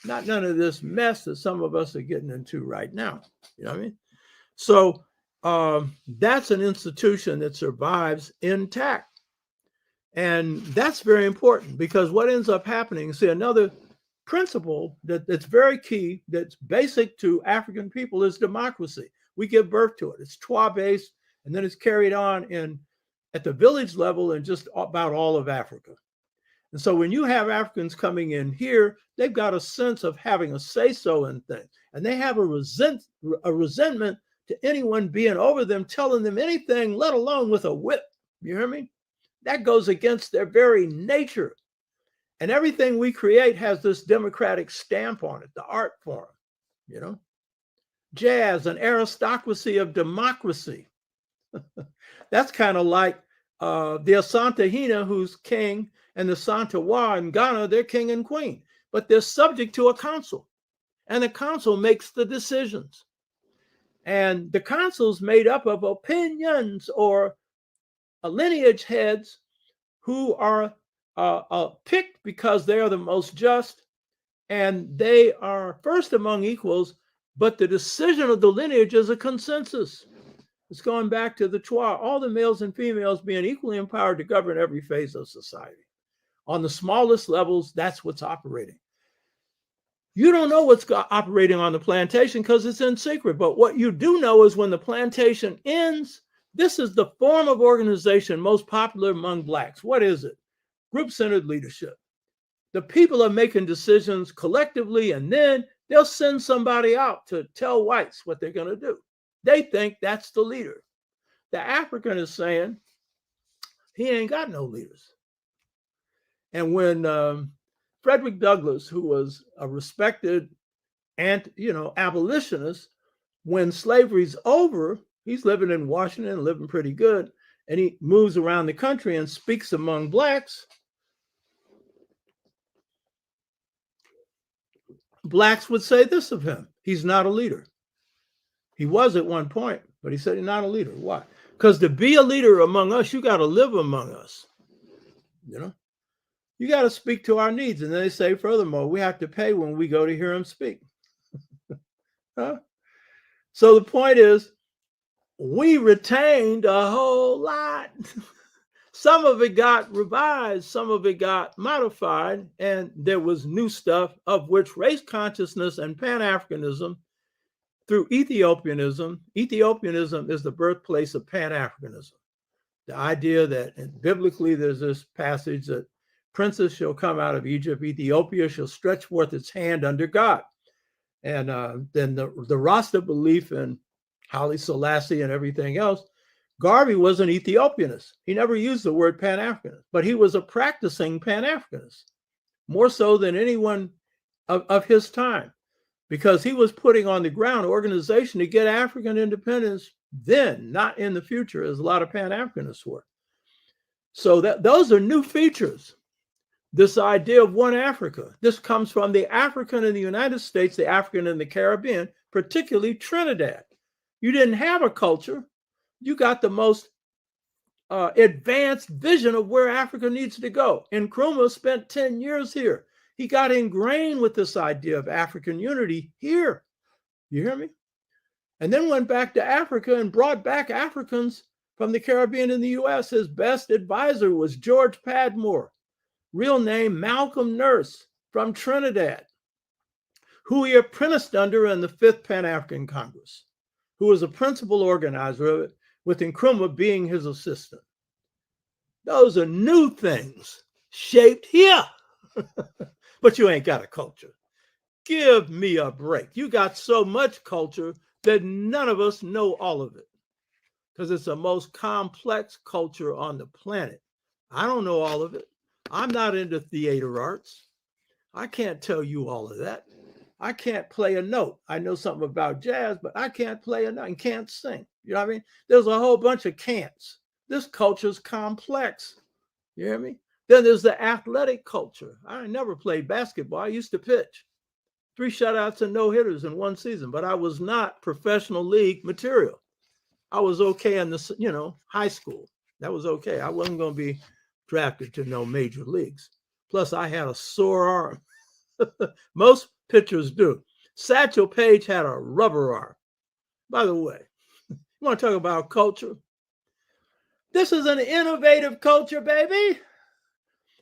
Not none of this mess that some of us are getting into right now. You know what I mean? So that's an institution that survives intact. And that's very important because what ends up happening, see, another principle that's very key, that's basic to African people is democracy. We give birth to it. It's Twa based, and then it's carried on at the village level in just about all of Africa. And so when you have Africans coming in here, they've got a sense of having a say-so in things. And they have a resentment to anyone being over them, telling them anything, let alone with a whip. You hear me? That goes against their very nature. And everything we create has this democratic stamp on it, the art form, you know? Jazz, an aristocracy of democracy. That's kind of like the Asante Hina, who's king, and the Santawa in Ghana, they're king and queen, but they're subject to a council, and the council makes the decisions. And the council's made up of opinions or lineage heads who are picked because they are the most just, and they are first among equals, but the decision of the lineage is a consensus. It's going back to the Twa, all the males and females being equally empowered to govern every phase of society. On the smallest levels, that's what's operating. You don't know what's operating on the plantation because it's in secret. But what you do know is when the plantation ends, this is the form of organization most popular among Blacks. What is it? Group-centered leadership. The people are making decisions collectively, and then they'll send somebody out to tell whites what they're going to do. They think that's the leader. The African is saying he ain't got no leaders. And when Frederick Douglass, who was a respected abolitionist, when slavery's over, he's living in Washington, living pretty good, and he moves around the country and speaks among Blacks. Blacks would say this of him: he's not a leader. He was at one point, but he said he's not a leader. Why? Because to be a leader among us, you got to live among us. You know? You got to speak to our needs. And they say, furthermore, we have to pay when we go to hear him speak. Huh? So the point is, we retained a whole lot. Some of it got revised, some of it got modified, and there was new stuff, of which race consciousness and Pan-Africanism through Ethiopianism. Ethiopianism is the birthplace of Pan-Africanism. The idea that biblically there's this passage that princes shall come out of Egypt, Ethiopia shall stretch forth its hand under God. And then the Rasta belief in Haile Selassie and everything else. Garvey was an Ethiopianist. He never used the word Pan-Africanist, but he was a practicing Pan-Africanist, more so than anyone of his time, because he was putting on the ground organization to get African independence then, not in the future, as a lot of Pan-Africanists were. So those are new features. This idea of one Africa. This comes from the African in the United States, the African in the Caribbean, particularly Trinidad. You didn't have a culture. You got the most advanced vision of where Africa needs to go. Nkrumah spent 10 years here. He got ingrained with this idea of African unity here. You hear me? And then went back to Africa and brought back Africans from the Caribbean in the US. His best advisor was George Padmore, real name Malcolm Nurse, from Trinidad, who he apprenticed under in the 5th Pan-African Congress, who was a principal organizer of it, with Nkrumah being his assistant. Those are new things shaped here. But you ain't got a culture. Give me a break. You got so much culture that none of us know all of it, because it's the most complex culture on the planet. I don't know all of it. I'm not into theater arts. I can't tell you all of that. I can't play a note. I know something about jazz, but I can't play a note and can't sing. You know what I mean? There's a whole bunch of can'ts. This culture's complex. You hear me? Then there's the athletic culture. I never played basketball. I used to pitch 3 shutouts and no hitters in one season, but I was not professional league material. I was okay in the, high school. That was okay. I wasn't going to be drafted to no major leagues. Plus, I had a sore arm. Most pitchers do. Satchel Paige had a rubber arm. By the way, you want to talk about culture? This is an innovative culture, baby.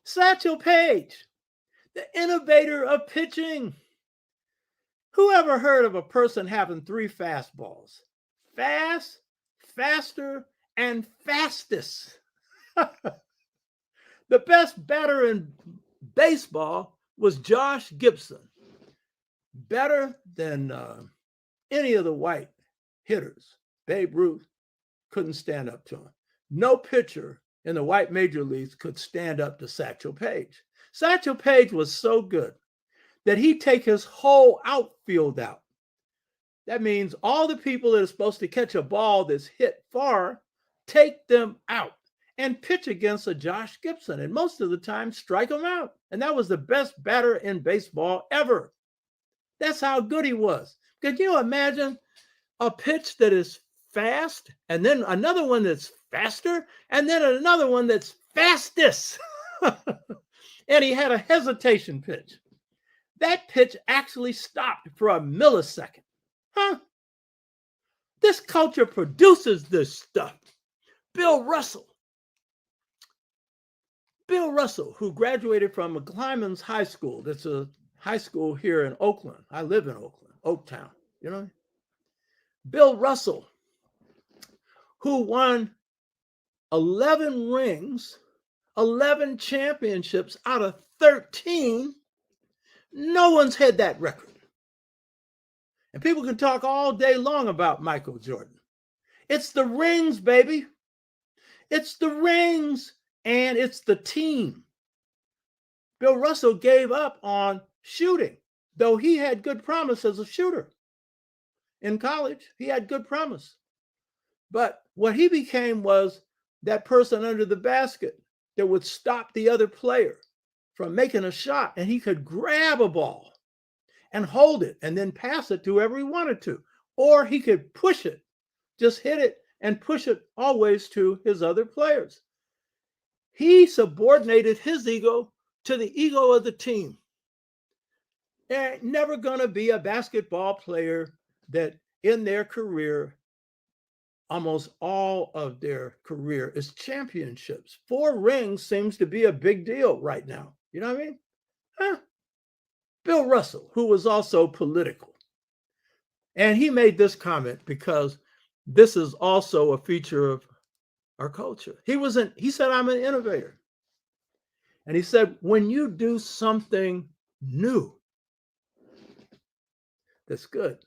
Satchel Paige, the innovator of pitching. Who ever heard of a person having 3 fastballs? Fast, faster, and fastest. The best batter in baseball was Josh Gibson. Better than any of the white hitters. Babe Ruth couldn't stand up to him. No pitcher in the white major leagues could stand up to Satchel Paige. Satchel Paige was so good that he'd take his whole outfield out. That means all the people that are supposed to catch a ball that's hit far, take them out and pitch against a Josh Gibson, and most of the time strike him out. And that was the best batter in baseball ever. That's how good he was. Could you imagine a pitch that is fast, and then another one that's faster, and then another one that's fastest? And he had a hesitation pitch. That pitch actually stopped for a millisecond. This culture produces this stuff. Bill Russell, who graduated from McClymonds High School. That's a high school here in Oakland. I live in Oakland, Oaktown, you know. Bill Russell, who won 11 rings, 11 championships out of 13. No one's had that record. And people can talk all day long about Michael Jordan. It's the rings, baby. It's the rings, and it's the team. Bill Russell gave up on shooting, though he had good promise as a shooter. In college, he had good promise. But what he became was that person under the basket that would stop the other player from making a shot, and he could grab a ball and hold it and then pass it to whoever he wanted to. Or he could push it, just hit it and push it always to his other players. He subordinated his ego to the ego of the team. There ain't never going to be a basketball player that in their career, almost all of their career is championships. 4 rings seems to be a big deal right now. You know what I mean? Bill Russell, who was also political. And he made this comment because this is also a feature of our culture. He said, I'm an innovator. And he said, when you do something new, that's good,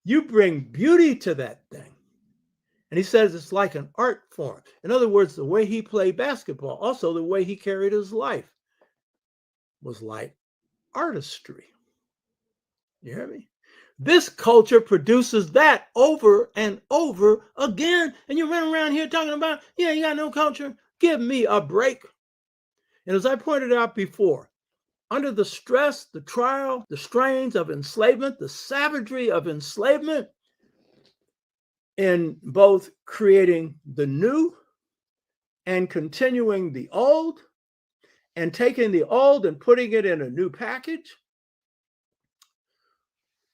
you bring beauty to that thing. And he says it's like an art form. In other words, the way he played basketball, also the way he carried his life, was like artistry. You hear me? This culture produces that over and over again. And you run around here talking about, yeah, you got no culture. Give me a break. And as I pointed out before, under the stress, the trial, the strains of enslavement, the savagery of enslavement, in both creating the new and continuing the old, and taking the old and putting it in a new package,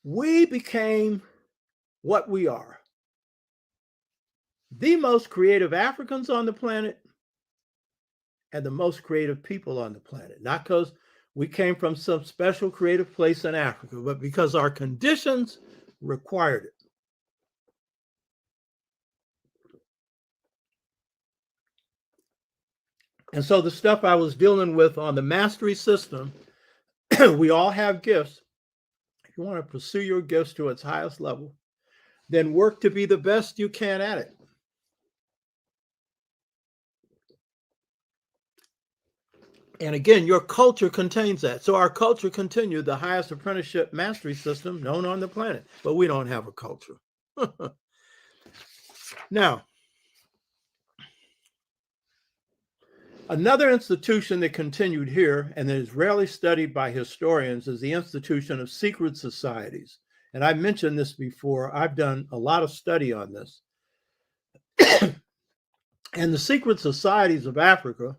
we became what we are. The most creative Africans on the planet and the most creative people on the planet. Not because we came from some special creative place in Africa, but because our conditions required it. And so the stuff I was dealing with on the mastery system, we all have gifts. If you want to pursue your gifts to its highest level, then work to be the best you can at it. And again, your culture contains that. So our culture continued the highest apprenticeship mastery system known on the planet, but we don't have a culture. Now, another institution that continued here and that is rarely studied by historians is the institution of secret societies. And I mentioned this before. I've done a lot of study on this. And the secret societies of Africa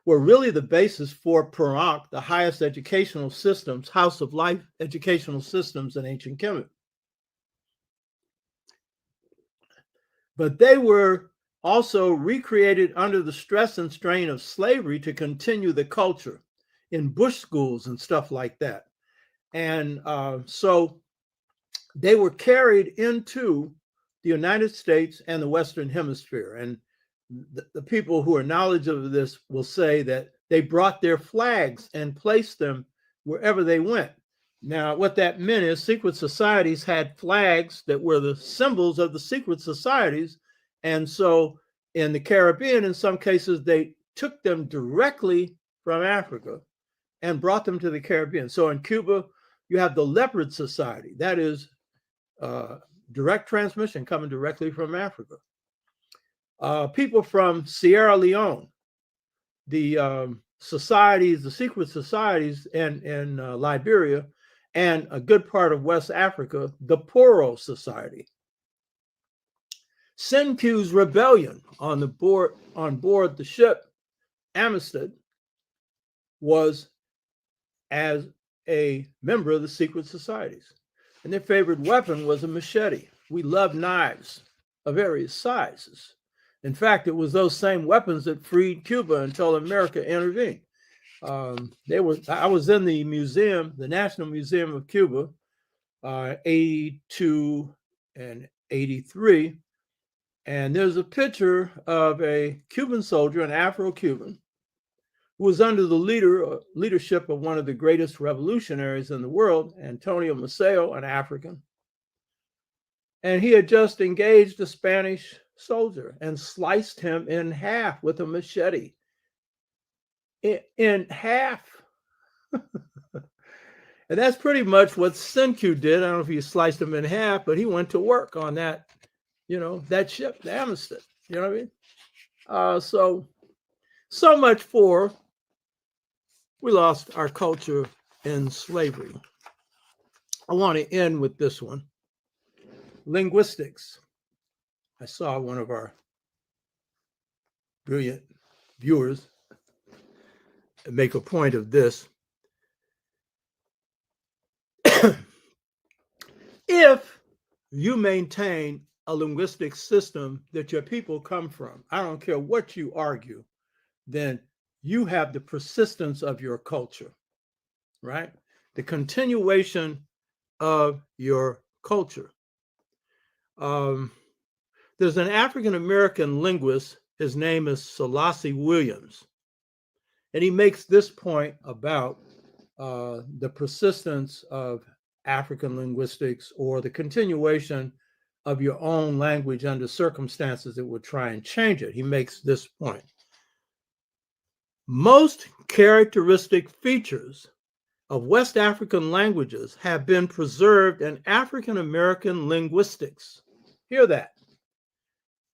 were really the basis for Perant, the highest educational systems, House of Life educational systems in ancient Kemet. But they were also recreated under the stress and strain of slavery to continue the culture in bush schools and stuff like that. And so they were carried into the United States and the Western Hemisphere. And the people who are knowledgeable of this will say that they brought their flags and placed them wherever they went. Now, what that meant is secret societies had flags that were the symbols of the secret societies. And so in the Caribbean, in some cases, they took them directly from Africa and brought them to the Caribbean. So in Cuba, you have the Leopard Society. That is direct transmission coming directly from Africa. People from Sierra Leone, the societies, the secret societies in Liberia, and a good part of West Africa, the Poro Society. Senku's rebellion on board the ship Amistad was as a member of the secret societies. And their favorite weapon was a machete. We love knives of various sizes. In fact, it was those same weapons that freed Cuba until America intervened. I was in the museum, the National Museum of Cuba, 82 and 83. And there's a picture of a Cuban soldier, an Afro-Cuban, who was under the leadership of one of the greatest revolutionaries in the world, Antonio Maceo, an African. And he had just engaged a Spanish soldier and sliced him in half with a machete. In half. And that's pretty much what Senku did. I don't know if he sliced him in half, but he went to work on that, that ship, the Amistad. You know what I mean? So much for we lost our culture in slavery. I want to end with this one. Linguistics. I saw one of our brilliant viewers make a point of this. If you maintain a linguistic system that your people come from, I don't care what you argue, then you have the persistence of your culture, right? The continuation of your culture. There's an African-American linguist, his name is Selassie Williams, and he makes this point about the persistence of African linguistics or the continuation of your own language under circumstances that would try and change it. He makes this point. Most characteristic features of West African languages have been preserved in African American linguistics. Hear that.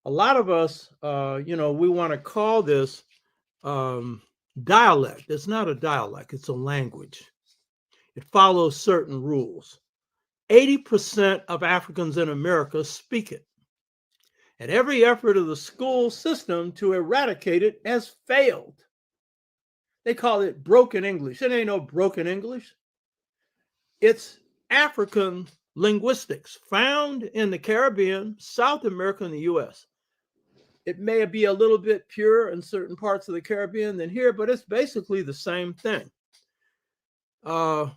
A lot of us, we want to call this dialect. It's not a dialect, it's a language. It follows certain rules. 80% of Africans in America speak it. And every effort of the school system to eradicate it has failed. They call it broken English. It ain't no broken English. It's African linguistics found in the Caribbean, South America, and the US. It may be a little bit pure in certain parts of the Caribbean than here, but it's basically the same thing.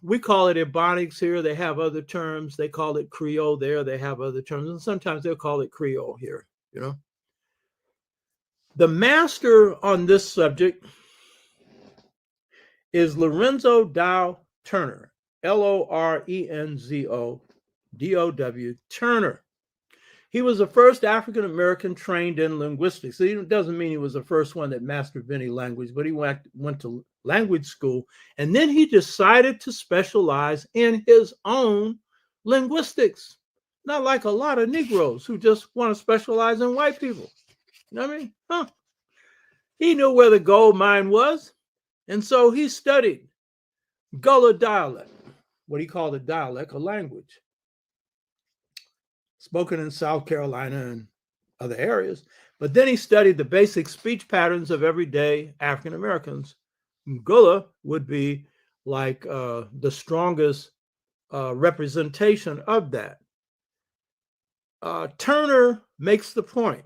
We call it Ebonics here. They have other terms. They call it Creole there. They have other terms. And sometimes they'll call it Creole here, The master on this subject is Lorenzo Dow Turner, Lorenzo Dow Turner. He was the first African-American trained in linguistics. It doesn't mean he was the first one that mastered any language, but he went to language school. And then he decided to specialize in his own linguistics. Not like a lot of Negroes who just want to specialize in white people. You know what I mean? He knew where the gold mine was. And so he studied Gullah dialect, what he called a dialect, a language, spoken in South Carolina and other areas. But then he studied the basic speech patterns of everyday African Americans. Gullah would be like the strongest representation of that. Turner makes the point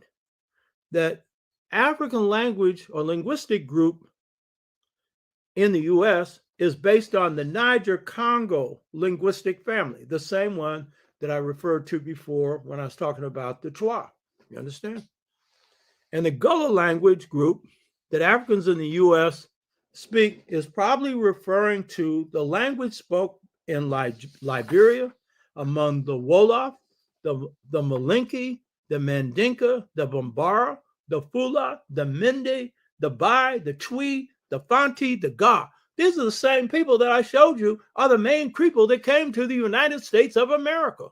that African language or linguistic group in the US is based on the Niger-Congo linguistic family, the same one that I referred to before when I was talking about the Twa. You understand? And the Gullah language group that Africans in the US speak is probably referring to the language spoke in Liberia among the Wolof, the Malinke, the Mandinka, the Bambara, the Fula, the Mende, the Bai, the Twi, the Fanti, the Ga. These are the same people that I showed you are the main people that came to the United States of America.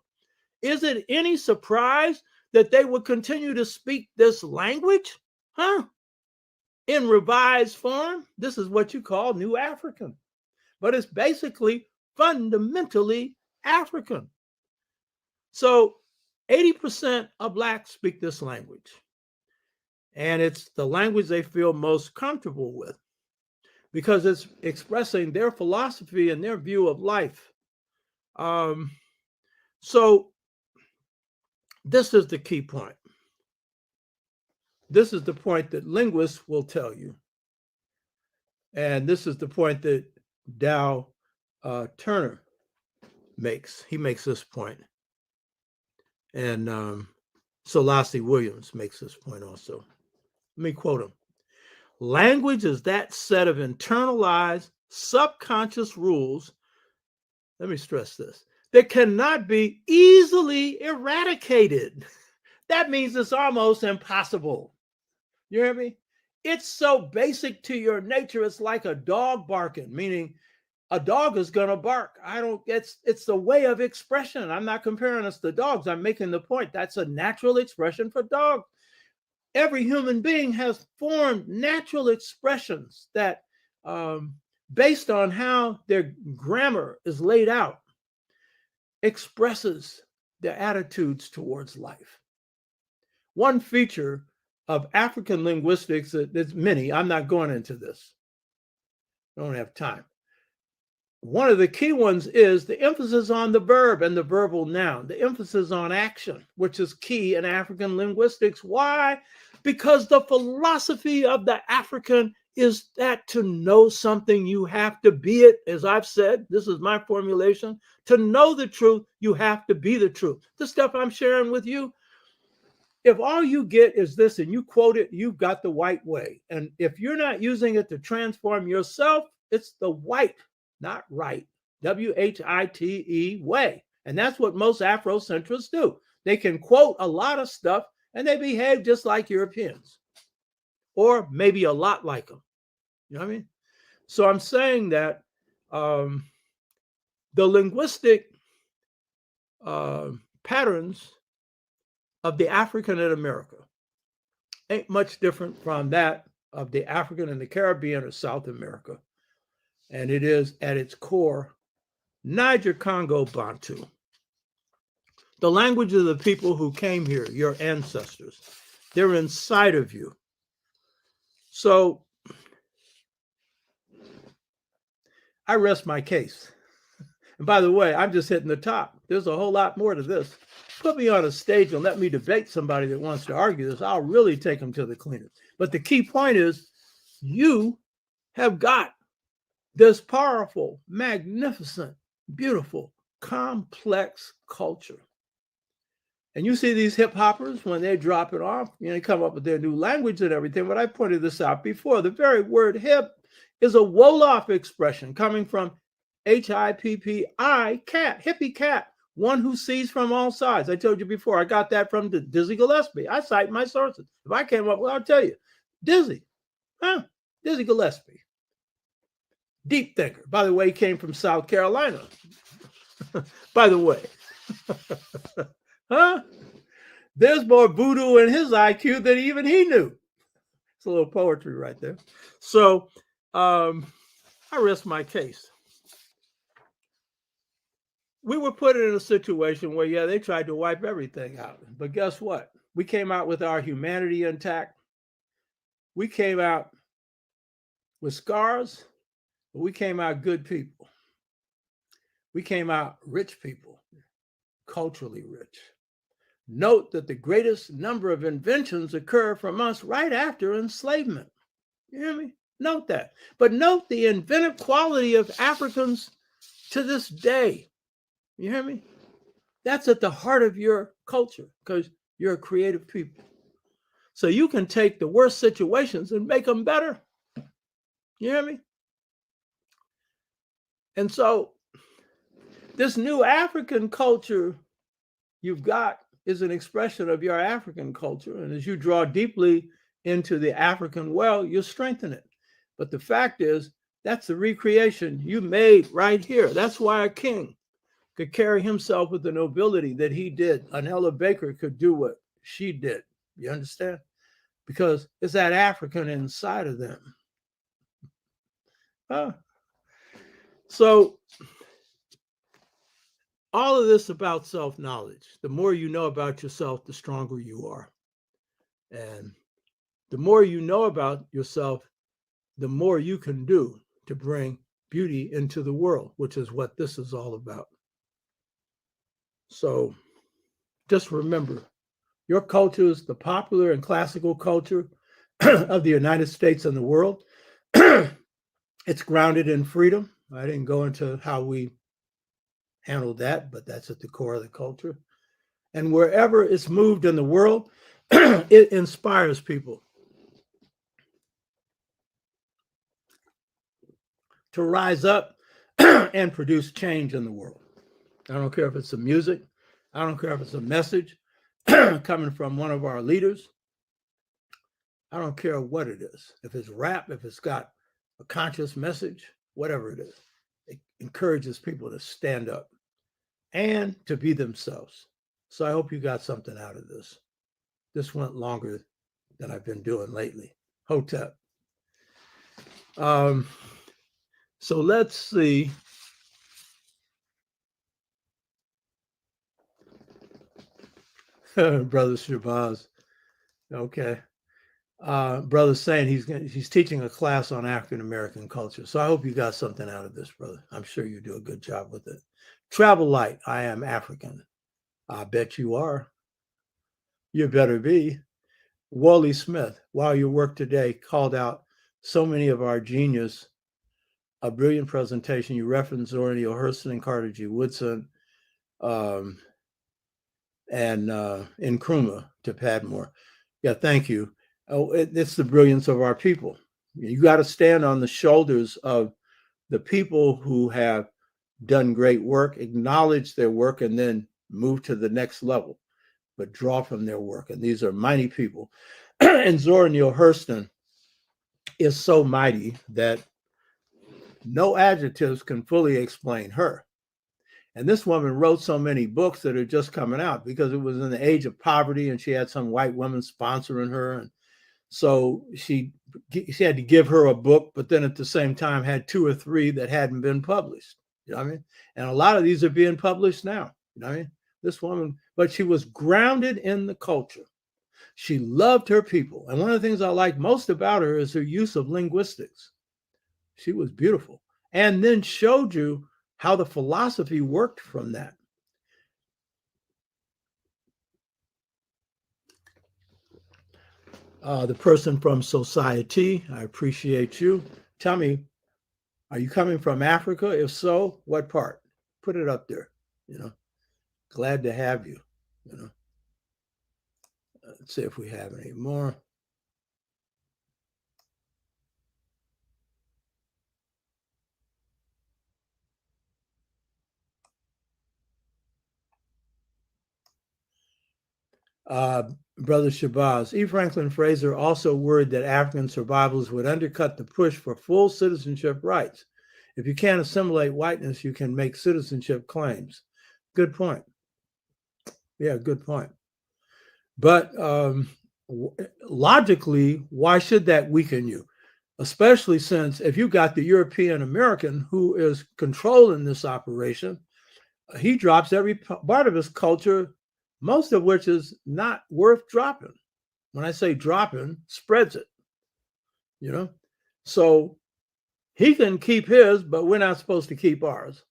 Is it any surprise that they would continue to speak this language? In revised form? This is what you call New African. But it's basically fundamentally African. So 80% of Blacks speak this language. And it's the language they feel most comfortable with because it's expressing their philosophy and their view of life. So this is the key point. This is the point that linguists will tell you. And this is the point that Dow Turner makes. He makes this point. And Selassie Williams makes this point also. Let me quote him. Language is that set of internalized subconscious rules, let me stress this, that cannot be easily eradicated. That means it's almost impossible. You hear me? It's so basic to your nature. It's like a dog barking, meaning a dog is going to bark. It's the way of expression. I'm not comparing us to dogs. I'm making the point. That's a natural expression for dogs. Every human being has formed natural expressions that, based on how their grammar is laid out, expresses their attitudes towards life. One feature of African linguistics, there's many, I'm not going into this. I don't have time. One of the key ones is the emphasis on the verb and the verbal noun, the emphasis on action, which is key in African linguistics. Why? Because the philosophy of the African is that to know something, you have to be it. As I've said, this is my formulation. To know the truth, you have to be the truth. The stuff I'm sharing with you, if all you get is this and you quote it, you've got the white way. And if you're not using it to transform yourself, it's the white, not right, W-H-I-T-E way. And that's what most Afrocentrists do. They can quote a lot of stuff and they behave just like Europeans, or maybe a lot like them. You know what I mean? So I'm saying that the linguistic patterns of the African in America ain't much different from that of the African in the Caribbean or South America. And it is at its core Niger-Congo Bantu. The language of the people who came here, your ancestors, they're inside of you. So I rest my case. And by the way, I'm just hitting the top. There's a whole lot more to this. Put me on a stage and let me debate somebody that wants to argue this. I'll really take them to the cleaner. But the key point is you have got this powerful, magnificent, beautiful, complex culture. And you see these hip hoppers when they drop it off, they come up with their new language and everything. But I pointed this out before. The very word hip is a Wolof expression coming from H-I-P-P-I, cat, hippie cat, one who sees from all sides. I told you before, I got that from Dizzy Gillespie. I cite my sources. If I came up with, I'll tell you. Dizzy Gillespie. Deep thinker. By the way, he came from South Carolina. By the way. There's more voodoo in his IQ than even he knew. It's a little poetry right there. So I rest my case. We were put in a situation where, they tried to wipe everything out. But guess what? We came out with our humanity intact. We came out with scars, but we came out good people. We came out rich people, culturally rich. Note that the greatest number of inventions occur from us right after enslavement. You hear me? Note that. But note the inventive quality of Africans to this day. You hear me? That's at the heart of your culture because you're a creative people. So you can take the worst situations and make them better. You hear me? And so this new African culture you've got is an expression of your African culture. And as you draw deeply into the African well, you'll strengthen it. But the fact is, that's the recreation you made right here. That's why a king could carry himself with the nobility that he did. An Ella Baker could do what she did. You understand? Because it's that African inside of them. So all of this about self-knowledge. The more you know about yourself, the stronger you are. And the more you know about yourself, the more you can do to bring beauty into the world, which is what this is all about. So just remember, your culture is the popular and classical culture of the United States and the world. It's grounded in freedom. I didn't go into how we handled that, but that's at the core of the culture. And wherever it's moved in the world, it inspires people to rise up and produce change in the world. I don't care if it's the music. I don't care if it's a message coming from one of our leaders. I don't care what it is. If it's rap, if it's got a conscious message, whatever it is, it encourages people to stand up and to be themselves. So I hope you got something out of this. This went longer than I've been doing lately. Hotep. So let's see. Brother Shabazz. Okay. Brother's saying he's teaching a class on African American culture. So I hope you got something out of this, brother. I'm sure you do a good job with it. Travel light. I am African. I bet you are. You better be. Wally Smith, while your work today called out so many of our genius, a brilliant presentation. You referenced Zora Neale Hurston and Carter G. Woodson, and Nkrumah to Padmore. Yeah, thank you. Oh, it's the brilliance of our people. You got to stand on the shoulders of the people who have done great work, acknowledge their work, and then move to the next level, but draw from their work. And these are mighty people. And Zora Neale Hurston is so mighty that no adjectives can fully explain her. And this woman wrote so many books that are just coming out because it was in the age of poverty and she had some white woman sponsoring her. And so she had to give her a book, but then at the same time had 2 or 3 that hadn't been published. You know what I mean? And a lot of these are being published now. You know what I mean? This woman, but she was grounded in the culture. She loved her people. And one of the things I like most about her is her use of linguistics. She was beautiful. And then showed you how the philosophy worked from that. The person from Society, I appreciate you. Tell me, are you coming from Africa? If so, what part? Put it up there, Glad to have you, Let's see if we have any more. Brother Shabazz, E. Franklin Fraser also worried that African survivals would undercut the push for full citizenship rights. If you can't assimilate whiteness, you can make citizenship claims. Good point. Yeah, good point. But logically, why should that weaken you? Especially since if you got the European American who is controlling this operation, he drops every part of his culture, most of which is not worth dropping. When I say dropping, spreads it, So he can keep his, but we're not supposed to keep ours.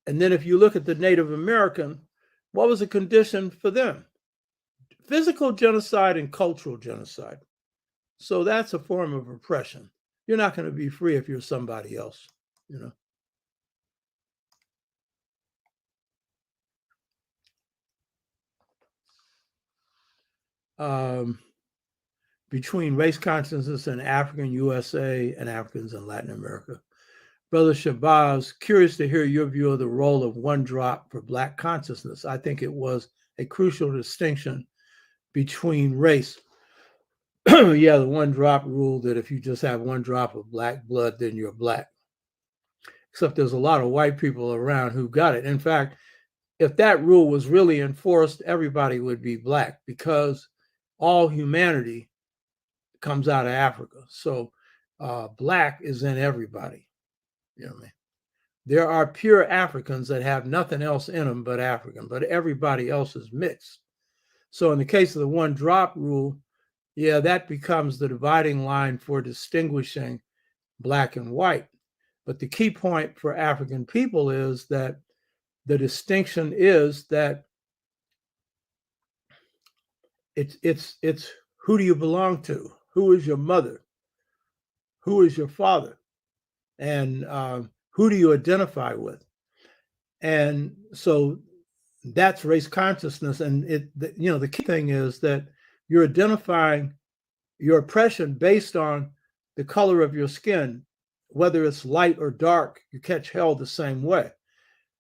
And then if you look at the Native American, What was the condition for them? Physical genocide and cultural genocide. So that's a form of oppression. You're not going to be free if you're somebody else, you know. Between race consciousness in African USA and Africans in Latin America. Brother Shabazz, curious to hear your view of the role of one drop for Black consciousness. I think it was a crucial distinction between race. Yeah, the one drop rule that if you just have one drop of Black blood, then you're Black. Except there's a lot of white people around who got it. In fact, if that rule was really enforced, everybody would be Black because all humanity comes out of Africa. So Black is in everybody. You know what I mean? There are pure Africans that have nothing else in them but African, but everybody else is mixed. So in the case of the one drop rule, yeah, that becomes the dividing line for distinguishing Black and white. But the key point for African people is that the distinction is that it's who do you belong to? Who is your mother? Who is your father? And who do you identify with? And so that's race consciousness. And the key thing is that you're identifying your oppression based on the color of your skin, whether it's light or dark, you catch hell the same way.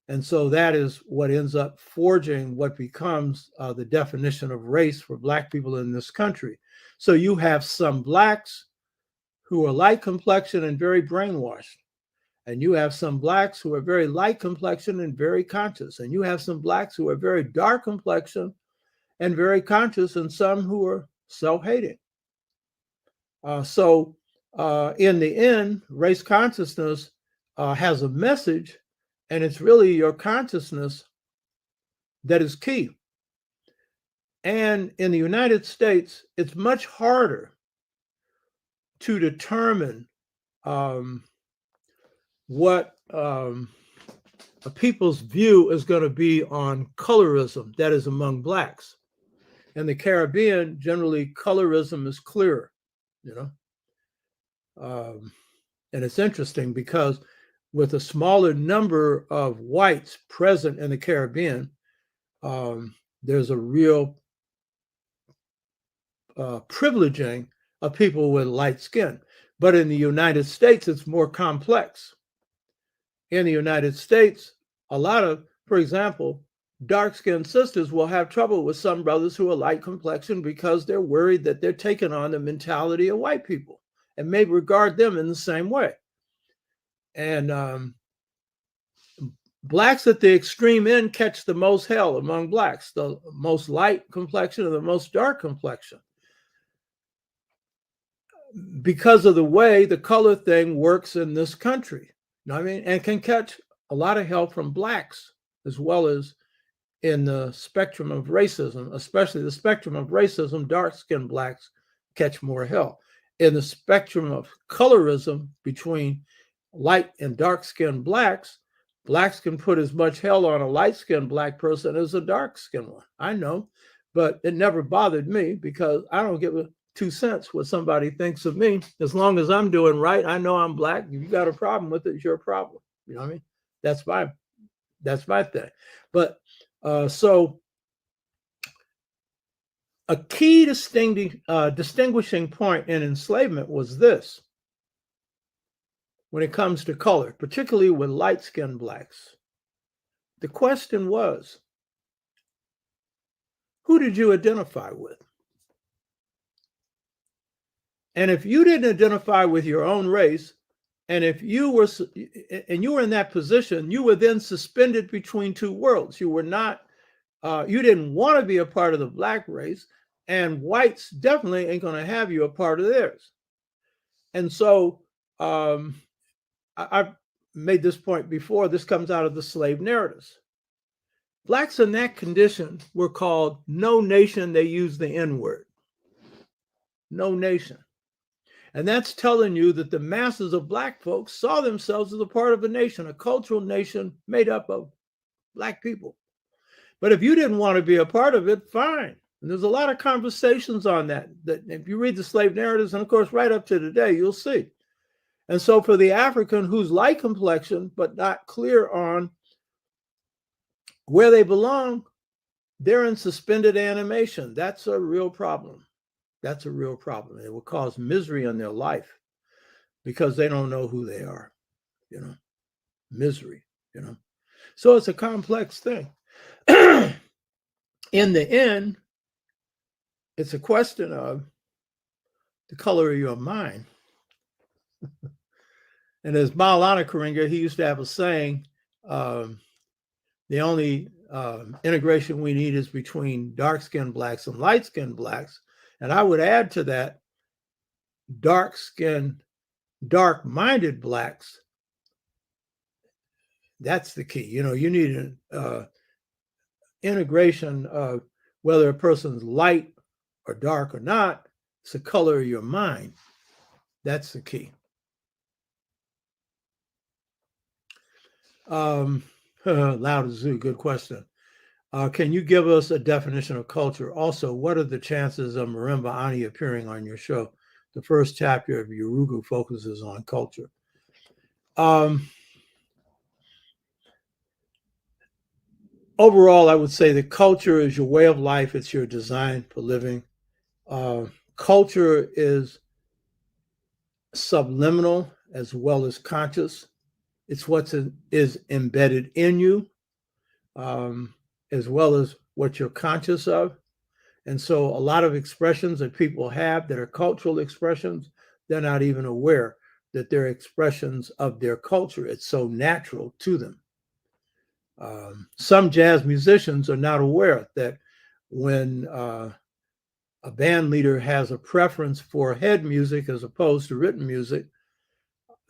And so that is what ends up forging what becomes the definition of race for Black people in this country. So you have some Blacks who are light complexion and very brainwashed. And you have some Blacks who are very light complexion and very conscious. And you have some Blacks who are very dark complexion and very conscious, and some who are self-hating. So in the end, race consciousness has a message, and it's really your consciousness that is key. And in the United States, it's much harder to determine what a people's view is going to be on colorism, that is among Blacks. In the Caribbean, generally colorism is clearer, and it's interesting because with a smaller number of whites present in the Caribbean, there's a real privileging of people with light skin. But in the United States, it's more complex. In the United States, a lot of, for example, dark-skinned sisters will have trouble with some brothers who are light complexion because they're worried that they're taking on the mentality of white people and may regard them in the same way. And Blacks at the extreme end catch the most hell among Blacks, the most light complexion and the most dark complexion, because of the way the color thing works in this country. You know what I mean? And can catch a lot of hell from Blacks as well as in the spectrum of racism, especially the spectrum of racism, dark-skinned Blacks catch more hell. In the spectrum of colorism between light and dark-skinned Blacks, Blacks can put as much hell on a light-skinned Black person as a dark-skinned one. I know, but it never bothered me because I don't give a 2 cents what somebody thinks of me. As long as I'm doing right, I know I'm Black. If you got a problem with it, it's your problem. You know what I mean? That's my thing. But so a key distinguishing point in enslavement was this. When it comes to color, particularly with light-skinned Blacks, the question was, who did you identify with? And if you didn't identify with your own race, and if you were in that position, you were then suspended between two worlds. You were not, you didn't want to be a part of the Black race, and whites definitely ain't going to have you a part of theirs. And so I've made this point before. This comes out of the slave narratives. Blacks in that condition were called no nation. They used the N-word. No nation. And that's telling you that the masses of Black folks saw themselves as a part of a nation, a cultural nation made up of Black people. But if you didn't want to be a part of it, fine. And there's a lot of conversations on that if you read the slave narratives, and of course, right up to today, you'll see. And so for the African who's light complexion, but not clear on where they belong, they're in suspended animation. That's a real problem. That's a real problem. It will cause misery in their life because they don't know who they are, misery, So it's a complex thing. In the end, it's a question of the color of your mind. And as Maulana Karenga, he used to have a saying, the only integration we need is between dark-skinned blacks and light-skinned blacks. And I would add to that, dark-skinned, dark-minded blacks. That's the key. You need an integration of whether a person's light or dark or not. It's the color of your mind. That's the key. Lao Tzu, good question. Can you give us a definition of culture? Also, what are the chances of Marimba Ani appearing on your show? The first chapter of Yurugu focuses on culture. Overall, I would say that culture is your way of life. It's your design for living. Culture is subliminal as well as conscious. It's what is embedded in you, as well as what you're conscious of. And so a lot of expressions that people have that are cultural expressions, they're not even aware that they're expressions of their culture. It's so natural to them. Some jazz musicians are not aware that when a band leader has a preference for head music as opposed to written music,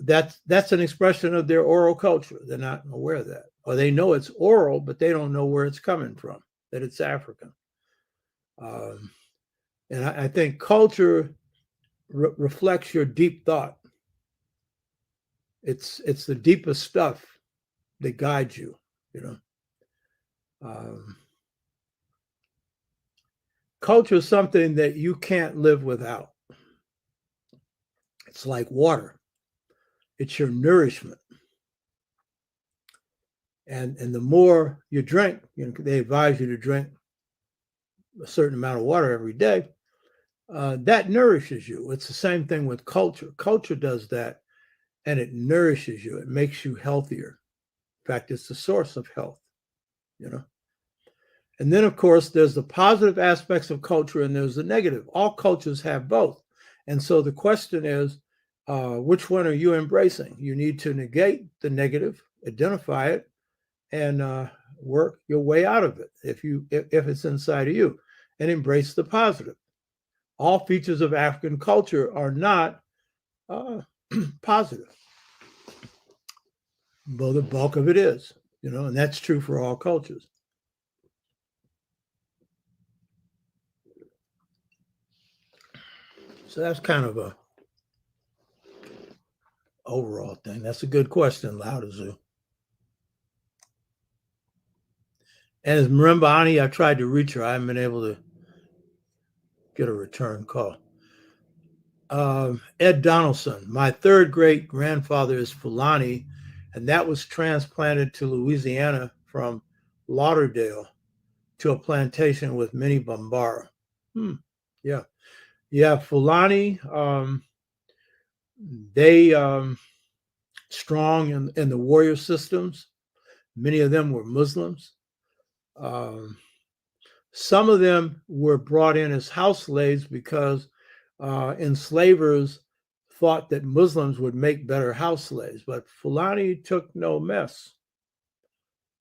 that's an expression of their oral culture. They're not aware of that. Or they know it's oral, but they don't know where it's coming from, that it's African. And I think culture reflects your deep thought. It's the deepest stuff that guides you, Culture is something that you can't live without. It's like water. It's your nourishment. And the more you drink, they advise you to drink a certain amount of water every day. That nourishes you. It's the same thing with culture. Culture does that, and it nourishes you. It makes you healthier. In fact, it's the source of health, And then, of course, there's the positive aspects of culture and there's the negative. All cultures have both. And so the question is, which one are you embracing? You need to negate the negative, identify it, and work your way out of it if it's inside of you, and embrace the positive. All features of African culture are not positive. But the bulk of it is, and that's true for all cultures. So that's kind of a overall thing. That's a good question, Lao Tzu. And as Marimba Ani, I tried to reach her. I haven't been able to get a return call. Ed Donaldson, my third great grandfather is Fulani, and that was transplanted to Louisiana from Lauderdale to a plantation with many Bambara. Yeah, Fulani, they strong in the warrior systems. Many of them were Muslims. Some of them were brought in as house slaves because enslavers thought that Muslims would make better house slaves, but Fulani took no mess.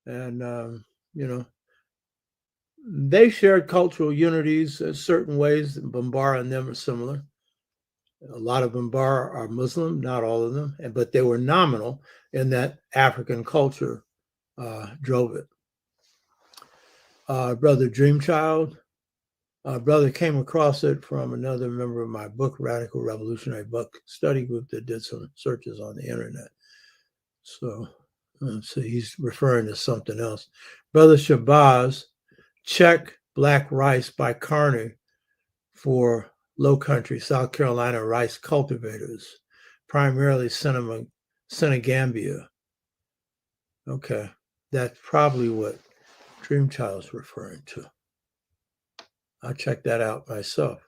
And, they shared cultural unities in certain ways. Bambara and them are similar. A lot of Bambara are Muslim, not all of them, but they were nominal in that African culture drove it. Brother Dreamchild, brother came across it from another member of my book, Radical Revolutionary Book Study Group, that did some searches on the internet. So he's referring to something else. Brother Shabazz, check Black Rice by Carney for Low Country, South Carolina rice cultivators, primarily Senegambia. Okay, that's probably what Dreamchild is referring to. I'll check that out myself.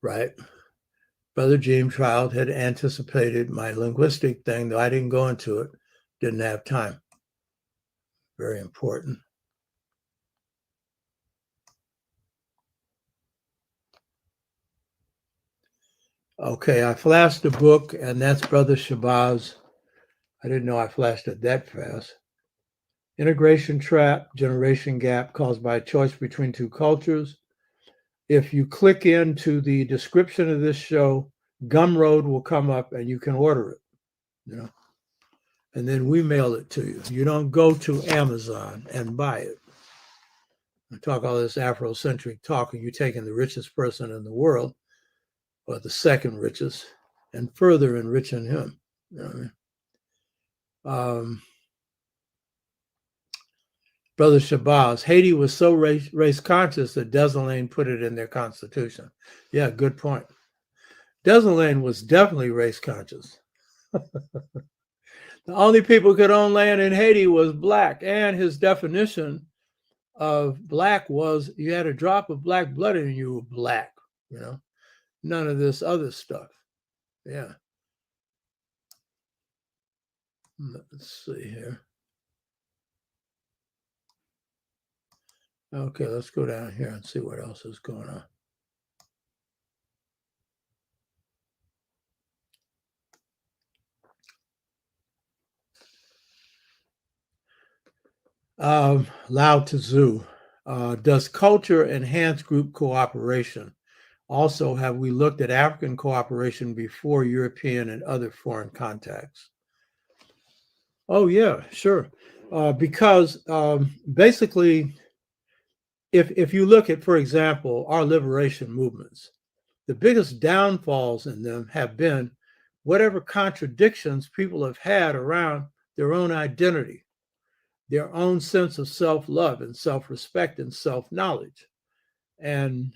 Right. Brother Dreamchild had anticipated my linguistic thing, though I didn't go into it, didn't have time. Very important. Okay, I flashed the book, and that's Brother Shabazz. I didn't know I flashed it that fast. Integration Trap, Generation Gap Caused by a Choice Between Two Cultures. If you click into the description of this show, Gumroad will come up and you can order it, you know, and then we mail it to you. You don't go to Amazon and buy it. I talk all this Afrocentric talk, and you're taking the richest person in the world, or the second richest, and further enriching him. You know what I mean? Brother Shabazz, Haiti was so race conscious that Dessalines put it in their constitution. Yeah, good point. Dessalines was definitely race conscious. The only people who could own land in Haiti was black, and his definition of black was you had a drop of black blood and you were black, you know, none of this other stuff. Yeah. Let's see here. Okay, let's go down here and see what else is going on. Lao Tzu, does culture enhance group cooperation? Also, have we looked at African cooperation before European and other foreign contacts? Oh, yeah, sure. Because basically, if you look at, for example, our liberation movements, the biggest downfalls in them have been whatever contradictions people have had around their own identity, their own sense of self-love and self-respect and self-knowledge, and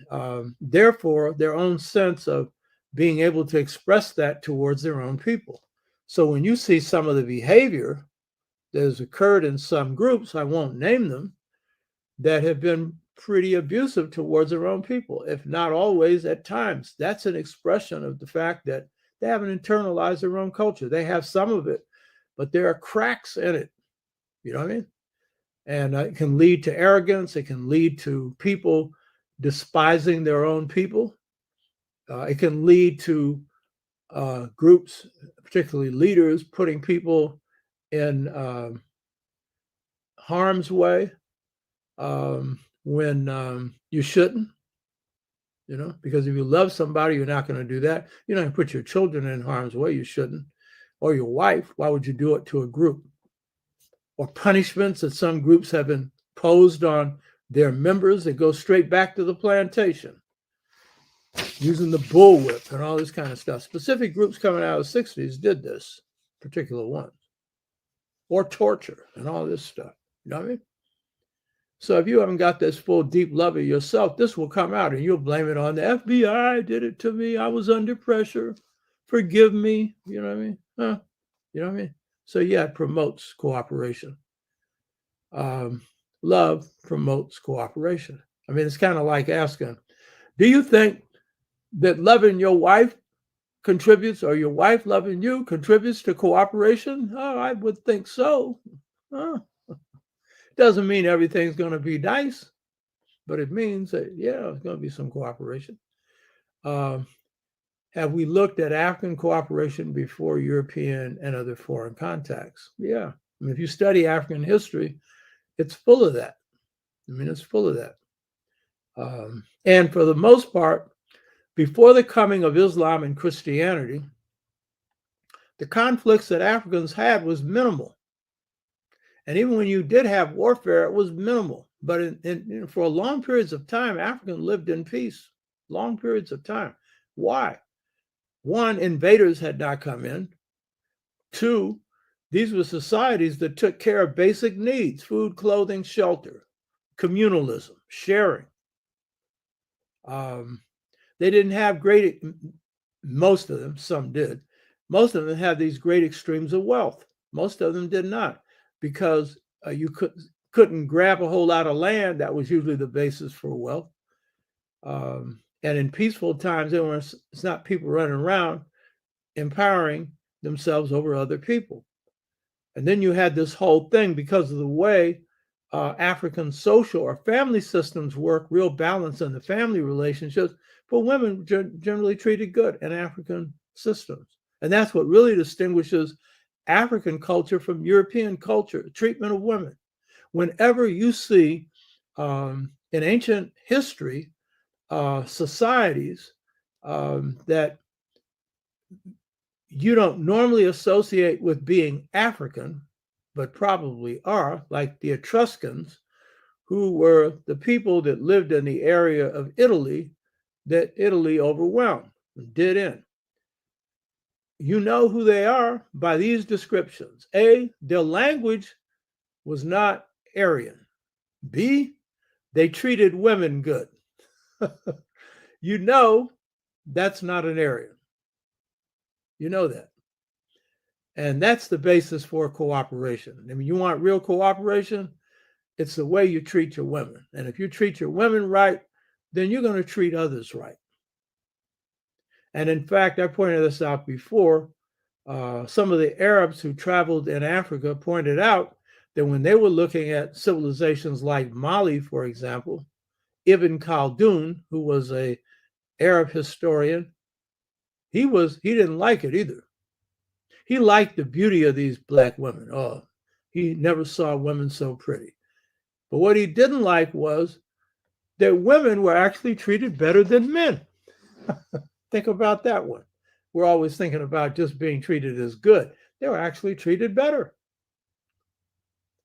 therefore their own sense of being able to express that towards their own people. So when you see some of the behavior that has occurred in some groups, I won't name them, that have been pretty abusive towards their own people, if not always, at times. That's an expression of the fact that they haven't internalized their own culture. They have some of it, but there are cracks in it. You know what I mean? And it can lead to arrogance. It can lead to people despising their own people. It can lead to groups, particularly leaders, putting people in harm's way when you shouldn't, you know, because if you love somebody, you're not going to do that. You're not going to put your children in harm's way. You shouldn't. Or your wife. Why would you do it to a group? Or punishments that some groups have imposed on their members that go straight back to the plantation, using the bullwhip and all this kind of stuff. Specific groups coming out of the 60s did this, particular ones. Or torture and all this stuff. You know what I mean? So if you haven't got this full, deep love of yourself, this will come out and you'll blame it on the FBI did it to me. I was under pressure. Forgive me. You know what I mean? Huh? You know what I mean? So yeah, it promotes cooperation. Love promotes cooperation. I mean, it's kind of like asking, do you think that loving your wife contributes, or your wife loving you contributes to cooperation? Oh, I would think so. Doesn't mean everything's going to be nice, but it means that, yeah, there's going to be some cooperation. Have we looked at African cooperation before European and other foreign contacts? Yeah. I mean, if you study African history, it's full of that. I mean, it's full of that. And for the most part, before the coming of Islam and Christianity, the conflicts that Africans had was minimal. And even when you did have warfare, it was minimal. But for long periods of time, Africans lived in peace, long periods of time. Why? One, invaders had not come in. Two, these were societies that took care of basic needs: food, clothing, shelter, communalism, sharing. They didn't have great, most of them, some did. Most of them had these great extremes of wealth. Most of them did not, because you couldn't grab a whole lot of land. That was usually the basis for wealth. And in peaceful times, it's not people running around empowering themselves over other people. And then you had this whole thing, because of the way African social or family systems work, real balance in the family relationships, but women generally treated good in African systems. And that's what really distinguishes African culture from European culture, treatment of women. Whenever you see in ancient history societies that you don't normally associate with being African, but probably are, like the Etruscans, who were the people that lived in the area of Italy that Italy overwhelmed and did in. You know who they are by these descriptions. A, their language was not Aryan. B, they treated women good. You know that's not an Aryan. You know that. And that's the basis for cooperation. I mean, you want real cooperation? It's the way you treat your women. And if you treat your women right, then you're going to treat others right. And in fact, I pointed this out before. Some of the Arabs who traveled in Africa pointed out that when they were looking at civilizations like Mali, for example, Ibn Khaldun, who was an Arab historian, he didn't like it either. He liked the beauty of these black women. Oh, he never saw women so pretty. But what he didn't like was that women were actually treated better than men. Think about that one. We're always thinking about just being treated as good. They were actually treated better.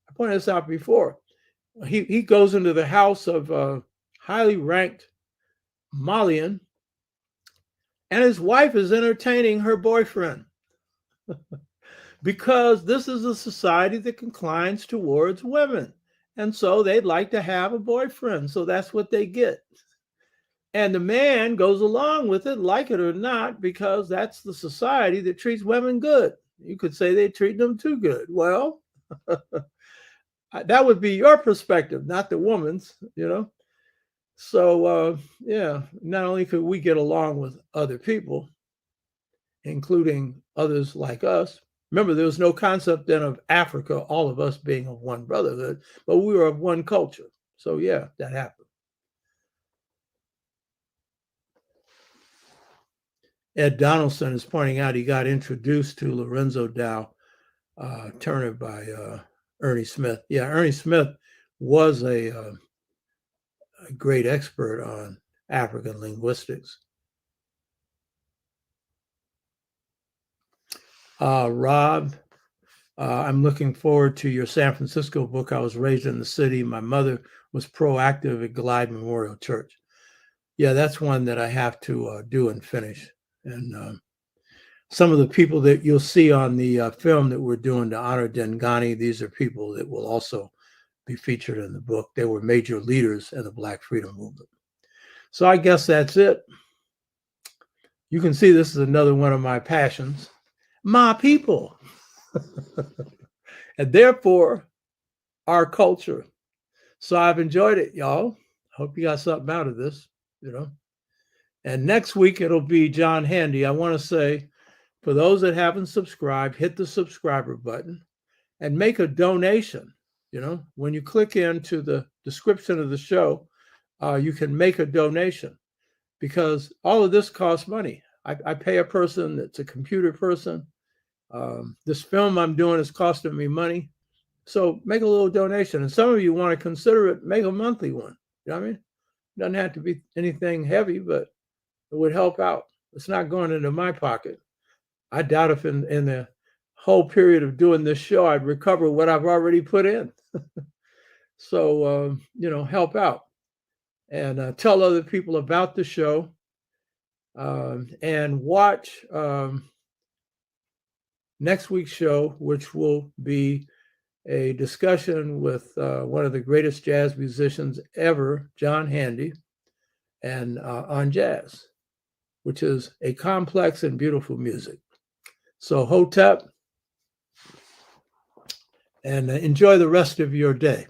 I pointed this out before. He goes into the house of a highly ranked Malian, and his wife is entertaining her boyfriend. Because this is a society that inclines towards women. And so they'd like to have a boyfriend. So that's what they get. And the man goes along with it, like it or not, because that's the society that treats women good. You could say they treat them too good. Well, that would be your perspective, not the woman's, you know. So, yeah, not only could we get along with other people, including others like us. Remember, there was no concept then of Africa, all of us being of one brotherhood, but we were of one culture. So, yeah, that happened. Ed Donaldson is pointing out he got introduced to Lorenzo Dow Turner by Ernie Smith. Yeah, Ernie Smith was a great expert on African linguistics. Rob, I'm looking forward to your San Francisco book. I was raised in the city. My mother was proactive at Glide Memorial Church. Yeah, that's one that I have to do and finish. And some of the people that you'll see on the film that we're doing to honor Dengani, these are people that will also be featured in the book. They were major leaders in the Black Freedom Movement. So I guess that's it. You can see this is another one of my passions. My people. And therefore, our culture. So I've enjoyed it, y'all. Hope you got something out of this, you know. And next week, it'll be John Handy. I want to say, for those that haven't subscribed, hit the subscriber button and make a donation. You know, when you click into the description of the show, you can make a donation, because all of this costs money. I pay a person that's a computer person. This film I'm doing is costing me money. So make a little donation. And some of you want to consider it, make a monthly one. You know what I mean? It doesn't have to be anything heavy, but it would help out. It's not going into my pocket. I doubt if in the whole period of doing this show, I'd recover what I've already put in. So, you know, help out and tell other people about the show. and watch next week's show, which will be a discussion with one of the greatest jazz musicians ever, John Handy, and on jazz, which is a complex and beautiful music. So Hotep, and enjoy the rest of your day.